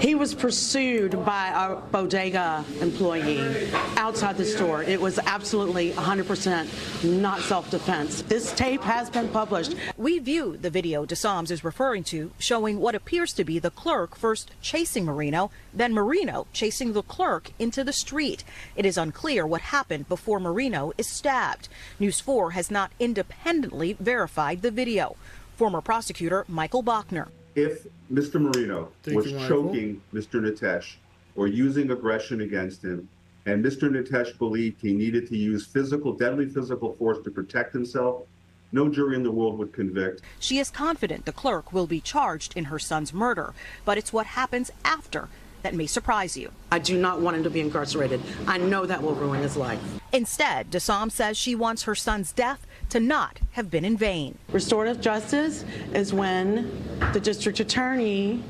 He was pursued by a bodega employee outside the store. It was absolutely 100% not self-defense. This tape has been published. We view the video Psaumes is referring to showing what appears to be the clerk first chasing Marino, then Marino chasing the clerk into the street. It is unclear what happened before Marino is stabbed. News 4 has not independently verified the video. Former prosecutor Michael Bachner. If Mr. Marino was choking Mr. Nitesh or using aggression against him, and Mr. Nitesh believed he needed to use deadly physical force to protect himself, no jury in the world would convict. She is confident the clerk will be charged in her son's murder, but it's what happens after that may surprise you. I do not want him to be incarcerated. I know that will ruin his life. Instead, Psaumes says she wants her son's death to not have been in vain. Restorative justice is when the district attorney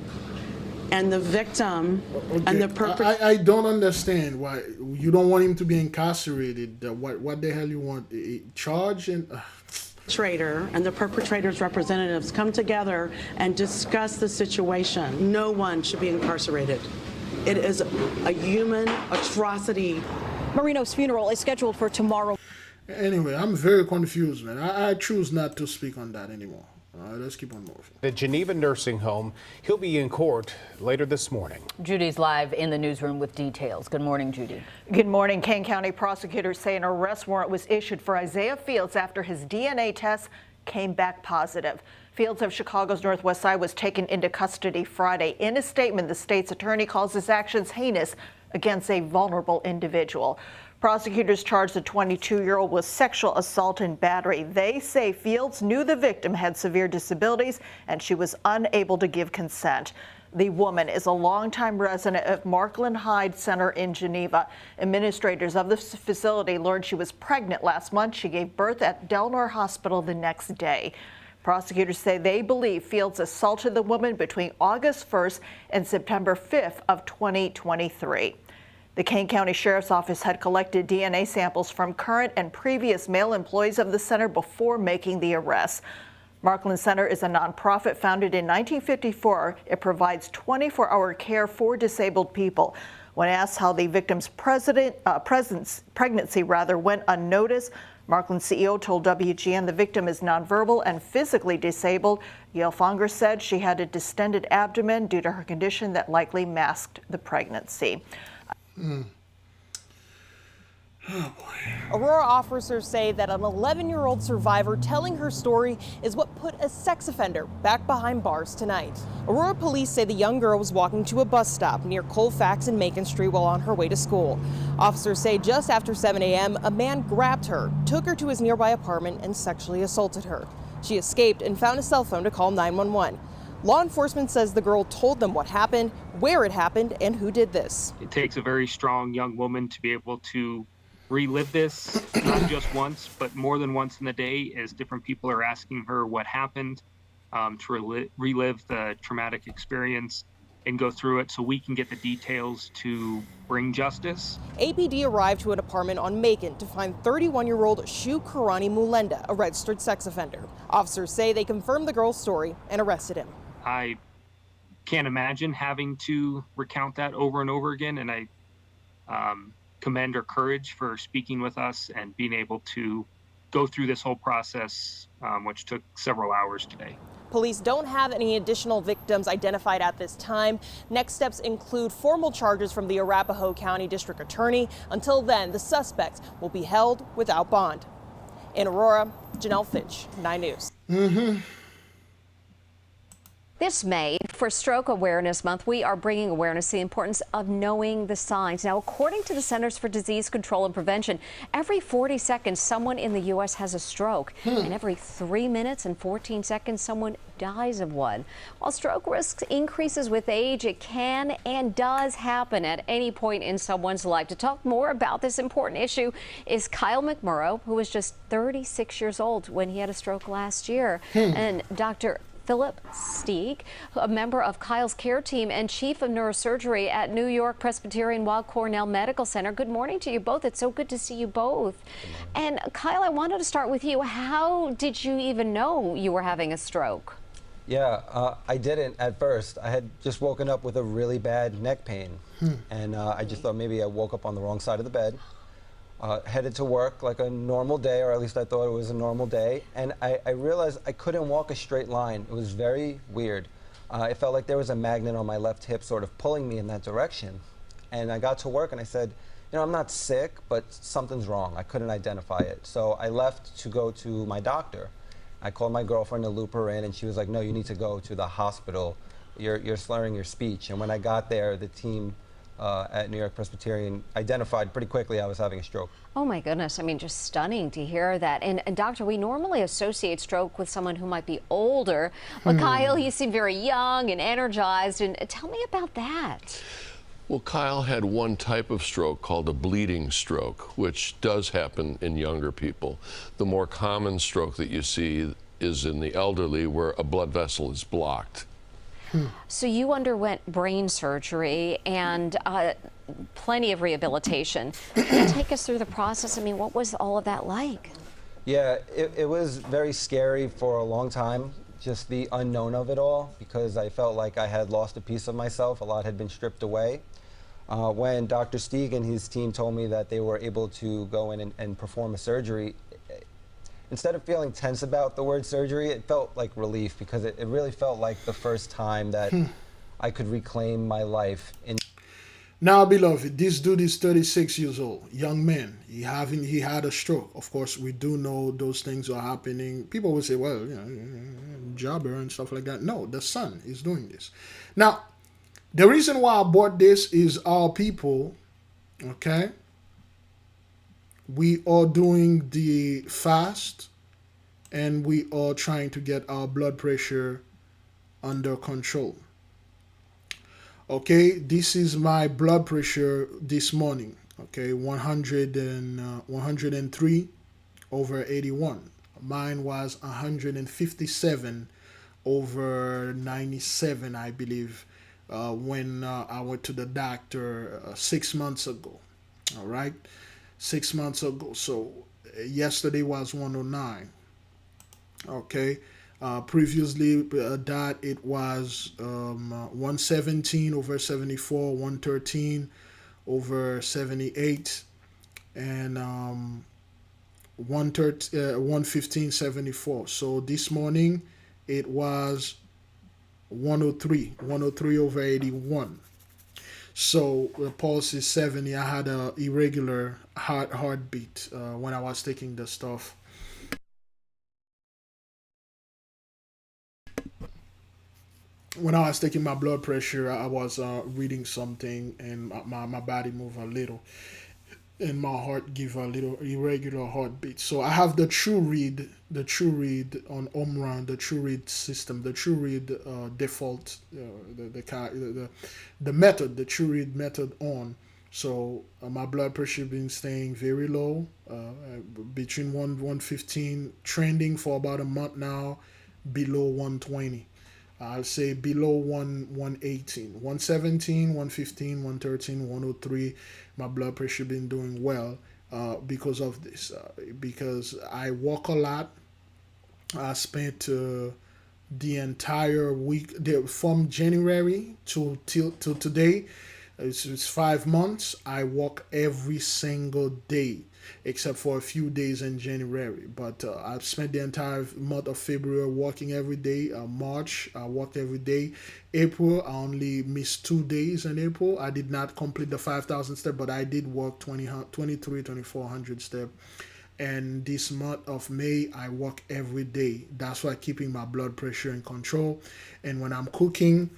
and the victim and the perpetrator. I don't understand why you don't want him to be incarcerated. What the hell you want? Charge and. Perpetrator and the perpetrator's representatives come together and discuss the situation. No one should be incarcerated. It is a human atrocity. Marino's funeral is scheduled for tomorrow. Anyway, I'm very confused, man. I choose not to speak on that anymore. Let's keep on moving. The Geneva nursing home. He'll be in court later this morning. Judy's live in the newsroom with details. Good morning, Judy. Good morning. Kane County prosecutors say an arrest warrant was issued for Isaiah Fields after his DNA test came back positive. Fields of Chicago's Northwest Side was taken into custody Friday. In a statement, the state's attorney calls his actions heinous against a vulnerable individual. Prosecutors charged the 22-year-old with sexual assault and battery. They say Fields knew the victim had severe disabilities and she was unable to give consent. The woman is a longtime resident of Markland Hyde Center in Geneva. Administrators of the facility learned she was pregnant last month. She gave birth at Del Nor Hospital the next day. Prosecutors say they believe Fields assaulted the woman between August 1st and September 5th of 2023. The Kane County Sheriff's Office had collected DNA samples from current and previous male employees of the center before making the arrest. Markland Center is a nonprofit founded in 1954. It provides 24-hour care for disabled people. When asked how the victim's pregnancy went unnoticed, Markland CEO told WGN the victim is nonverbal and physically disabled. Gail Fonger said she had a distended abdomen due to her condition that likely masked the pregnancy. Oh boy. Aurora officers say that an 11-year-old survivor telling her story is what put a sex offender back behind bars tonight. Aurora police say the young girl was walking to a bus stop near Colfax and Macon Street while on her way to school. Officers say just after 7 a.m., a man grabbed her, took her to his nearby apartment, and sexually assaulted her. She escaped and found a cell phone to call 911. Law enforcement says the girl told them what happened, where it happened, and who did this. It takes a very strong young woman to be able to relive this, not just once, but more than once in the day, as different people are asking her what happened, to relive the traumatic experience and go through it so we can get the details to bring justice. APD arrived to an apartment on Macon to find 31-year-old Shu Karani Mulenda, a registered sex offender. Officers say they confirmed the girl's story and arrested him. I can't imagine having to recount that over and over again, and I commend her courage for speaking with us and being able to go through this whole process, which took several hours today. Police don't have any additional victims identified at this time. Next steps include formal charges from the Arapahoe County District Attorney. Until then, the suspects will be held without bond. In Aurora, Janelle Fitch, 9 News. This May, for Stroke Awareness Month, we are bringing awareness to the importance of knowing the signs. Now, according to the Centers for Disease Control and Prevention, every 40 seconds, someone in the U.S. has a stroke. And every 3 minutes and 14 seconds, someone dies of one. While stroke risk increases with age, it can and does happen at any point in someone's life. To talk more about this important issue is Kyle McMurrow, who was just 36 years old when he had a stroke last year. And Dr. Philip Steig, a member of Kyle's care team and chief of neurosurgery at New York Presbyterian Weill Cornell Medical Center. Good morning to you both. It's so good to see you both. And Kyle, I wanted to start with you. How did you even know you were having a stroke? Yeah, I didn't at first. I had just woken up with a really bad neck pain. And I just thought maybe I woke up on the wrong side of the bed. Headed to work like a normal day, or at least I thought it was a normal day, and I realized I couldn't walk a straight line. It was very weird. It felt like there was a magnet on my left hip sort of pulling me in that direction. And I got to work and I said, you know, I'm not sick, but something's wrong. I couldn't identify it. So I left to go to my doctor. I called my girlfriend to loop her in, and she was like, no, you need to go to the hospital. You're slurring your speech. And when I got there, the team at New York Presbyterian identified pretty quickly I was having a stroke. Oh my goodness, I mean, just stunning to hear that. And doctor, we normally associate stroke with someone who might be older, but Kyle, you seem very young and energized, and tell me about that. Well, Kyle had one type of stroke called a bleeding stroke, which does happen in younger people. The more common stroke that you see is in the elderly, where a blood vessel is blocked. So you underwent brain surgery and plenty of rehabilitation. Can you take us through the process? I mean, what was all of that like? Yeah, it was very scary for a long time, just the unknown of it all, because I felt like I had lost a piece of myself. A lot had been stripped away. When Dr. Steig and his team told me that they were able to go in and perform a surgery, instead of feeling tense about the word surgery, it felt like relief, because it really felt like the first time that I could reclaim my life. Now, beloved, this dude is 36 years old, young man. He had a stroke. Of course, we do know those things are happening. People will say, well, you know, jobber and stuff like that. No, the son is doing this. Now, the reason why I bought this is our people, okay? we are doing the fast, and we are trying to get our blood pressure under control. Okay, this is my blood pressure this morning. Okay, 103 over 81. Mine was 157 over 97, I believe, when I went to the doctor 6 months ago. All right, 6 months ago. So yesterday was 109. Okay. Previously, that it was 117 over 74, 113 over 78, and 115.74. So this morning it was 103 over 81. So the pulse is 70. I had a irregular heartbeat when I was taking the stuff. When I was taking my blood pressure, I was reading something, and my body moved a little, and my heart give a little irregular heartbeat. So I have the True Read on Omron, the True Read system, the True Read default, the method, the True Read method on. So my blood pressure been staying very low, between 115, trending for about a month now, below 120. I'll say below 118, 117, 115, 113, 103. My blood pressure been doing well because of this. Because I walk a lot. I spent the entire week from January till today. It's 5 months. I walk every single day, except for a few days in January. But I've spent the entire month of February walking every day. March, I walked every day. April, I only missed 2 days in April. I did not complete the 5,000 steps, but I did walk 2,400 steps. And this month of May, I walk every day. That's why keeping my blood pressure in control. And when I'm cooking,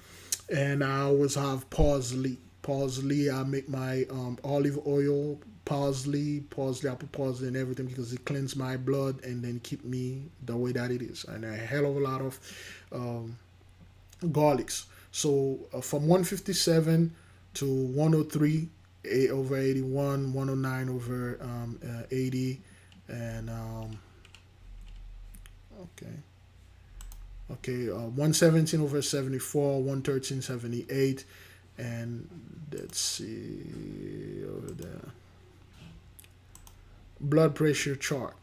and I always have parsley. I make my olive oil, parsley, I put parsley in everything because it cleans my blood and then keep me the way that it is. And a hell of a lot of garlics. So from 157 to 103 over 81, 109 over 80, and okay, 117 over 74, 113.78, and let's see over there. Blood pressure chart.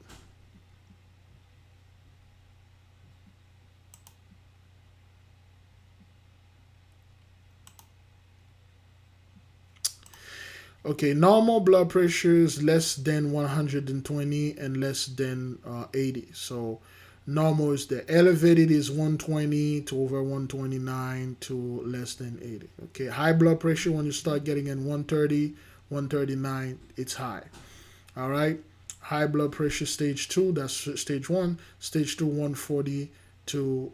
Okay, normal blood pressure is less than 120 and less than 80. So normal is the elevated is 120 to over 129 to less than 80. Okay, high blood pressure, when you start getting in 130, 139, it's high. All right, high blood pressure stage 2, that's stage 1. Stage 2, 140 to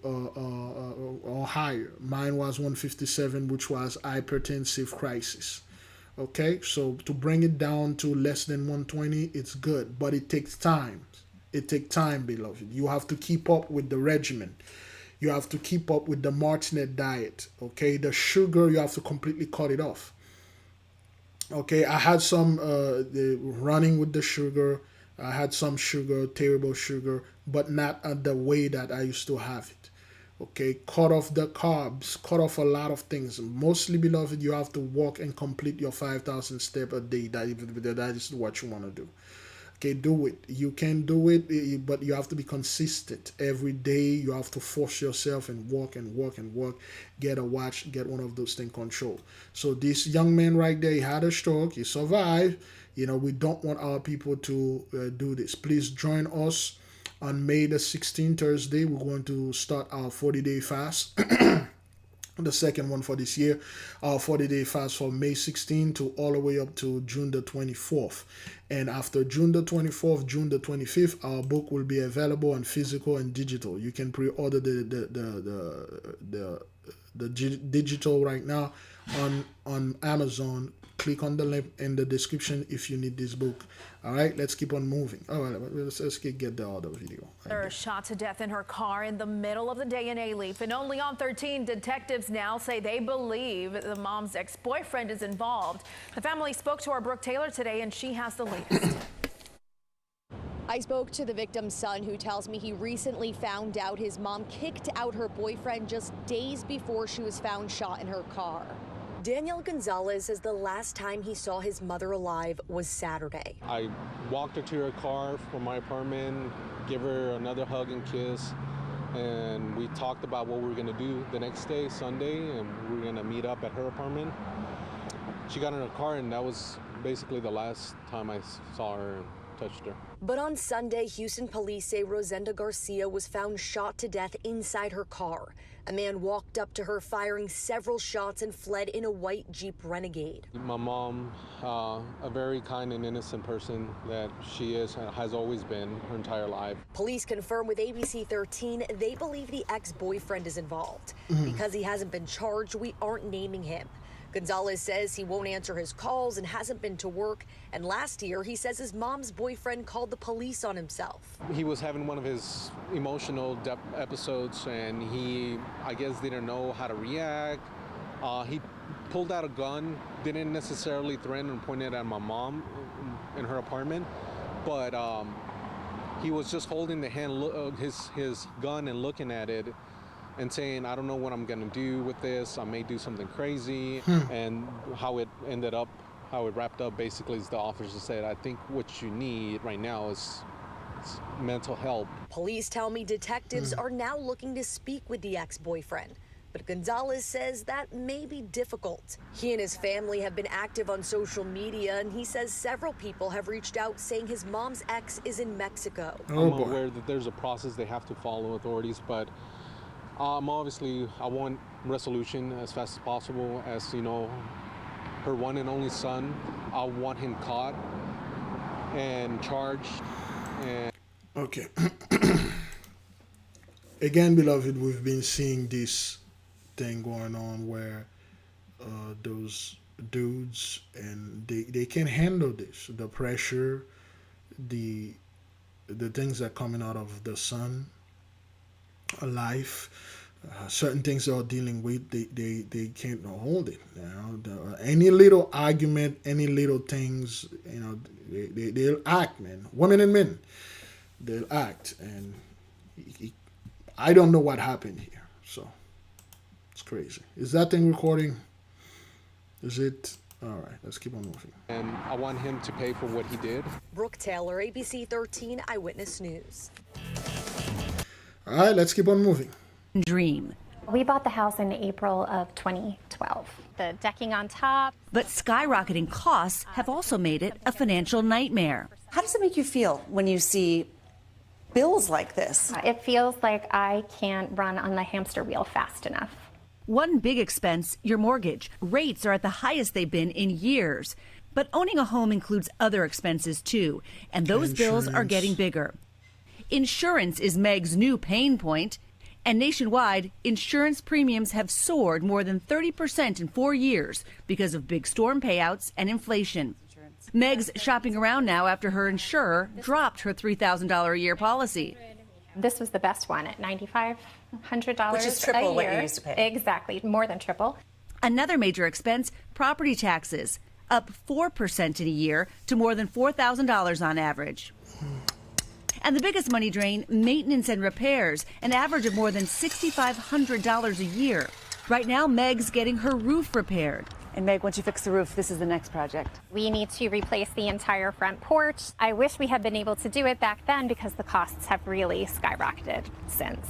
or higher. Mine was 157, which was hypertensive crisis. Okay, so to bring it down to less than 120, it's good, but it takes time. It takes time, beloved. You have to keep up with the regimen. You have to keep up with the Martinet diet. Okay, the sugar, you have to completely cut it off. Okay, I had some running with the sugar. I had some sugar, terrible sugar, but not the way that I used to have it. Okay, cut off the carbs, cut off a lot of things. Mostly, beloved, you have to walk and complete your 5,000 steps a day. That is what you want to do. Okay, do it. You can do it, but you have to be consistent. Every day, you have to force yourself and walk and walk and walk. Get a watch, get one of those things controlled. So this young man right there, he had a stroke. He survived. You know, we don't want our people to do this. Please join us on May the 16th, Thursday. We're going to start our 40-day fast. The second one for this year, our 40-day fast from May 16th to all the way up to June the 24th. And after June the 24th, June the 25th, our book will be available on physical and digital. You can pre-order the digital right now on Amazon. click on the link in the description if you need this book. All right, let's keep on moving. All right, let's get the other video. They're shot to death in her car in the middle of the day in A-Leaf. And only on 13, detectives now say they believe the mom's ex-boyfriend is involved. The family spoke to our Brooke Taylor today, and she has the latest. I spoke to the victim's son, who tells me he recently found out his mom kicked out her boyfriend just days before she was found shot in her car. Daniel Gonzalez says the last time he saw his mother alive was Saturday. I walked her to her car from my apartment, give her another hug and kiss, and we talked about what we were going to do the next day, Sunday, and we were going to meet up at her apartment. She got in her car, and that was basically the last time I saw her and touched her. But on Sunday, Houston police say Rosenda Garcia was found shot to death inside her car. A man walked up to her, firing several shots, and fled in a white Jeep Renegade. My mom, a very kind and innocent person that she is and has always been her entire life. Police confirm with ABC 13 they believe the ex-boyfriend is involved. Because he hasn't been charged, we aren't naming him. Gonzalez says he won't answer his calls and hasn't been to work. And last year, he says his mom's boyfriend called the police on himself. He was having one of his emotional episodes, and he, I guess, didn't know how to react. He pulled out a gun, didn't necessarily threaten and point it at my mom in her apartment, but he was just holding the hand, his gun and looking at it, and saying, I don't know what I'm gonna do with this. I may do something crazy. And how it wrapped up basically is the officer said, I think what you need right now is mental help. Police tell me detectives are now looking to speak with the ex-boyfriend. But Gonzalez says that may be difficult. He and his family have been active on social media, and he says several people have reached out saying his mom's ex is in Mexico. I'm aware that there's a process they have to follow, authorities, but obviously, I want resolution as fast as possible. As you know, her one and only son, I want him caught and charged. And okay. Again, beloved, we've been seeing this thing going on where those dudes, and they can't handle this, the pressure, the things that are coming out of the son. Life, certain things they're dealing with, they can't hold it. Any little argument, any little things, they'll act, man. Women and men, they'll act, and I don't know what happened here. So it's crazy. Is that thing recording? Is it? All right, let's keep on moving. And I want him to pay for what he did. Brooke Taylor, ABC 13 Eyewitness News. All right, let's keep on moving. Dream. We bought the house in April of 2012. The decking on top. But skyrocketing costs have also made it a financial nightmare. How does it make you feel when you see bills like this? It feels like I can't run on the hamster wheel fast enough. One big expense, your mortgage. Rates are at the highest they've been in years. But owning a home includes other expenses too, and those bills are getting bigger. Insurance is Meg's new pain point, and nationwide, insurance premiums have soared more than 30% in 4 years because of big storm payouts and inflation. Meg's shopping around now after her insurer dropped her $3,000 a year policy. This was the best one at $9,500 Which is triple a year. what you used to pay. Exactly, more than triple. Another major expense, property taxes, up 4% in a year to more than $4,000 on average. And the biggest money drain, maintenance and repairs, an average of more than $6,500 a year. Right now, Meg's getting her roof repaired. And Meg, once you fix the roof, this is the next project. We need to replace the entire front porch. I wish we had been able to do it back then because the costs have really skyrocketed since.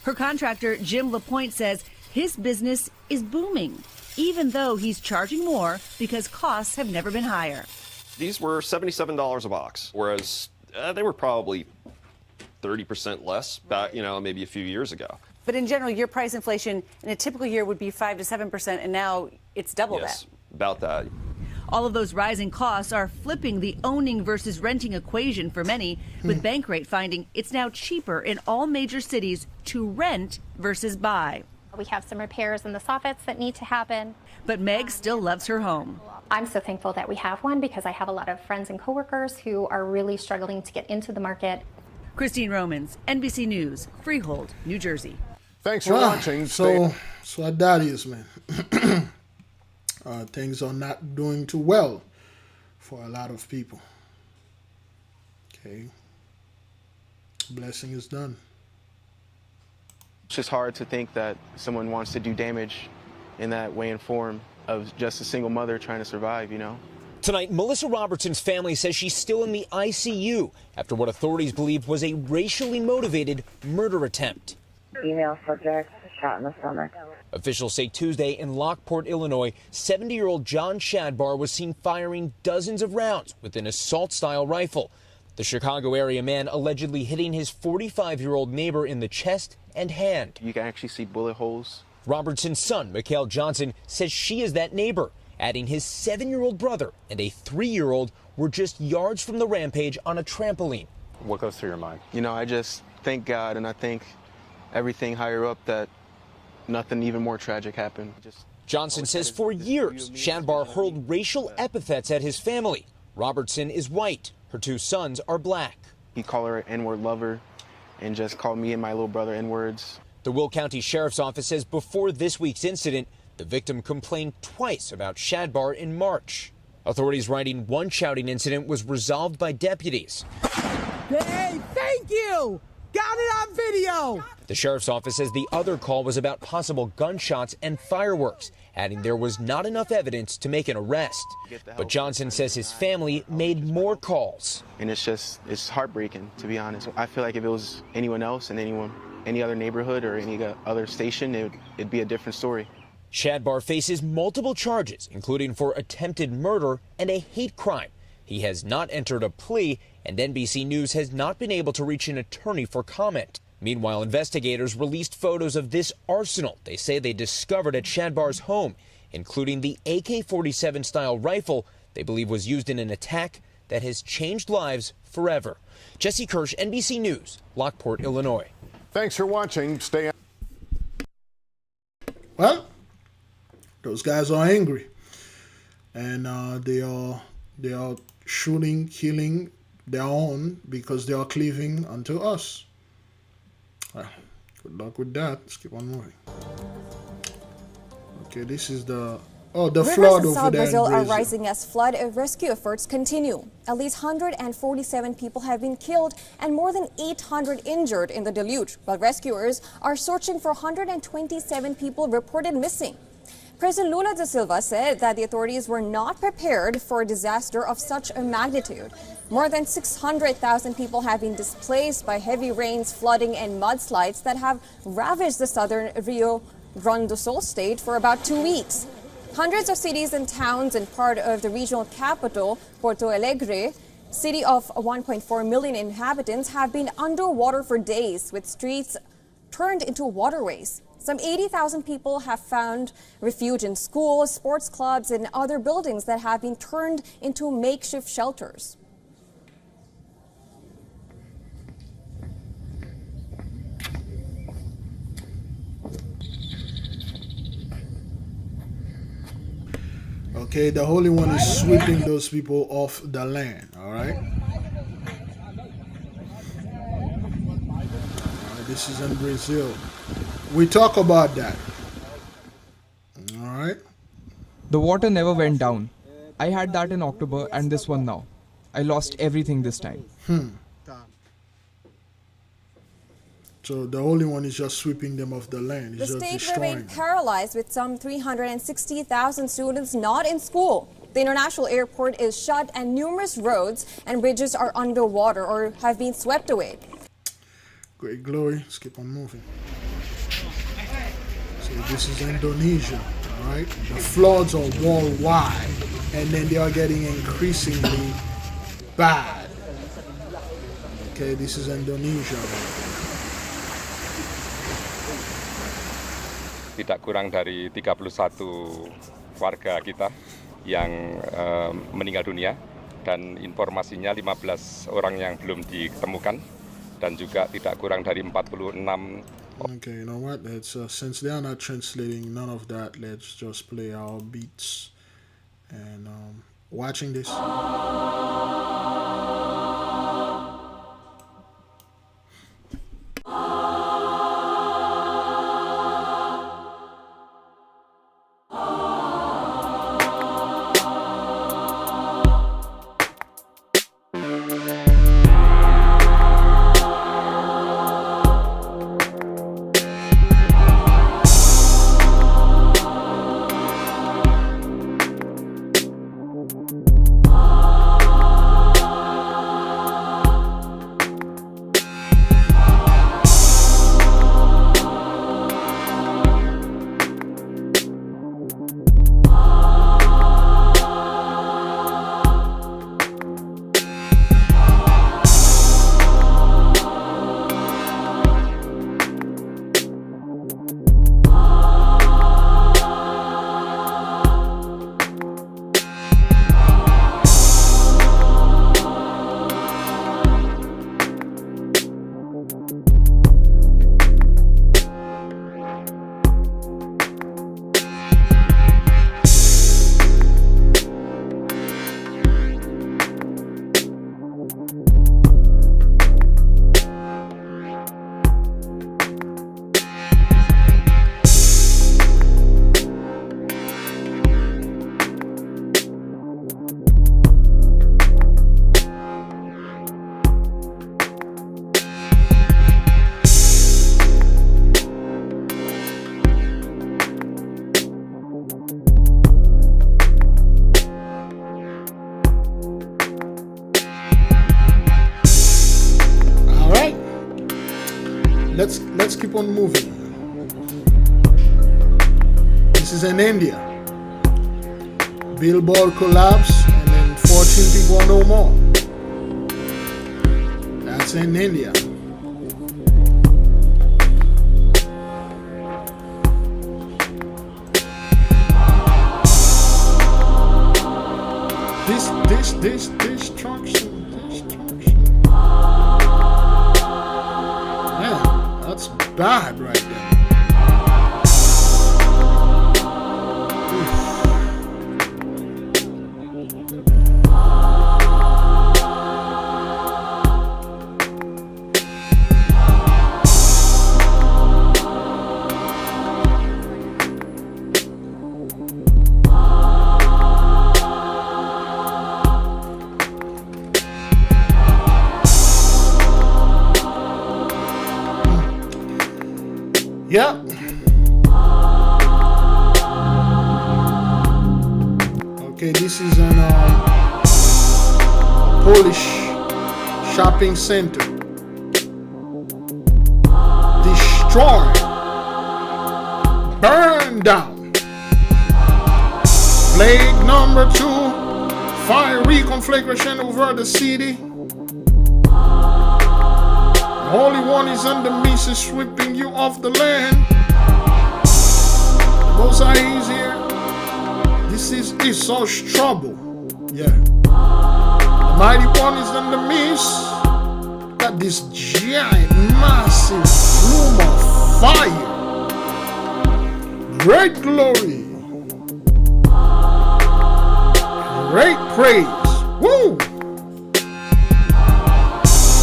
Her contractor, Jim LaPointe, says his business is booming, even though he's charging more because costs have never been higher. These were $77 a box, whereas they were probably 30% less back, maybe a few years ago. But in general, your price inflation in a typical year would be 5 to 7%, and now it's double yes, that. About that. All of those rising costs are flipping the owning versus renting equation for many, with Bankrate finding it's now cheaper in all major cities to rent versus buy. We have some repairs in the soffits that need to happen. But Meg still loves her home. I'm so thankful that we have one because I have a lot of friends and coworkers who are really struggling to get into the market. Christine Romans, NBC News, Freehold, New Jersey. Thanks for watching. So that is, man. Things are not doing too well for a lot of people. Okay. Blessing is done. It's just hard to think that someone wants to do damage in that way and form of just a single mother trying to survive, you know? Tonight, Melissa Robertson's family says she's still in the ICU after what authorities believe was a racially motivated murder attempt. Female subject shot in the stomach. Officials say Tuesday in Lockport, Illinois, 70-year-old John Shadbar was seen firing dozens of rounds with an assault-style rifle. The Chicago area man allegedly hitting his 45-year-old neighbor in the chest and hand. You can actually see bullet holes. Robertson's son, Mikhail Johnson, says she is that neighbor, adding his 7-year-old brother and a 3-year-old were just yards from the rampage on a trampoline. What goes through your mind? You know, I just thank God and I thank everything higher up that nothing even more tragic happened. Johnson says for years, Shadbar hurled racial epithets at his family. Robertson is white. Her 2 sons are black. He called her an N-word lover and just called me and my little brother N-words. The Will County Sheriff's Office says before this week's incident, the victim complained twice about Shadbar in March. Authorities writing one shouting incident was resolved by deputies. Hey, thank you! Got it on video! The sheriff's office says the other call was about possible gunshots and fireworks, adding there was not enough evidence to make an arrest. But Johnson says his family made more calls. And it's heartbreaking, to be honest. I feel like if it was anyone else in any other neighborhood or any other station, it'd be a different story. Shadbar faces multiple charges, including for attempted murder and a hate crime. He has not entered a plea, and NBC News has not been able to reach an attorney for comment. Meanwhile, investigators released photos of this arsenal they say they discovered at Shadbar's home, including the AK-47 style rifle they believe was used in an attack that has changed lives forever. Jesse Kirsch, NBC News, Lockport, Illinois. Thanks for watching. Stay on. Well, those guys are angry, and they are shooting, killing their own because they are cleaving unto us. Well, good luck with that. Let's keep on moving. Okay, this is the flood Rivers in over South there Brazil in are Brazil. rising as flood rescue efforts continue. At least 147 people have been killed and more than 800 injured in the deluge, while rescuers are searching for 127 people reported missing. President Lula da Silva said that the authorities were not prepared for a disaster of such a magnitude. More than 600,000 people have been displaced by heavy rains, flooding, and mudslides that have ravaged the southern Rio Grande do Sul state for about 2 weeks. Hundreds of cities and towns and part of the regional capital, Porto Alegre, city of 1.4 million inhabitants, have been underwater for days, with streets turned into waterways. Some 80,000 people have found refuge in schools, sports clubs, and other buildings that have been turned into makeshift shelters. Okay, the Holy One is sweeping those people off the land, all right? This is in Brazil. We talk about that. All right. The water never went down. I had that in October and this one now. I lost everything this time. So the Holy One is just sweeping them off the land. He's The just state destroying remained them. paralyzed with some 360,000 students not in school. The international airport is shut and numerous roads and bridges are underwater or have been swept away. Great glory. Let's keep on moving. So this is Indonesia, all right? The floods are worldwide, and then they are getting increasingly bad. Okay, this is Indonesia. Tidak kurang dari 31 warga kita yang meninggal dunia dan informasinya 15 orang yang belum ditemukan dan juga tidak kurang dari 46 Okay, you know what? Let's since they are not translating none of that, let's just play our beats and watching this. Let's keep on moving. This is in India. Billboard collapse and then 14 people are no more. That's in India. This destruction. Man, that's bad right there. Yeah. Okay, this is an Polish shopping center. Destroyed. Burned down. Plague number 2. Fiery conflagration over the city. Holy One is under me, is sweeping you off the land. The Most High is here. This is Esau's trouble. Yeah. The Mighty One is under me. Got this giant, massive plume of fire. Great glory. Great praise. Woo!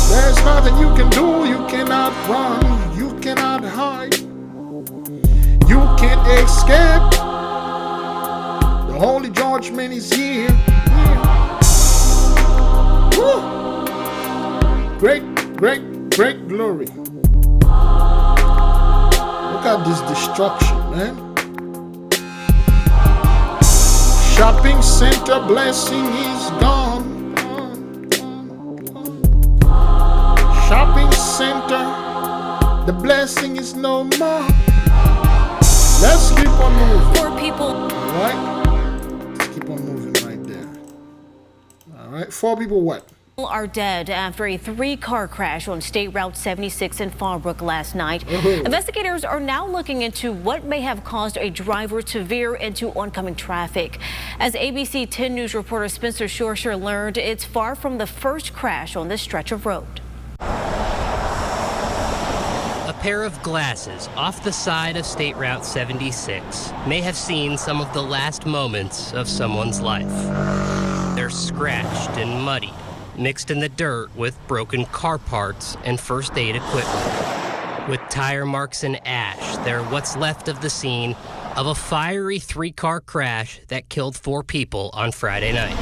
There's nothing you can do, you cannot run, you cannot hide, you can't escape. The holy judgment is here. Woo. Great, great, great glory. Look at this destruction, man. Shopping center blessing is gone. Shopping center, the blessing is no more. Let's keep on moving. Poor people. All right, let's keep on moving right there. All right, 4 people what? Are dead after a 3-car crash on State Route 76 in Fallbrook last night. Investigators are now looking into what may have caused a driver to veer into oncoming traffic. As ABC 10 News reporter Spencer Shorsher learned, it's far from the first crash on this stretch of road. A pair of glasses off the side of State Route 76 may have seen some of the last moments of someone's life. They're scratched and muddy, mixed in the dirt with broken car parts and first aid equipment. With tire marks and ash, they're what's left of the scene of a fiery 3-car crash that killed 4 people on Friday night.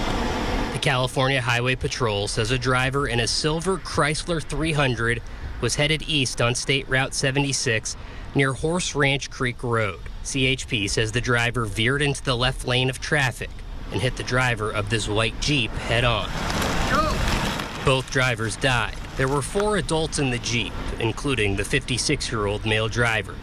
The California Highway Patrol says a driver in a silver Chrysler 300 was headed east on State Route 76 near Horse Ranch Creek Road. CHP says the driver veered into the left lane of traffic and hit the driver of this white Jeep head-on. Both drivers died. There were 4 adults in the Jeep, including the 56-year-old male driver.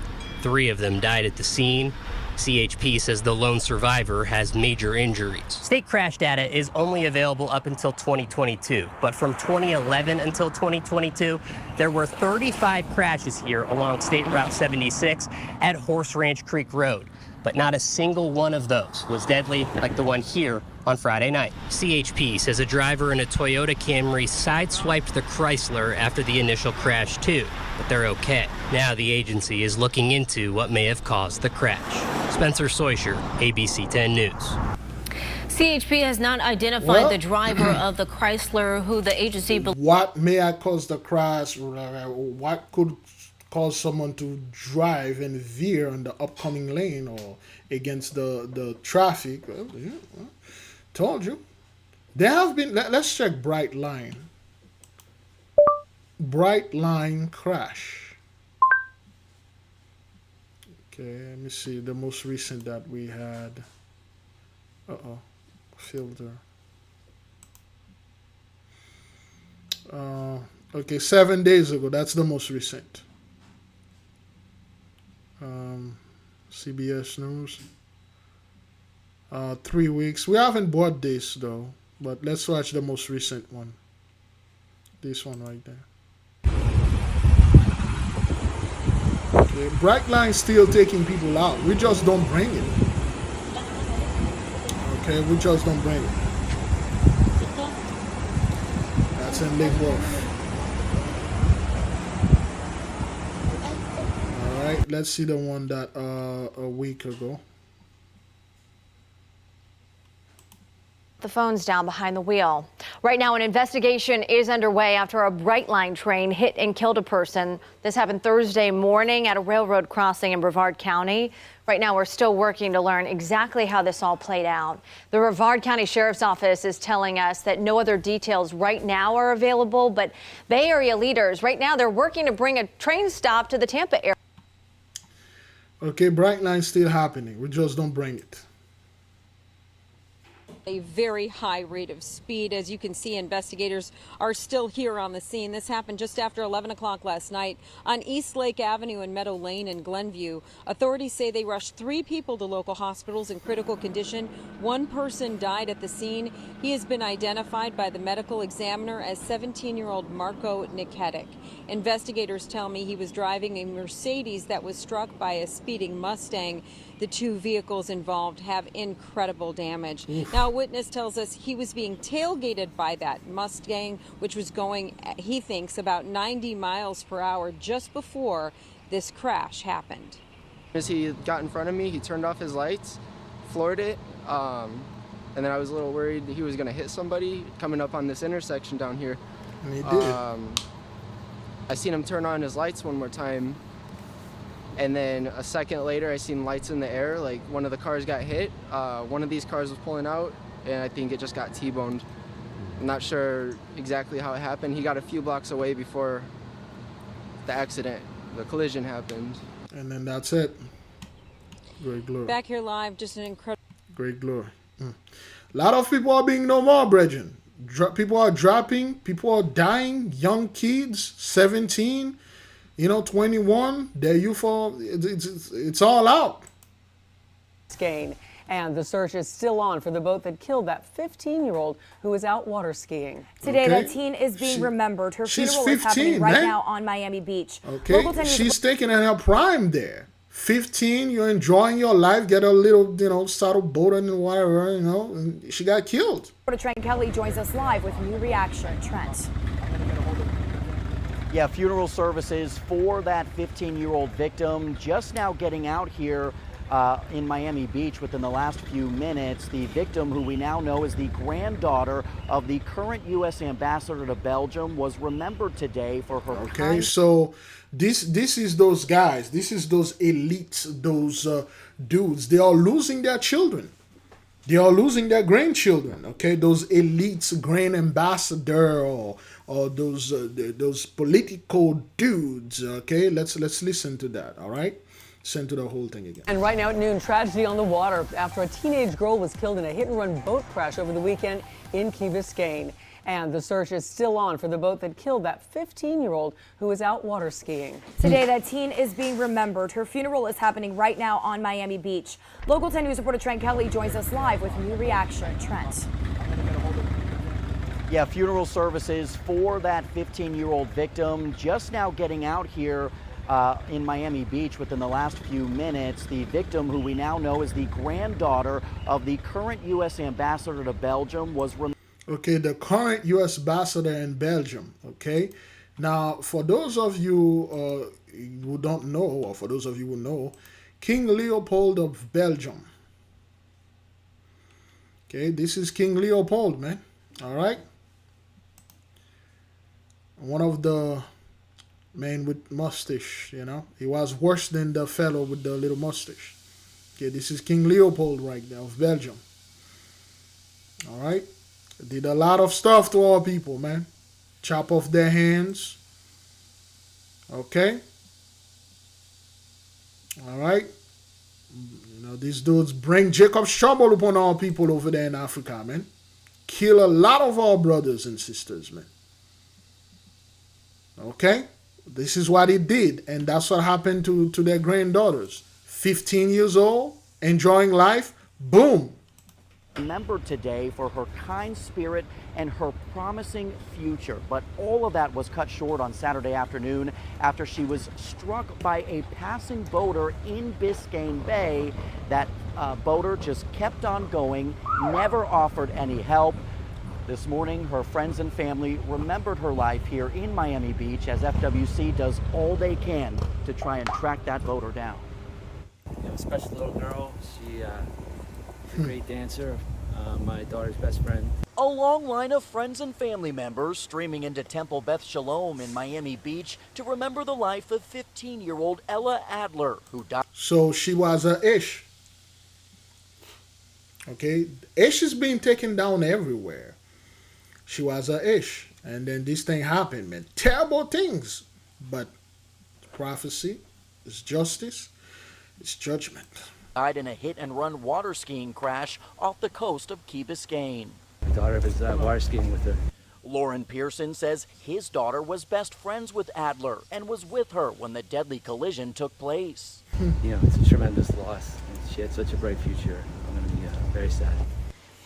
3 of them died at the scene. CHP says the lone survivor has major injuries. State crash data is only available up until 2022, but from 2011 until 2022, there were 35 crashes here along State Route 76 at Horse Ranch Creek Road, but not a single one of those was deadly like the one here on Friday night. CHP says a driver in a Toyota Camry sideswiped the Chrysler after the initial crash too, but they're okay. Now the agency is looking into what may have caused the crash. Spencer Soischer, ABC 10 News. CHP has not identified the driver of the Chrysler, who the agency believes. What may have caused the crash? What could cause someone to drive and veer on the upcoming lane or against the traffic? Well, yeah, well, told you. There have been, let's check Bright Line. Bright Line crash. Okay, let me see the most recent that we had. Filter. Okay, 7 days ago. That's the most recent. CBS News. 3 weeks. We haven't bought this though, but let's watch the most recent one. This one right there. Okay, Bright Line still taking people out. We just don't bring it. Okay, we just don't bring it. That's in Lake Wolf. Alright, let's see the one that a week ago. The phone's down behind the wheel. Right now, an investigation is underway after a Bright Line train hit and killed a person. This happened Thursday morning at a railroad crossing in Brevard County. Right now, we're still working to learn exactly how this all played out. The Brevard County Sheriff's Office is telling us that no other details right now are available, but Bay Area leaders, right now, they're working to bring a train stop to the Tampa area. Okay, Bright Line's still happening. We just don't bring it. A very high rate of speed. As you can see, investigators are still here on the scene. This happened just after 11 o'clock last night on East Lake Avenue and Meadow Lane in Glenview. Authorities say they rushed 3 people to local hospitals in critical condition. 1 person died at the scene. He has been identified by the medical examiner as 17-year-old Marco Niketic. Investigators tell me he was driving a Mercedes that was struck by a speeding Mustang. The 2 vehicles involved have incredible damage. Now, a witness tells us he was being tailgated by that Mustang, which was going, he thinks, about 90 miles per hour just before this crash happened. As he got in front of me, he turned off his lights, floored it, and then I was a little worried that he was going to hit somebody coming up on this intersection down here. And he did. I seen him turn on his lights one more time. And then a second later, I seen lights in the air, like one of the cars got hit. One of these cars was pulling out, and I think it just got T-boned. I'm not sure exactly how it happened. He got a few blocks away before the accident, the collision happened. And then that's it. Great glory. Back here live, just an incredible. Great glory. A lot of people are being no more, brethren. People are dropping, people are dying, young kids, 17. 21, they're youthful. It's all out. And the search is still on for the boat that killed that 15-year-old who was out water skiing. Today, that teen is being remembered. Her funeral is happening right now on Miami Beach. Okay, she's taking in her prime there. 15, you're enjoying your life, get a little, saddle boat and whatever, and she got killed. Trent Kelly joins us live with new reaction. Trent. Yeah, funeral services for that 15-year-old victim just now getting out here in Miami Beach within the last few minutes. The victim, who we now know is the granddaughter of the current U.S. ambassador to Belgium, was remembered today for her Okay, so this is those guys. This is those elites, those dudes. They are losing their children. They are losing their grandchildren. Okay, those elites, grand ambassador, or those political dudes. Okay, let's listen to that. All right, listen to the whole thing again. And right now at noon, tragedy on the water after a teenage girl was killed in a hit-and-run boat crash over the weekend in Key Biscayne. And the search is still on for the boat that killed that 15-year-old who was out water skiing. Today, that teen is being remembered. Her funeral is happening right now on Miami Beach. Local 10 News reporter Trent Kelly joins us live with new reaction. Trent. Yeah, funeral services for that 15-year-old victim just now getting out here in Miami Beach within the last few minutes. The victim, who we now know is the granddaughter of the current U.S. ambassador to Belgium, was okay, the current U.S. ambassador in Belgium. Okay, now for those of you who don't know, or for those of you who know, King Leopold of Belgium. Okay, this is King Leopold, man. All right, one of the men with mustache. You know, he was worse than the fellow with the little mustache. Okay, this is King Leopold right now of Belgium. All right. Did a lot of stuff to our people, man. Chop off their hands. Okay? All right? You know, these dudes bring Jacob's trouble upon our people over there in Africa, man. Kill a lot of our brothers and sisters, man. Okay? This is what he did, and that's what happened to their granddaughters. 15 years old, enjoying life, boom. remembered today for her kind spirit and her promising future. But all of that was cut short on Saturday afternoon after she was struck by a passing boater in Biscayne Bay. That boater just kept on going, never offered any help. This morning, her friends and family remembered her life here in Miami Beach as FWC does all they can to try and track that boater down. You know, special little girl. She's a great dancer. My daughter's best friend. A long line of friends and family members streaming into Temple Beth Shalom in Miami Beach to remember the life of 15-year-old Ella Adler, who died. So she was a ish. Okay, ish is being taken down everywhere. She was a ish, and then this thing happened, man. Terrible things, but prophecy is justice, it's judgment. Died in a hit-and-run water skiing crash off the coast of Key Biscayne. My daughter was water skiing with her. Lauren Pearson says his daughter was best friends with Adler and was with her when the deadly collision took place. You know, it's a tremendous loss. And she had such a bright future. I'm going to be very sad.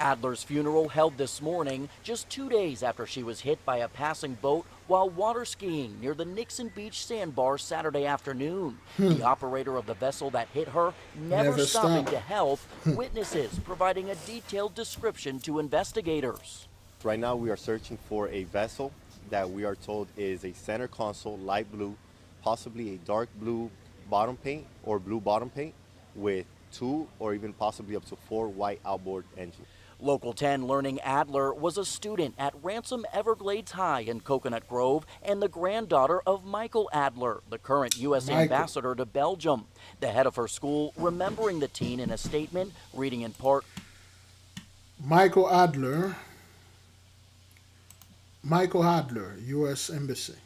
Adler's funeral held this morning, just 2 days after she was hit by a passing boat while water skiing near the Nixon Beach sandbar Saturday afternoon. The operator of the vessel that hit her never stopping to help, witnesses providing a detailed description to investigators. Right now we are searching for a vessel that we are told is a center console, light blue, possibly a dark blue bottom paint or blue bottom paint with 2 or even possibly up to 4 white outboard engines. Local 10 learning Adler was a student at Ransom Everglades High in Coconut Grove and the granddaughter of Michael Adler, the current U.S. ambassador to Belgium. The head of her school remembering the teen in a statement, reading in part, Michael Adler, U.S. Embassy.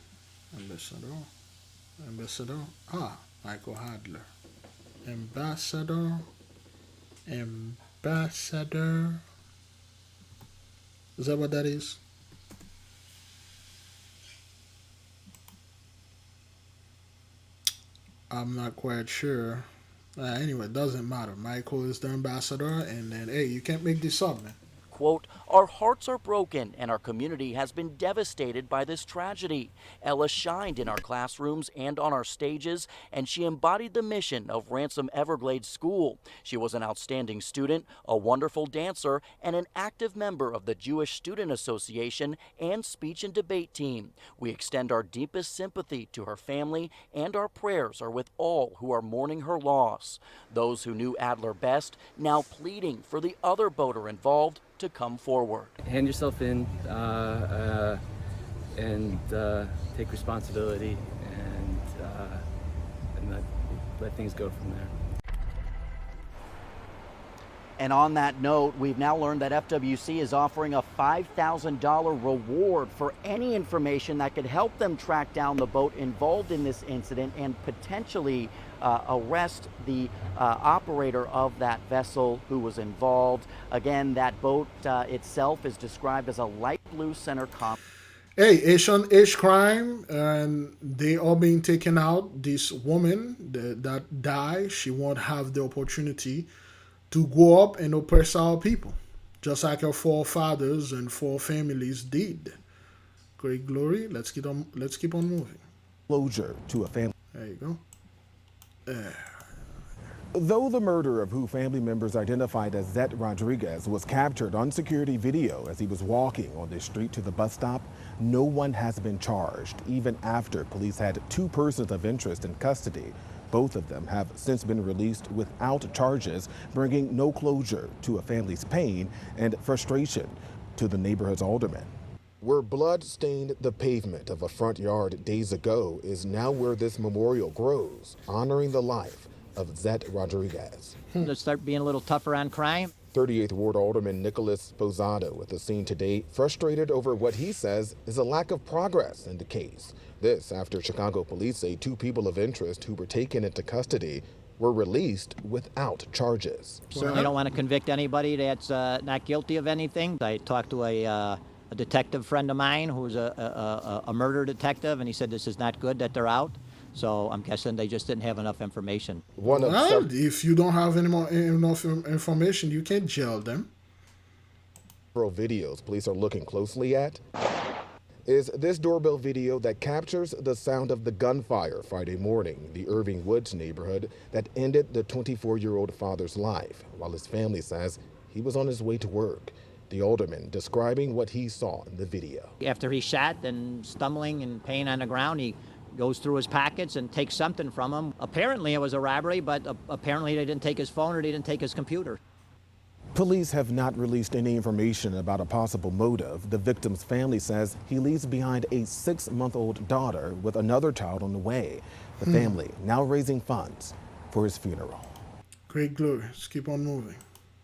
Ambassador. Michael Adler. Ambassador. Is that what that is? I'm not quite sure. Anyway, it doesn't matter. Michael is the ambassador, and then, hey, you can't make this up, man. quote, "Our hearts are broken and our community has been devastated by this tragedy. Ella shined in our classrooms and on our stages, and she embodied the mission of Ransom Everglades School. She was an outstanding student, a wonderful dancer, and an active member of the Jewish Student Association and speech and debate team. We extend our deepest sympathy to her family, and our prayers are with all who are mourning her loss." Those who knew Adler best now pleading for the other boater involved to come forward. Hand yourself in and take responsibility and let things go from there. And on that note, we've now learned that FWC is offering a $5,000 reward for any information that could help them track down the boat involved in this incident and potentially arrest the operator of that vessel who was involved. Again, that boat itself is described as a light blue center console. Hey, H crime, and they are being taken out. This woman that died, she won't have the opportunity to go up and oppress our people, just like our forefathers and families did. Great glory. Let's keep on moving. Closure to a family. There you go. Though the murder of who family members identified as Zet Rodriguez was captured on security video as he was walking on the street to the bus stop, no one has been charged, even after police had 2 persons of interest in custody. Both of them have since been released without charges, bringing no closure to a family's pain and frustration to the neighborhood's alderman. Where blood stained the pavement of a front yard days ago is now where this memorial grows, honoring the life of Zet Rodriguez. To start being a little tougher on crime. 38th Ward Alderman Nicholas Posado at the scene today, frustrated over what he says is a lack of progress in the case. This after Chicago police say 2 people of interest who were taken into custody were released without charges. Certainly don't want to convict anybody that's not guilty of anything. I talked to a detective friend of mine who's a murder detective, and he said this is not good that they're out. So I'm guessing they just didn't have enough information. If you don't have enough information, you can't jail them. Several videos police are looking closely at is this doorbell video that captures the sound of the gunfire Friday morning in the Irving Woods neighborhood that ended the 24-year-old father's life, while his family says he was on his way to work. The alderman describing what he saw in the video. After he shot and stumbling and pain on the ground, he goes through his pockets and takes something from him. Apparently it was a robbery, but apparently they didn't take his phone or they didn't take his computer. Police have not released any information about a possible motive. The victim's family says he leaves behind a 6-month-old daughter with another child on the way. The family now raising funds for his funeral. Great glory. Let's keep on moving.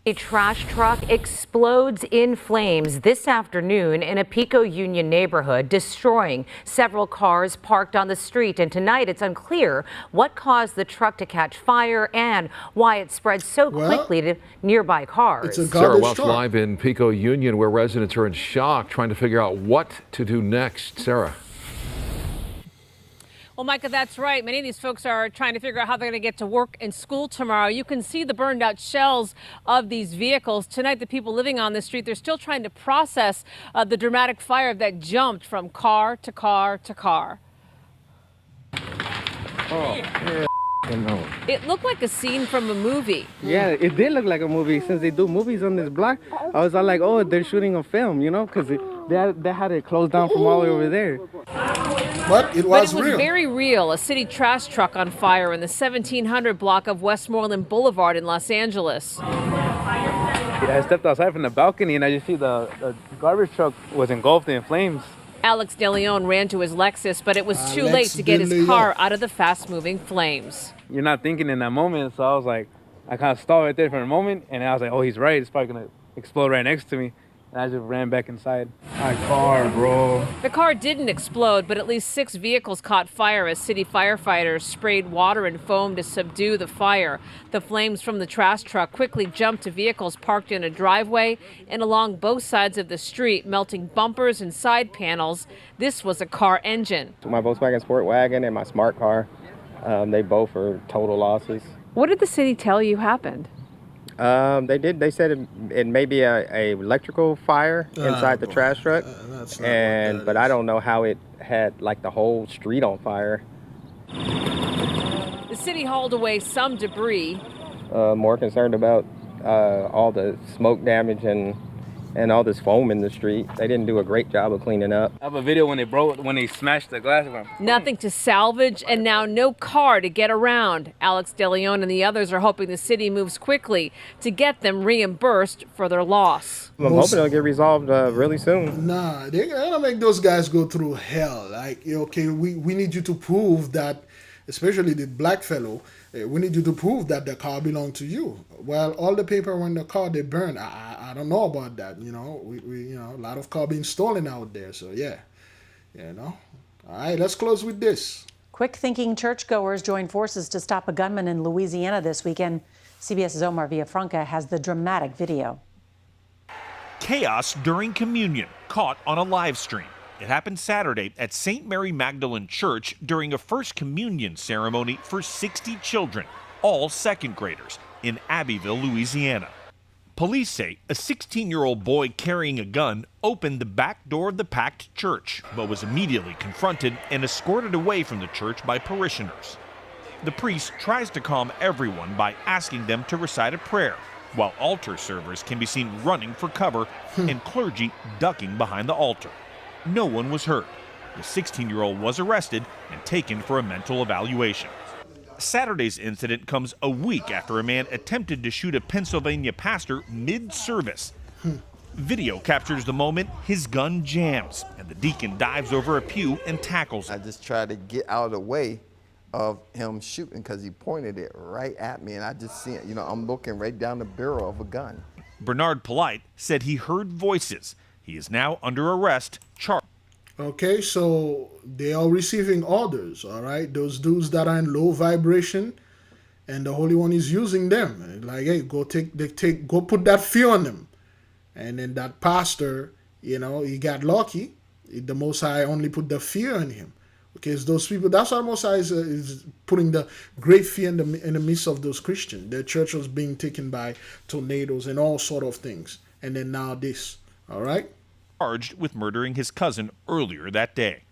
A trash truck explodes in flames this afternoon in a Pico Union neighborhood, destroying several cars parked on the street. And tonight it's unclear what caused the truck to catch fire and why it spread so quickly to nearby cars. Sarah Welch live in Pico Union, where residents are in shock trying to figure out what to do next. Sarah. Well, Micah, that's right. Many of these folks are trying to figure out how they're going to get to work and school tomorrow. You can see the burned out shells of these vehicles. Tonight, the people living on the street, they're still trying to process the dramatic fire that jumped from car to car to car. Oh, yeah. No. It looked like a scene from a movie. Yeah, it did look like a movie. Since they do movies on this block, I was all like, oh, they're shooting a film, you know, because they had it closed down from all the way over there. But it was real. Very real. A city trash truck on fire in the 1700 block of Westmoreland Boulevard in Los Angeles. Yeah, I stepped outside from the balcony and I just see the garbage truck was engulfed in flames. Alex DeLeon ran to his Lexus, but it was too late to get his car out of the fast-moving flames. You're not thinking in that moment, so I was like, I kind of stalled right there for a moment, and I was like, oh, he's right. It's probably going to explode right next to me. And I just ran back inside. My car, bro. The car didn't explode, but at least 6 vehicles caught fire as city firefighters sprayed water and foam to subdue the fire. The flames from the trash truck quickly jumped to vehicles parked in a driveway and along both sides of the street, melting bumpers and side panels. This was a car engine. My Volkswagen Sport Wagon and my smart car, they both are total losses. What did the city tell you happened? They did. They said it may be a electrical fire inside the boy. trash truck, That's not what that but I don't know how it had like the whole street on fire. The city hauled away some debris. More concerned about all the smoke damage and all this foam in the street. They didn't do a great job of cleaning up. I have a video when they smashed the glass. Nothing to salvage, and now no car to get around. Alex DeLeon and the others are hoping the city moves quickly to get them reimbursed for their loss. I'm hoping it'll get resolved really soon. Nah, they're gonna make those guys go through hell. Like, okay, we need you to prove that, especially the black fellow, we need you to prove that the car belonged to you. Well, all the paper in the car they burned. I don't know about that. You know, we a lot of car being stolen out there. So yeah, All right, let's close with this. Quick-thinking churchgoers joined forces to stop a gunman in Louisiana this weekend. CBS's Omar Villafranca has the dramatic video. Chaos during communion, caught on a live stream. It happened Saturday at St. Mary Magdalene Church during a first communion ceremony for 60 children, all second graders, in Abbeville, Louisiana. Police say a 16-year-old boy carrying a gun opened the back door of the packed church, but was immediately confronted and escorted away from the church by parishioners. The priest tries to calm everyone by asking them to recite a prayer, while altar servers can be seen running for cover and clergy ducking behind the altar. No one was hurt. The 16-year-old was arrested and taken for a mental evaluation. Saturday's incident comes a week after a man attempted to shoot a Pennsylvania pastor mid-service. Video captures the moment his gun jams, and the deacon dives over a pew and tackles him. I just tried to get out of the way of him shooting because he pointed it right at me, and I just see it. I'm looking right down the barrel of a gun. Bernard Polite said he heard voices. He is now under arrest, charged. Okay, so they are receiving orders, all right? Those dudes that are in low vibration, and the Holy One is using them. Like, hey, go put that fear on them. And then that pastor, he got lucky. The Most High only put the fear in him. Because those people, that's why Most High is putting the great fear in the midst of those Christians. Their church was being taken by tornadoes and all sort of things. And then now this, all right? Charged with murdering his cousin earlier that day.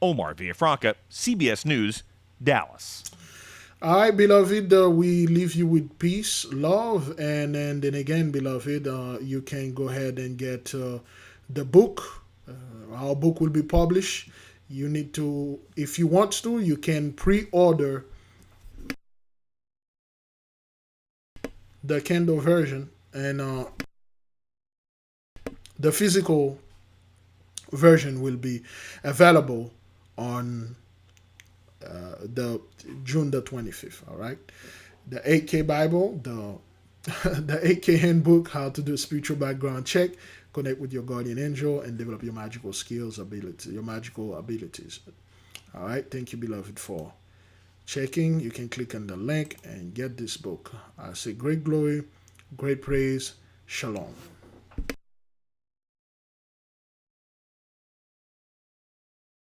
Omar Villafranca, CBS News, Dallas. All right, beloved, we leave you with peace, love, and then again, beloved, you can go ahead and get the book. Our book will be published. You need to, if you want to, you can pre-order the Kindle version, and the physical version will be available on the June the 25th. All right, the 8K Bible, the 8K Handbook, how to do a spiritual background check, connect with your guardian angel, and develop your magical skills, your magical abilities. All right, thank you, beloved, for checking. You can click on the link and get this book. I say great glory, great praise, shalom.